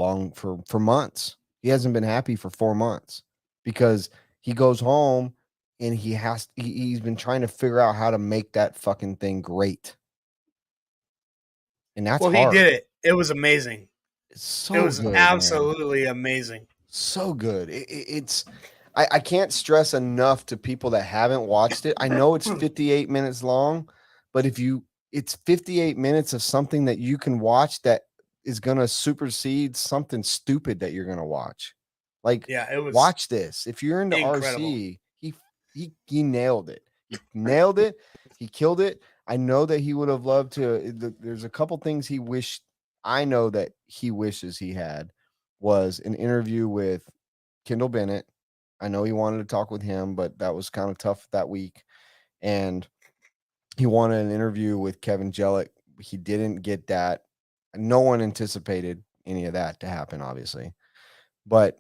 months. He hasn't been happy for 4 months, because he goes home and he's been trying to figure out how to make that fucking thing great. And that's hard. He did it. It was amazing. It was good, absolutely amazing. So good. I can't stress enough to people that haven't watched it. I know it's 58 minutes long, but it's 58 minutes of something that you can watch that is going to supersede something stupid that you're going to watch. Like, watch this. If you're into incredible. RC, he nailed it. He nailed it. He killed it. I know that he would have loved to. There's a couple things I know that he wishes he had. was an interview with Kendall Bennett. I know he wanted to talk with him, but that was kind of tough that week. And he wanted an interview with Kevin Jellick. He didn't get that. No one anticipated any of that to happen, obviously. But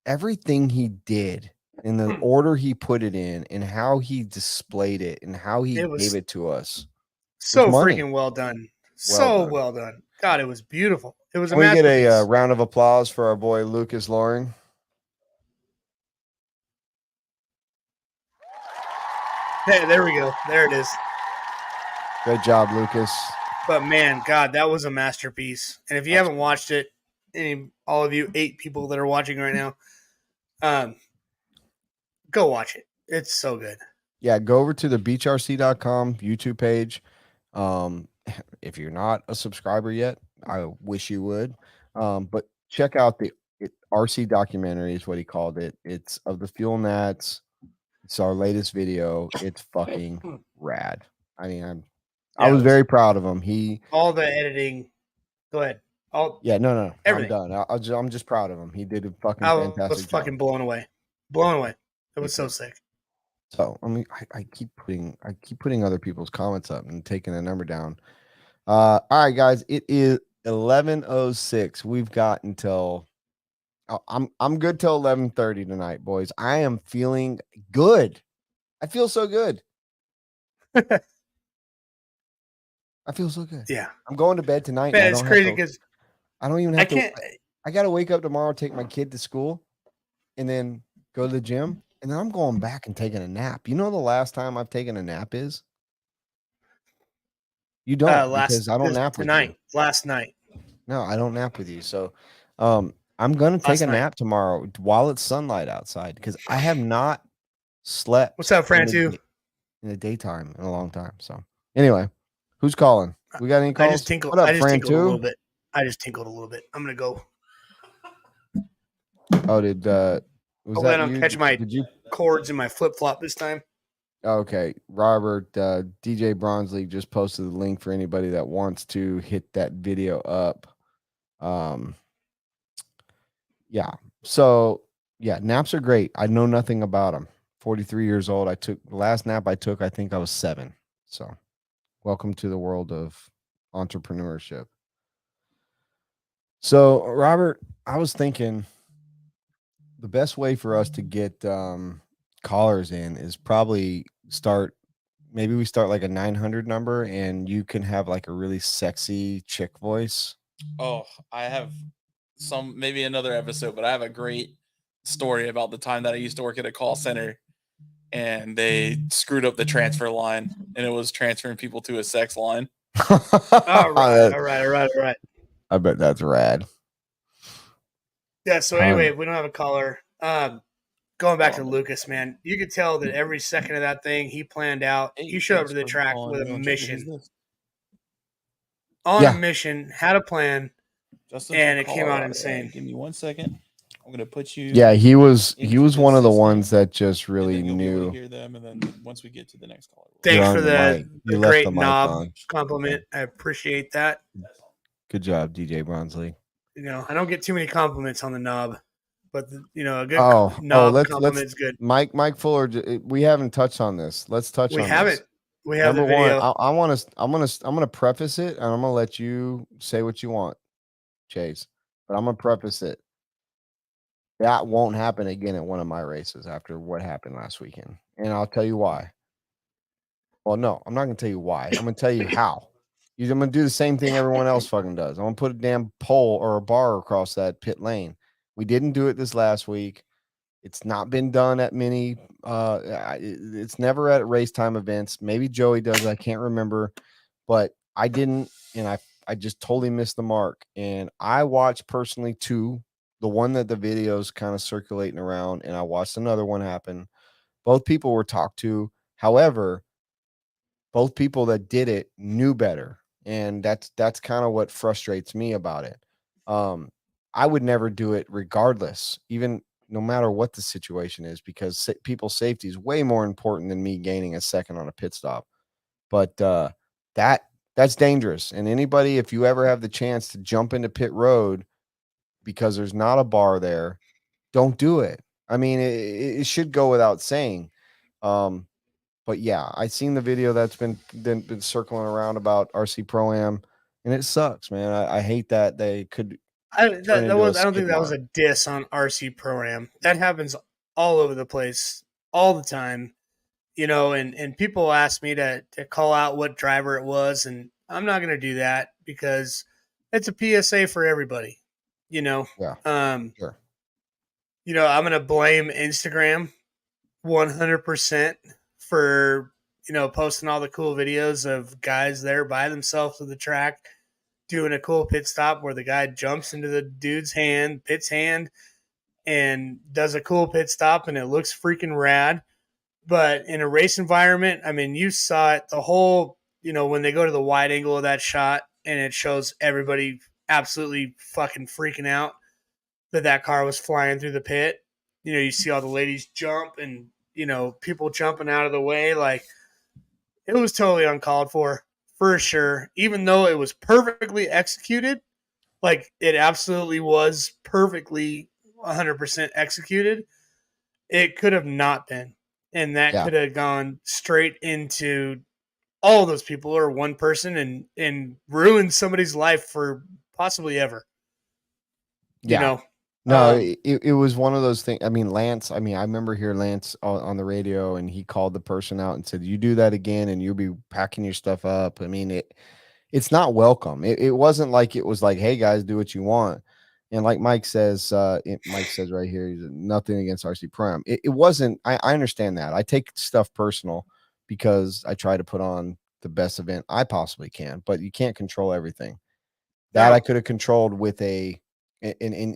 everything he did in the order he put it in and how he displayed it and how he gave it to us. So money. freaking well done. Well done. Well done. God, it was beautiful. It was Can a we get masterpiece. a round of applause for our boy Lucas Loring? Hey, there we go. There it is. Great job, Lucas. But man, God, that was a masterpiece. And if you haven't watched it, all of you 8 people that are watching right now, go watch it. It's so good. Yeah, go over to the beachrc.com YouTube page. If you're not a subscriber yet, I wish you would. But check out the RC documentary is what he called it. It's of the fuel nats. It's our latest video. It's fucking rad. I mean, I was very proud of him. All the editing. Go ahead. No. Everything. I'm done. I'm just proud of him. He did a fucking fantastic job. I was fucking blown away. Blown away. It was so sick. So I mean, I keep putting other people's comments up and taking the number down. All right, guys, it is 11:06. We've got until I'm good till 11:30 tonight, boys. I am feeling good. I feel so good. I feel so good. Yeah, I'm going to bed tonight. Man, it's crazy because I don't even have to. I got to wake up tomorrow, take my kid to school, and then go to the gym. And then I'm going back and taking a nap. You know the last time I've taken a nap is? You don't, because I don't nap with you. Last night. No, I don't nap with you. So I'm going to take a nap tomorrow while it's sunlight outside because I have not slept. What's up, Fran, too? In the daytime in a long time. So anyway, who's calling? We got any calls? I just tinkled. What up, I just Fran, tinkled too? a little bit. I'm going to go. Oh, was I that don't you? catch my Did you cords in my flip-flop this time. Okay, Robert, DJ Bronsley just posted the link for anybody that wants to hit that video up. Yeah. So yeah, naps are great. I know nothing about them. 43 years old. The last nap I took, I think I was 7. So welcome to the world of entrepreneurship. So Robert, I was thinking the best way for us to get callers in is probably maybe we start like a 900 number and you can have like a really sexy chick voice. Oh, I have maybe another episode, but I have a great story about the time that I used to work at a call center and they screwed up the transfer line and it was transferring people to a sex line. All right. I bet that's rad. Yeah. So anyway, we don't have a caller. Going back to Lucas, man, you could tell that every second of that thing he planned out. He showed up to the track with a mission. A mission, had a plan, and it came out insane. Give me 1 second. I'm gonna put you. Yeah, he was one of the ones that just really knew. Hear them, and then once we get to the next caller, thanks for the great knob compliment. I appreciate that. Good job, DJ Bronsley. You know, I don't get too many compliments on the knob, but a good knob compliment is good. Mike Fuller, we haven't touched on this. Let's touch on this. We have Number the video. One, I'm gonna preface it, and I'm gonna let you say what you want, Chase. But I'm gonna preface it. That won't happen again at one of my races after what happened last weekend, and I'll tell you why. Well, no, I'm not gonna tell you why. I'm gonna tell you how. I'm gonna do the same thing everyone else fucking does. I'm gonna put a damn pole or a bar across that pit lane. We didn't do it this last week. It's not been done at many. It's never at race time events. Maybe Joey does. I can't remember, but I didn't, and I just totally missed the mark. And I watched personally 2. The one that the video's kind of circulating around, and I watched another one happen. Both people were talked to. However, both people that did it knew better, and that's kind of what frustrates me about it. I would never do it regardless, even no matter what the situation is, because people's safety is way more important than me gaining a second on a pit stop. But that's dangerous. And anybody, if you ever have the chance to jump into pit road, because there's not a bar there, don't do it. I mean, it should go without saying. But yeah, I seen the video that's been circling around about RC Pro Am, and it sucks, man. I hate that they could I turn that, that into a was I don't think skid that was a mark. diss on RC Pro-Am. That happens all over the place all the time. And people ask me to call out what driver it was, and I'm not going to do that because it's a PSA for everybody. You know, Yeah, um, sure. I'm going to blame Instagram 100% for posting all the cool videos of guys there by themselves to the track doing a cool pit stop where the guy jumps into the dude's pit's hand, and does a cool pit stop, and it looks freaking rad. But in a race environment, I mean, you saw it the whole, when they go to the wide angle of that shot and it shows everybody absolutely fucking freaking out that car was flying through the pit. You see all the ladies jump and, people jumping out of the way. Like, it was totally uncalled for sure. Even though it was perfectly executed, like it absolutely was perfectly 100% executed, it could have not been. And that Yeah. could have gone straight into all those people or one person and ruined somebody's life for possibly ever. Yeah. No, Um, it was one of those things. I mean, Lance, I remember hearing Lance on the radio, and he called the person out and said, "You do that again and you'll be packing your stuff up." I mean, it's not welcome. It wasn't like it was like, "Hey guys, do what you want." And like Mike says right here, he's nothing against RC Prime. It wasn't, I understand that. I take stuff personal because I try to put on the best event I possibly can, but you can't control everything. That I No. could have controlled with an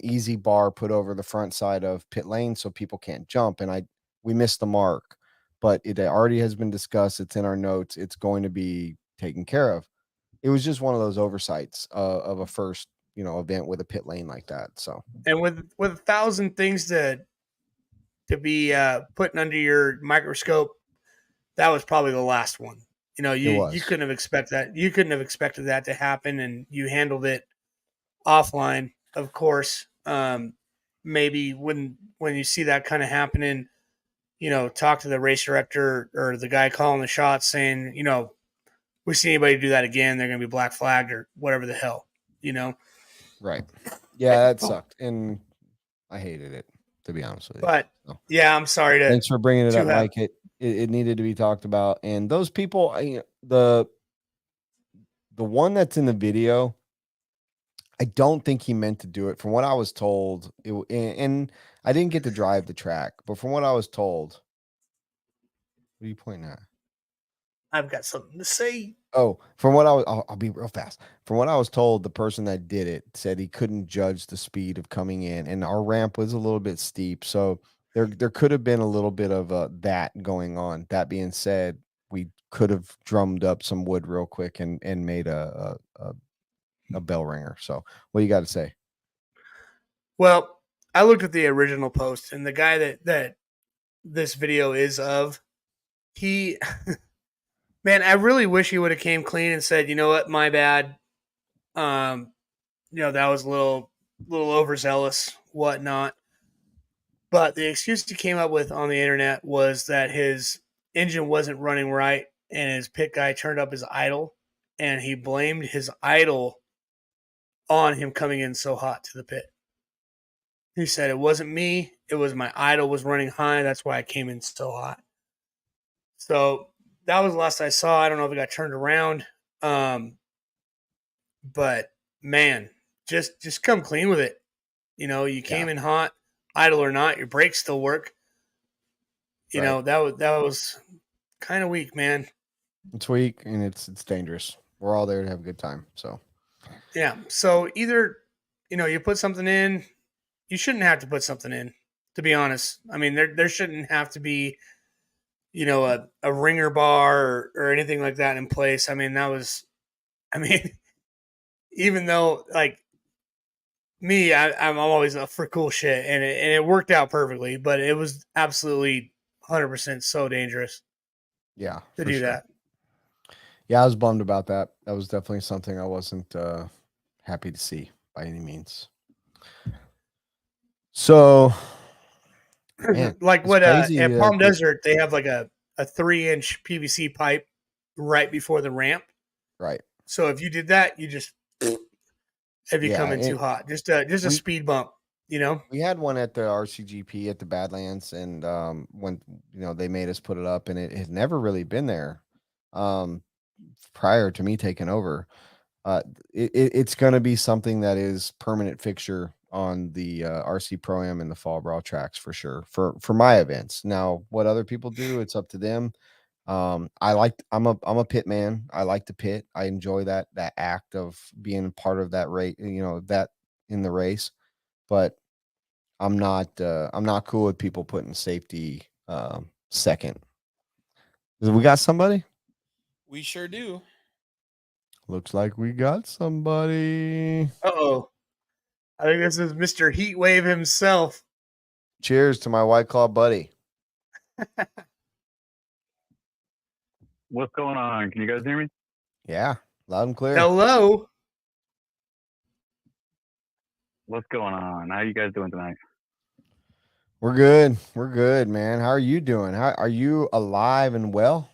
easy bar put over the front side of pit lane so people can't jump. And we missed the mark, but it already has been discussed. It's in our notes. It's going to be taken care of. It was just one of those oversights of a first, event with a pit lane like that. So, and with 1,000 things to be putting under your microscope, that was probably the last one. it You was. couldn't have expected that. You couldn't have expected that to happen, and you handled it offline, of course. Maybe when you see that kind of happening, talk to the race director or the guy calling the shots, saying, we see anybody do that again, they're going to be black flagged or whatever the hell, Right. Yeah, that sucked. And I hated it, to be honest with you. But So, yeah, I'm sorry thanks for bringing it to up, have. Mike. It needed to be talked about. And those people, the one that's in the video, I don't think he meant to do it. From what I was told, and I didn't get to drive the track, but from what I was told, what are you pointing at? I've got something to say. Oh, from what I'll be real fast. From what I was told, the person that did it said he couldn't judge the speed of coming in, and our ramp was a little bit steep, so there could have been a little bit of that going on. That being said, we could have drummed up some wood real quick and made a bell ringer. So, what you got to say? Well, I looked at the original post, and the guy that this video is of, he, man, I really wish he would have came clean and said, you know what, my bad. That was a little overzealous, whatnot. But the excuse he came up with on the internet was that his engine wasn't running right, and his pit guy turned up his idle, and he blamed his idle on him coming in so hot to the pit. He said, it wasn't me. It was my idle was running high. That's why I came in so hot. So that was the last I saw. I don't know if it got turned around. But man, just come clean with it. You came in hot, idle or not, your brakes still work. That was kind of weak, man. It's weak and it's dangerous. We're all there to have a good time. So yeah. So either you put something in, you shouldn't have to put something in. To be honest, I mean there shouldn't have to be a ringer bar or anything like that in place. I mean even though like me, I'm always up for cool shit, and it worked out perfectly, but it was absolutely 100% so dangerous. Yeah, to do that. Yeah, I was bummed about that. That was definitely something I wasn't happy to see by any means. So, man, like it's what crazy at that Palm the- Desert, they have like a 3-inch PVC pipe right before the ramp. right. So if you did that, you just if you Yeah, come in too hot, just a we- speed bump, you know. We had one at the RCGP at the Badlands, and when they made us put it up, and it had never really been there prior to me taking over. It's going to be something that is permanent fixture on the RC Pro-Am and the Fall Brawl tracks for sure for my events. Now, what other people do, it's up to them. I'm a pit man. I like to pit. I enjoy that act of being part of that race, that in the race. But I'm not cool with people putting safety second. We got somebody? We sure do. Looks like we got somebody. Uh-oh. I think this is Mr. Heatwave himself. Cheers to my White Claw buddy. What's going on? Can you guys hear me? Yeah, loud and clear. Hello. What's going on? How you guys doing tonight? We're good. We're good, man. How are you doing? How are you alive and well?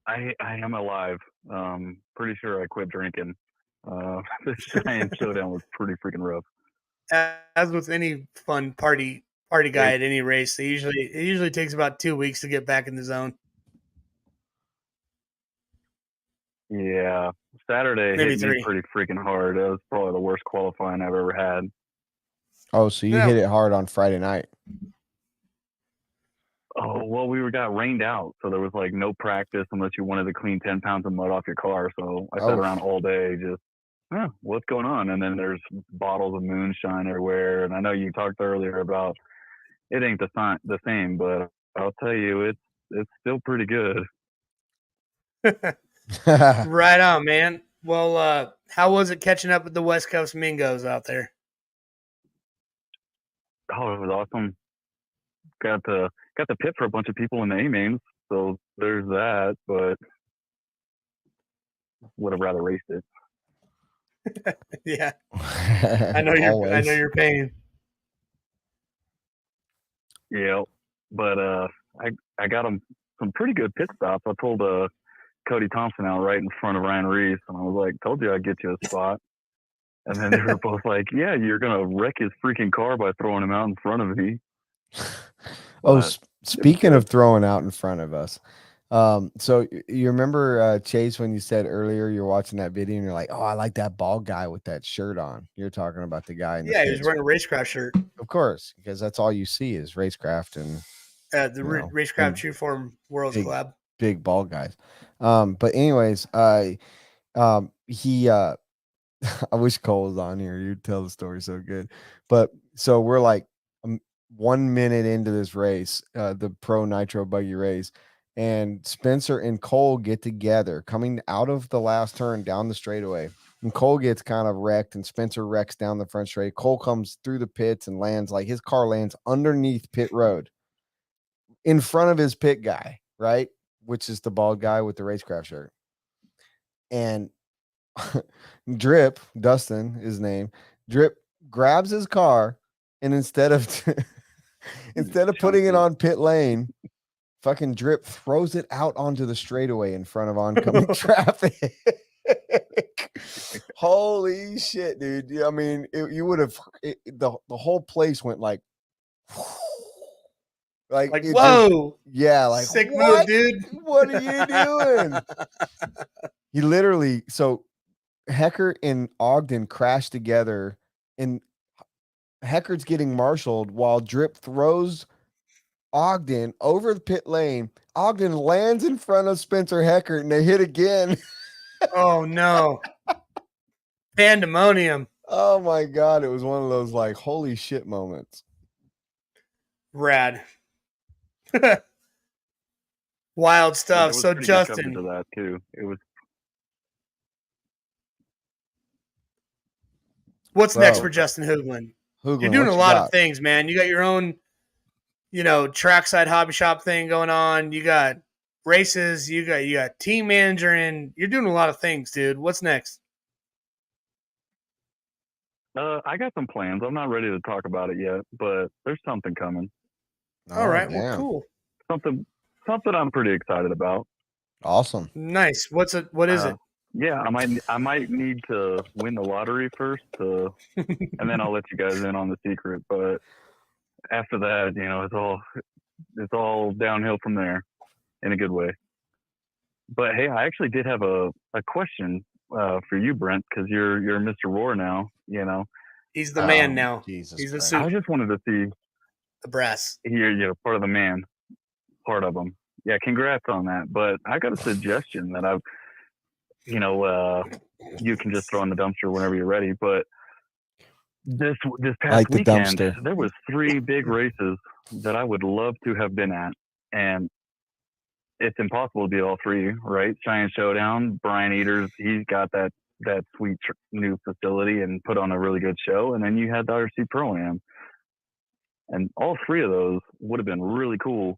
I am alive. Pretty sure I quit drinking. This Cheyenne Showdown was pretty freaking rough. As with any fun party guy at any race, it usually takes about 2 weeks to get back in the zone. Yeah, Saturday Maybe hit 3. me pretty freaking hard. That was probably the worst qualifying I've ever had. Oh, so you Yeah. hit it hard on Friday night. Oh, well, got rained out, so there was like no practice unless you wanted to clean 10 pounds of mud off your car. So I sat around all day just, what's going on? And then there's bottles of moonshine everywhere. And I know you talked earlier about it ain't the same, but I'll tell you, it's still pretty good. Right on, man. Well, how was it catching up with the West Coast Mingos out there? Oh, it was awesome. Got to pit for a bunch of people in the A-mains, so there's that, but would have rather raced it. Yeah. I know your pain. Yeah, but I got him some pretty good pit stops. I pulled Cody Thompson out right in front of Ryan Reese, and I was like, "Told you I'd get you a spot." And then they were both like, "Yeah, you're gonna wreck his freaking car by throwing him out in front of me." Speaking of throwing out in front of us, so you remember Chase when you said earlier you're watching that video and you're like, "Oh, I like that bald guy with that shirt on." You're talking about the guy in the Yeah, he was pits. wearing a racecraft shirt. Of course, because that's all you see is racecraft and Racecraft True Form Worlds Collab. Big bald guys. But anyways, he I wish Cole was on here. You'd tell the story so good. But so we're like 1 minute into this race, the Pro Nitro Buggy race, and Spencer and Cole get together coming out of the last turn down the straightaway. And Cole gets kind of wrecked, and Spencer wrecks down the front straight. Cole comes through the pits and lands like his car lands underneath pit road in front of his pit guy, right? Which is the bald guy with the racecraft shirt. And Drip, Dustin, his name, Drip grabs his car, and instead of putting it on pit lane, fucking Drip throws it out onto the straightaway in front of oncoming traffic. Holy shit, dude. I mean, you would have the whole place went like whoa. Yeah, like sick what? move, dude. What are you doing? He literally, so Heckert and Ogden crashed together, and Heckert's getting marshaled while Drip throws Ogden over the pit lane. Ogden lands in front of Spencer Heckert, and they hit again. Oh no. Pandemonium. Oh my god, it was one of those like holy shit moments. Rad. Wild stuff. So Justin, to that too. It was. What's next for Justin Hooglin? Hooglin, you're doing a lot of things, man. You got your own, trackside hobby shop thing going on. You got races. You got team manager, and you're doing a lot of things, dude. What's next? I got some plans. I'm not ready to talk about it yet, but there's something coming. All right. Well, damn. cool. Something I'm pretty excited about. Awesome. Nice. What is it? Yeah, I might need to win the lottery first, and then I'll let you guys in on the secret. But after that, it's all downhill from there, in a good way. But hey, I actually did have a question for you, Brent, because you're Mr. Roar now. He's the man now. Jesus He's the Christ. suit, I just wanted to see the brass. you're part of the man, part of them. Yeah, congrats on that. But I got a suggestion that you can just throw in the dumpster whenever you're ready. But this past Like the weekend, dumpster. there was 3 big races that I would love to have been at, and it's impossible to be all 3, right? Cheyenne Showdown, Brian Eider's, he's got that sweet new facility and put on a really good show, and then you had the IRC Pro-Am, and all 3 of those would have been really cool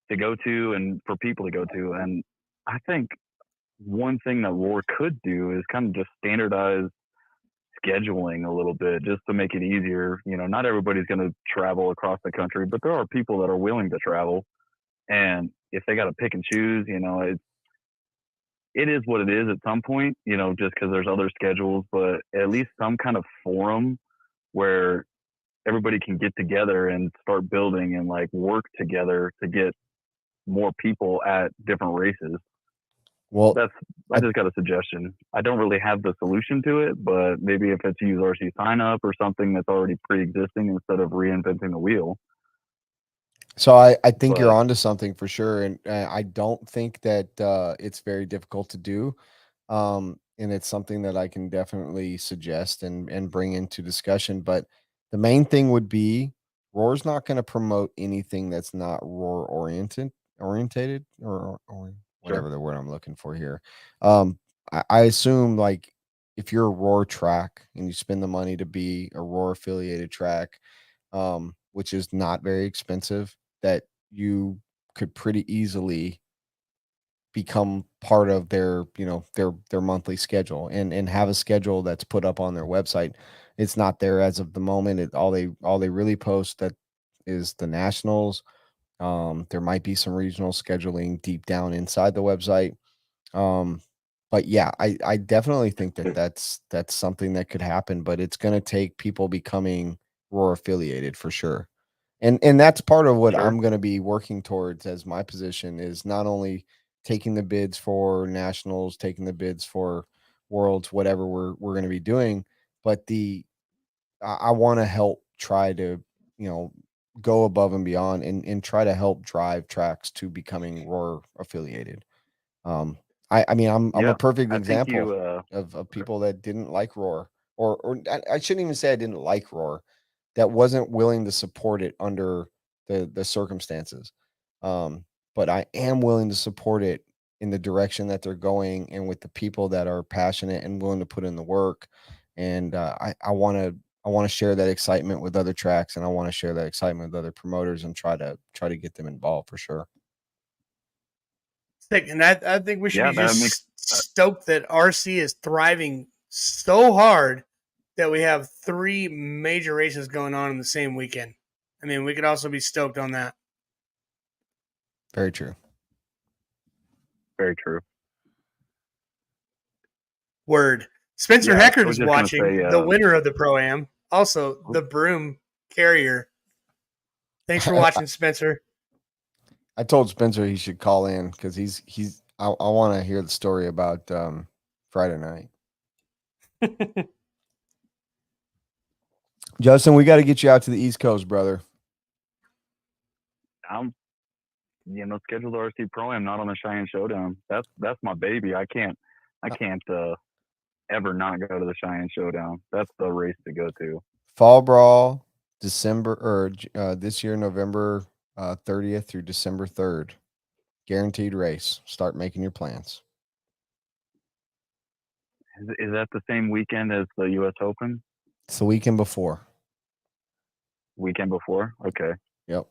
to go to and for people to go to. And I think one thing that Roar could do is kind of just standardize scheduling a little bit, just to make it easier. Not everybody's going to travel across the country, but there are people that are willing to travel. And if they got to pick and choose, it is what it is at some point, just because there's other schedules, but at least some kind of forum where everybody can get together and start building and like work together to get more people at different races. Well, I just got a suggestion. I don't really have the solution to it, but maybe if it's use RC sign up or something that's already pre-existing instead of reinventing the wheel. So I think you're onto something for sure, and I don't think that it's very difficult to do, and it's something that I can definitely suggest and bring into discussion. But the main thing would be Roar's not going to promote anything that's not Roar orientated or whatever the word I'm looking for here. I assume like if you're a Roar track and you spend the money to be a Roar affiliated track, which is not very expensive, that you could pretty easily become part of their monthly schedule and have a schedule that's put up on their website. It's not there as of the moment. All they really post that is the nationals. There might be some regional scheduling deep down inside the website. But yeah, I definitely think that that's something that could happen, but it's going to take people becoming Roar affiliated for sure. And that's part of what I'm going to be working towards as my position is not only taking the bids for nationals, taking the bids for worlds, whatever we're going to be doing, but I want to help try to, go above and beyond and try to help drive tracks to becoming Roar affiliated. I mean, I'm a perfect example of people that didn't like Roar, or I shouldn't even say I didn't like Roar, that wasn't willing to support it under the circumstances. But I am willing to support it in the direction that they're going and with the people that are passionate and willing to put in the work. And I want to share that excitement with other tracks, and I want to share that excitement with other promoters and try to get them involved for sure. And I think we should be just stoked that RC is thriving so hard that we have 3 major races going on in the same weekend. I mean, we could also be stoked on that. Very true. Very true. Word. Spencer Heckard is watching, the winner of the Pro-Am. Also, the broom carrier. Thanks for watching, Spencer. I told Spencer he should call in because I want to hear the story about Friday night. Justin, we got to get you out to the East Coast, brother. I'm, scheduled RC Pro-Am, not on the Cheyenne Showdown. That's my baby. I can't ever not go to the Cheyenne Showdown. That's the race to go to. Fall Brawl, this year, November 30th through December 3rd. Guaranteed race. Start making your plans. Is that the same weekend as the U.S. Open? It's the weekend before. Weekend before? Okay. Yep.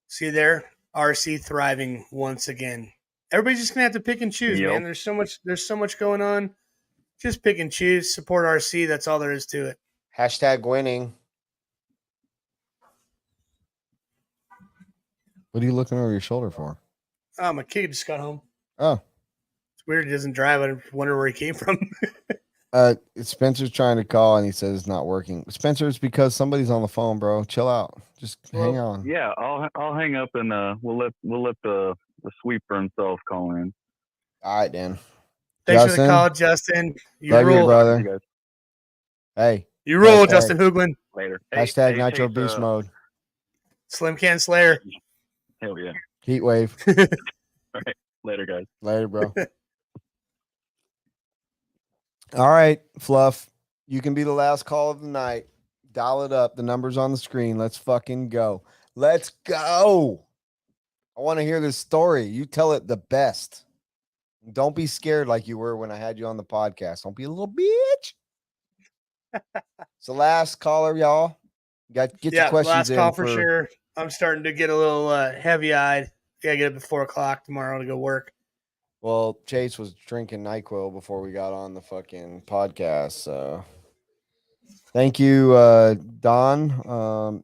See there? RC thriving once again. Everybody's just gonna have to pick and choose, man. There's so much going on. Just pick and choose. Support RC. That's all there is to it. Hashtag winning. What are you looking over your shoulder for? Oh, my kid just got home. Oh, It's weird he doesn't drive. I wonder where he came from. Spencer's trying to call and he says it's not working. Spencer, it's because somebody's on the phone, bro. Chill out. Just hang on. Yeah, I'll hang up and we'll let the sweeper himself call in. All right, Dan. Thanks for Justin, the call, Justin. You love you, rule. brother. You guys. Hey, You rule, hashtag- Justin Hooglin. Later. hashtag Hey, Nitro Chase, Beast mode. Slim Can Slayer. Hell yeah. Heat wave. All right. Later, guys. Later, bro. All right, Fluff. You can be the last call of the night. Dial it up. The number's on the screen. Let's fucking go. Let's go. I want to hear this story. You tell it the best. Don't be scared like you were when I had you on the podcast. Don't be a little bitch. It's the last caller, y'all. Get your questions last in call for sure. I'm starting to get a little heavy-eyed. Gotta get up at 4:00 tomorrow to go work. Well, Chase was drinking NyQuil before we got on the fucking podcast. So thank you, Don.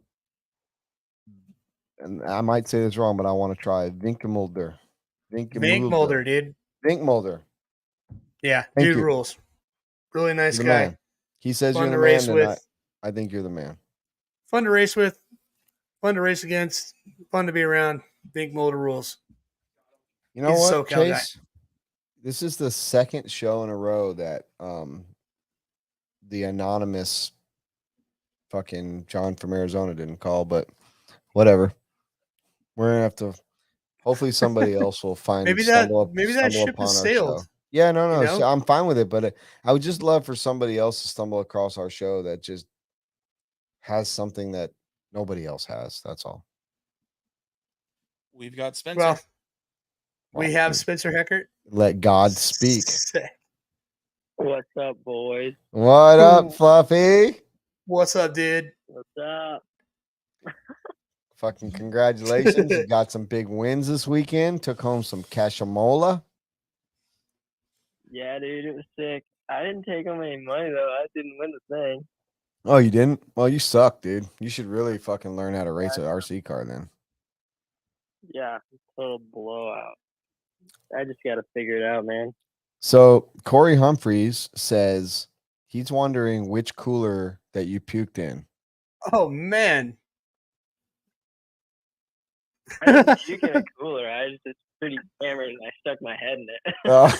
And I might say this wrong, but I want to try Vinkmulder. Vinkmulder, dude. Vinkmulder. Yeah, Thank dude you. rules. Really nice You're the guy. man. He says Fun you're the to man, race and with. I think you're the man. Fun to race with. Fun to race against. Fun to be around. Vinkmulder rules. You know He's a what, SoCal guy. Chase? This is the second show in a row that the anonymous fucking John from Arizona didn't call, but whatever. We're gonna have to. Hopefully, somebody else will find Maybe that stumble ship upon has our sailed. show. Yeah, no, you know? I'm fine with it, but I would just love for somebody else to stumble across our show that just has something that nobody else has. That's all. We've got Spencer. Well, we Well, have Spencer Heckert. Let God speak. What's up, boys? What up, Fluffy? What's up, dude? What's up? Fucking congratulations. You got some big wins this weekend. Took home some cashamola. Yeah, dude, it was sick. I didn't take home any money though. I didn't win the thing. Oh, you didn't? Well, you suck, dude. You should really fucking learn how to race an RC car then. Yeah, total blowout. I just got to figure it out, man. So Corey Humphreys says he's wondering which cooler that you puked in. Oh man. I didn't puke in a cooler. I was just pretty hammered and I stuck my head in it. Oh.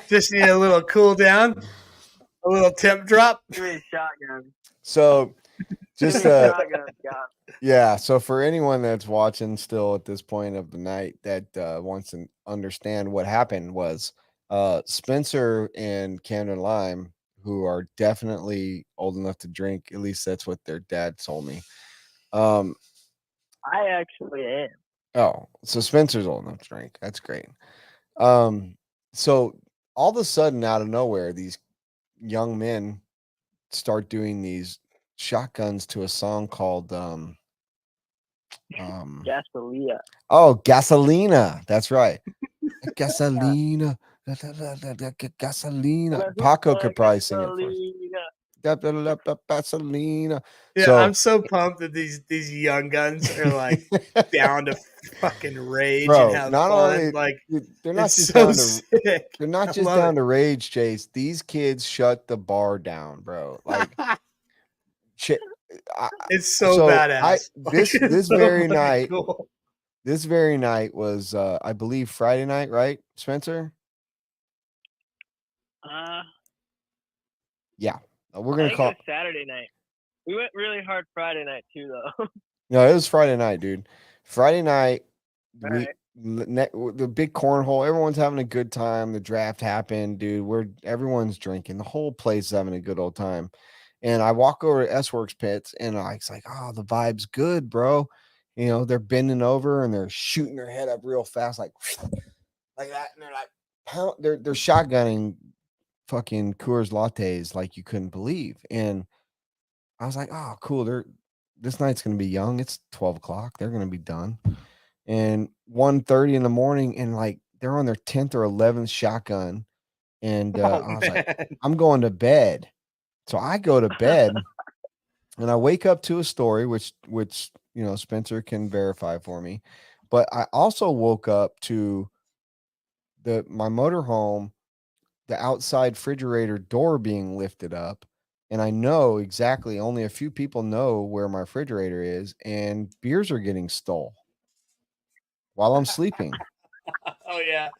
Just need a little cool down, a little temp drop. Give me a shotgun. So just Shotgun, God. yeah, so for anyone that's watching still at this point of the night that wants to understand what happened was Spencer and Camden Lime, who are definitely old enough to drink, at least that's what their dad told me. I actually am. Oh, so Spencer's old enough to drink. That's great. So all of a sudden, out of nowhere, these young men start doing these shotguns to a song called Gasolina. oh, Gasolina. That's right. Gasolina. Gasolina. Paco could probably sing it for us. Gasolina. Yeah, So- I'm so pumped that these young guns are like down to fucking rage Bro, and have not fun. only Like dude, they're not it's just so down to sick. they're not I just love down it. to rage, Chase. These kids shut the bar down, bro. Like It's so badass. This Like, it's this so very fucking night, cool. this very night was I believe Friday night, right, Spencer? Yeah. We're I gonna think call it was Saturday night. We went really hard Friday night too, though. no, it was Friday night, dude. Friday night, All the big cornhole, everyone's having a good time. The draft happened, dude. Everyone's drinking. The whole place is having a good old time. And I walk over to S Works pits and it's like, oh, the vibe's good, bro. You know, they're bending over and they're shooting their head up real fast, like that. And they're like, they're shotgunning fucking Coors lattes like you couldn't believe. And I was like, oh, cool. This night's gonna be young. It's 12 o'clock. They're gonna be done. And 1:30 in the morning, and like they're on their 10th or 11th shotgun. And I was like, I'm going to bed. So I go to bed and I wake up to a story, which, Spencer can verify for me. But I also woke up to my motorhome, the outside refrigerator door being lifted up. And I know exactly, only a few people know where my refrigerator is, and beers are getting stole while I'm sleeping. Oh yeah.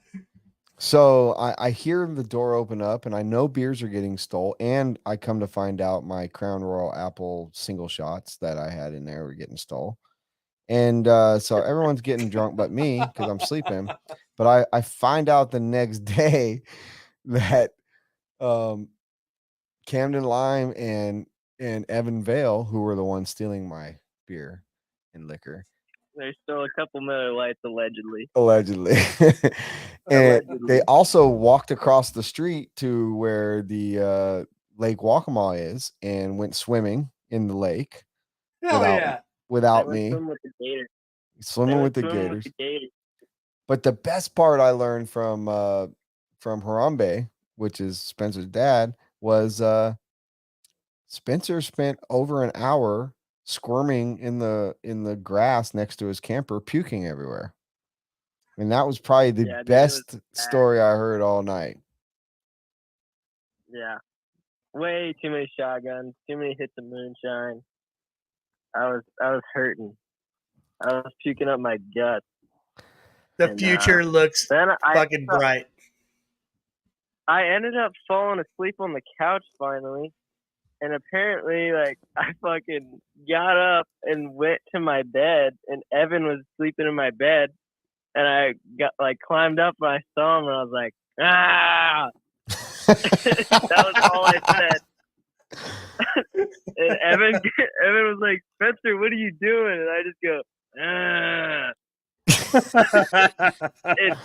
So I hear the door open up, and I know beers are getting stole. And I come to find out my Crown Royal Apple single shots that I had in there were getting stole. And so everyone's getting drunk but me because I'm sleeping. But I find out the next day that Camden Lime and Evan Vale, who were the ones stealing my beer and liquor, There's still a couple Miller Lights allegedly. allegedly. And they also walked across the street to where the Lake Waccamaw is and went swimming in the lake Hell yeah. without They went me. swimming with the Gators. Swimming with the Gators. But the best part I learned from Harambe, which is Spencer's dad, was Spencer spent over an hour squirming in the grass next to his camper, puking everywhere. And that was probably the Yeah, dude, best story I heard all night. Yeah. Way too many shotguns, too many hits of moonshine. I was hurting. I was puking up my guts. The future looks fucking bright. I ended up falling asleep on the couch finally. And apparently, like, I fucking got up and went to my bed, and Evan was sleeping in my bed. And I climbed up and I saw him, and I was like, ah! That was all I said. And Evan was like, Spencer, what are you doing? And I just go, ah. And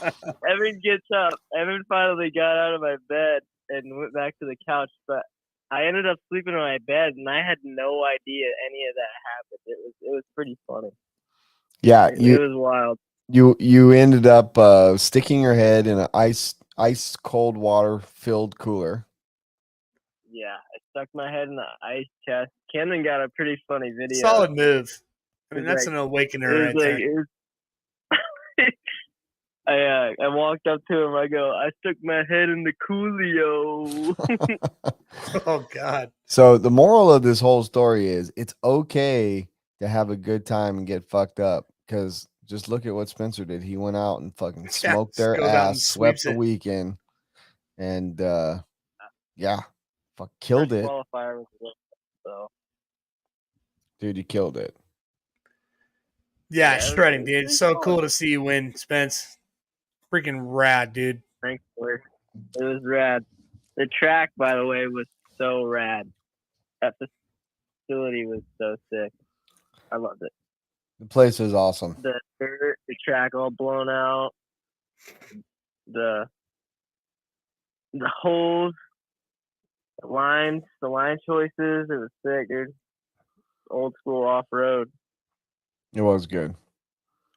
Evan gets up. Evan finally got out of my bed and went back to the couch, but I ended up sleeping in my bed, and I had no idea any of that happened. It was pretty funny. Yeah, it was wild. You ended up sticking your head in an ice cold water filled cooler. Yeah, I stuck my head in the ice chest. Camden got a pretty funny video. Solid move. I mean, that's an awakener right there. I walked up to him. I go, I stuck my head in the coolio. Oh God. So the moral of this whole story is it's okay to have a good time and get fucked up, because just look at what Spencer did. He went out and fucking smoked their ass, swept the weekend, and killed it. Qualifier was good, so. Dude, you killed it. Yeah, shredding, dude. It's so cool to see you win, Spence. Freaking rad, dude. Thanks, It was rad. The track, by the way, was so rad. That facility was so sick. I loved it. The place is awesome. The dirt, the track all blown out. The holes, the lines, the line choices. It was sick, dude. Old school off road. It was good.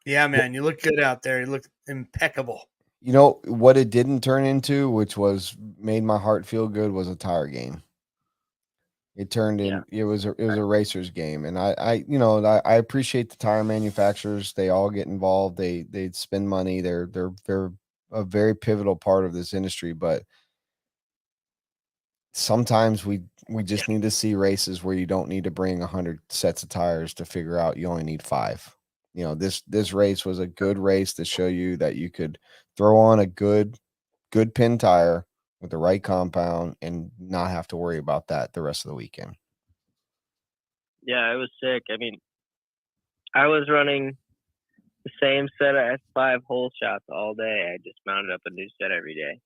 Yeah, man. You look good out there. You look impeccable. You know what it didn't turn into, which made my heart feel good, was a tire game. It turned in. It was a racer's game, and I appreciate the tire manufacturers. They all get involved. They spend money. They're a very pivotal part of this industry. But sometimes we just need to see races where you don't need to bring 100 sets of tires to figure out you only need 5. This race was a good race to show you that you could throw on a good pin tire with the right compound and not have to worry about that the rest of the weekend. Yeah, it was sick. I mean, I was running the same set of S5 hole shots all day. I just mounted up a new set every day.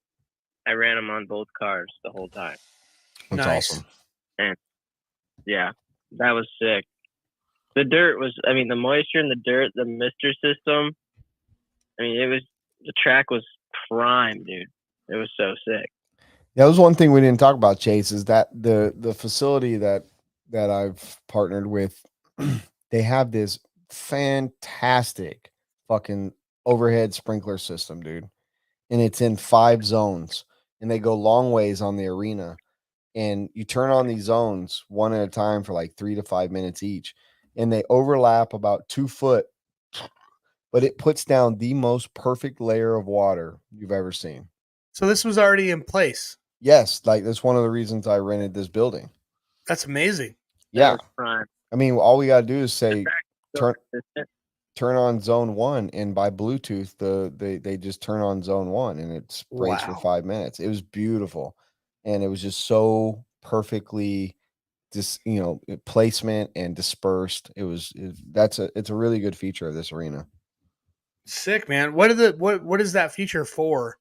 I ran them on both cars the whole time. That's awesome. And yeah, that was sick. The dirt was, the moisture in the dirt, the mister system. The track was prime, dude. It was so sick. That was one thing we didn't talk about, Chase, is that the facility that I've partnered with, they have this fantastic fucking overhead sprinkler system, dude. And it's in 5 zones, and they go long ways on the arena. and you turn on these zones one at a time for like 3 to 5 minutes each, and they overlap about 2 foot, but it puts down the most perfect layer of water you've ever seen. So this was already in place. Yes, like that's one of the reasons I rented this building. That's amazing. Yeah. That's prime. I mean, all we got to do is say So turn on zone 1, and by Bluetooth they just turn on zone 1 and it sprays for Wow. 5 minutes. It was beautiful, and it was just so perfectly placement and dispersed. It's a really good feature of this arena. Sick, man. What is that feature for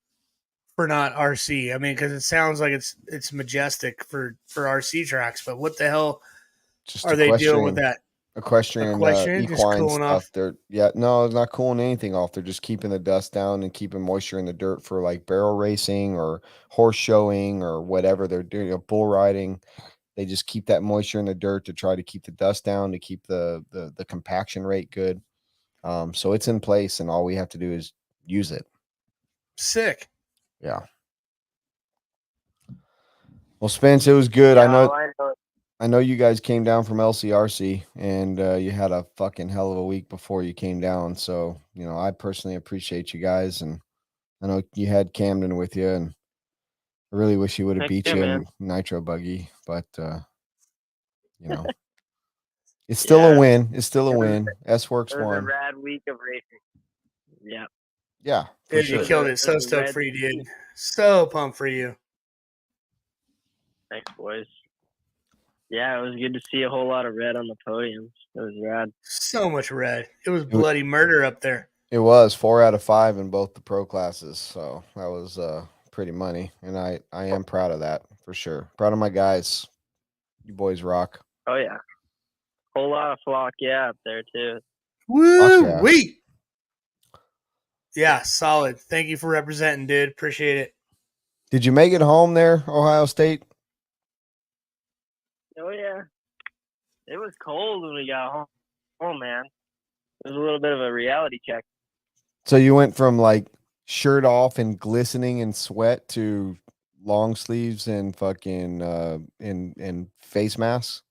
not RC? I mean, because it sounds like it's majestic for RC tracks, but what the hell Just are they doing with that? Equestrian Equestrian, just equine cooling stuff. off? No, it's not cooling anything off. They're just keeping the dust down and keeping moisture in the dirt for like barrel racing or horse showing or whatever they're doing, bull riding. They just keep that moisture in the dirt to try to keep the dust down, to keep the compaction rate good. So it's in place, and all we have to do is use it. Sick. Yeah. Well, Spence, it was good. Yeah, I know you guys came down from LCRC, and you had a fucking hell of a week before you came down. So, I personally appreciate you guys, and I know you had Camden with you, and I really wish he would have Heck beat yeah, you man. in Nitro Buggy, but it's still a win. It's still a win. S-Works It was a won. rad week of racing. Yeah. Yeah, for Dude, sure. you killed it. So There's a stoked red- for you, dude. So pumped for you. Thanks, boys. Yeah, it was good to see a whole lot of red on the podiums. It was rad. So much red. It was bloody murder up there. It was 4 out of 5 in both the pro classes, so that was pretty money, and I am proud of that for sure. Proud of my guys. You boys rock. Oh yeah. Whole lot of flock, up there too. Woo wee. Yeah, solid. Thank you for representing, dude. Appreciate it. Did you make it home there, Ohio State? Oh yeah. It was cold when we got home. Oh man. It was a little bit of a reality check. So you went from like shirt off and glistening in sweat to long sleeves and fucking in face masks?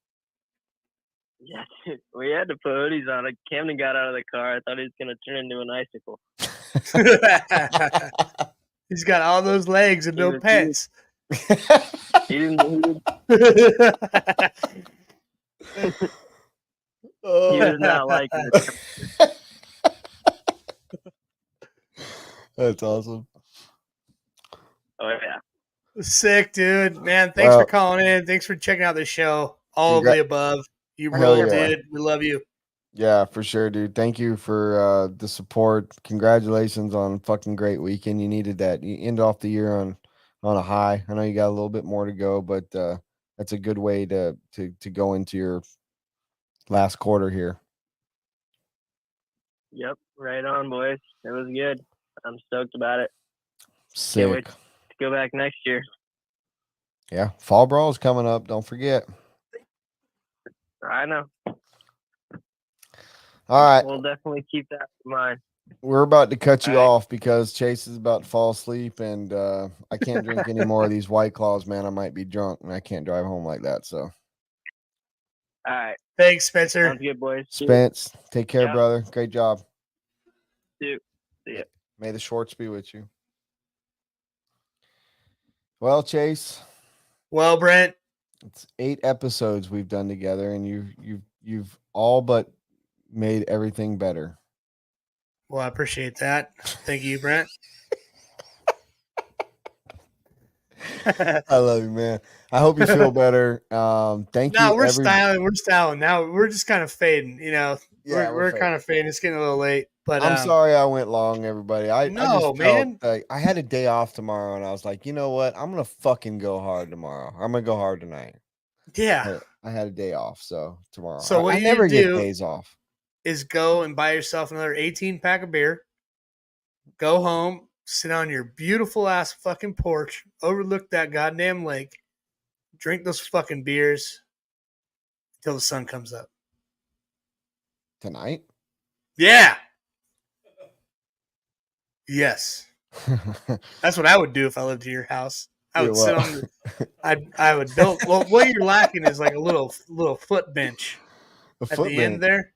Yeah, dude. We had to put hoodies on. Camden got out of the car. I thought he was gonna turn into an icicle. He's got all those legs and no pants. He didn't. He was not liking it. That's awesome. Oh yeah. Sick, dude. Man, thanks for calling in. Thanks for checking out the show. All of the above. You Hell roll, yeah. dude. We love you. Yeah, for sure, dude. Thank you for the support. Congratulations on a fucking great weekend. You needed that. You end off the year on a high. I know you got a little bit more to go, but that's a good way to go into your last quarter here. Yep. Right on, boys. It was good. I'm stoked about it. Sick. Can't wait to go back next year. Yeah, Fall Brawl is coming up. Don't forget. I know. All right. We'll definitely keep that in mind. We're about to cut you off because Chase is about to fall asleep, and I can't drink any more of these White Claws, man. I might be drunk, and I can't drive home like that. So, All right. Thanks, Spencer. Sounds good, boys. Spence, take care, Yeah. brother. Great job. See ya. May the Schwartz be with you. Well, Chase. Well, Brent. It's 8 episodes we've done together, and you've all but made everything better. Well, I appreciate that. Thank you, Brent. I love you, man. I hope you feel better. Thank you. No, we're styling. We're styling. Now we're just kind of fading. Yeah, we're kind of fading. It's getting a little late. But I'm sorry I went long, everybody. I just man. felt like I had a day off tomorrow, and I was like, you know what? I'm gonna fucking go hard tomorrow. I'm gonna go hard tonight. Yeah. I had a day off, so tomorrow. So what I you never get do days off. Is go and buy yourself another 18-pack of beer. Go home, sit on your beautiful ass fucking porch, overlook that goddamn lake, drink those fucking beers until the sun comes up. Tonight? Yeah. Yes. That's what I would do if I lived at your house. I would Do sit what? on the, I would build. Well, what you're lacking is like a little foot bench A at foot the bench. end there.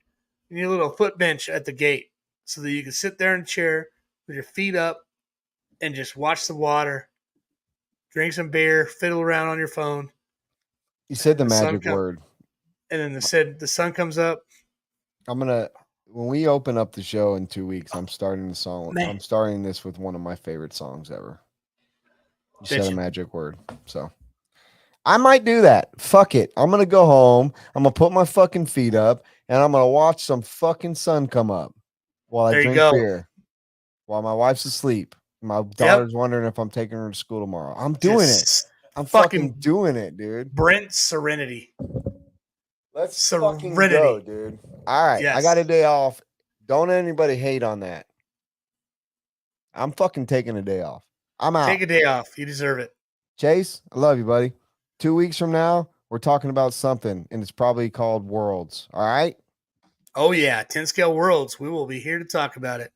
You need a little foot bench at the gate so that you can sit there in a chair with your feet up and just watch the water, drink some beer, fiddle around on your phone. You said the The sun magic come- word. And then the sun comes up. When we open up the show in 2 weeks, I'm starting the song. Man. I'm starting this with one of my favorite songs ever. You said a Bitchin'. magic word. So I might do that. Fuck it. I'm gonna go home. I'm gonna put my fucking feet up and I'm gonna watch some fucking sun come up while I There you drink go. beer. While my wife's asleep. My daughter's wondering if I'm taking her to school tomorrow. I'm doing it. Just I'm fucking fucking doing it, dude. Brent Serenity. Let's Serenity. fucking go, dude. All right. I Yes. got a day off. Don't anybody hate on that. I'm fucking taking a day off. I'm out. Take a day off. You deserve it. Chase, I love you, buddy. 2 weeks from now, we're talking about something, and it's probably called Worlds. All right? Oh yeah, 10 scale worlds. We will be here to talk about it.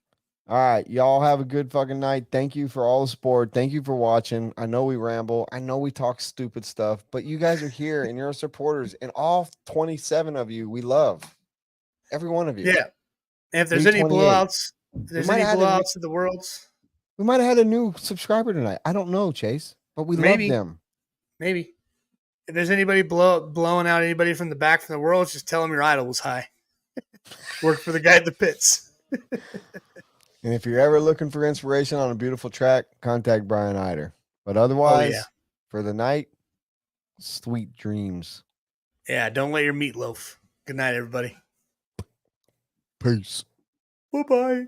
All right. Y'all have a good fucking night. Thank you for all the support. Thank you for watching. I know we ramble. I know we talk stupid stuff, but you guys are here and you're supporters, and all 27 of you we love. Every one of you. Yeah. And if there's Me any 28. blowouts, if there's might any have had a new- blowouts of the worlds, We might have had a new subscriber tonight. I don't know, Chase, but we Maybe. love them. maybe. If there's anybody blowing out anybody from the back from the worlds, just tell them your idol was high. Work for the guy at the pits. And if you're ever looking for inspiration on a beautiful track, contact Brian Eider. But otherwise, for the night, sweet dreams. Yeah, don't let your meatloaf. Good night, everybody. Peace. Bye-bye.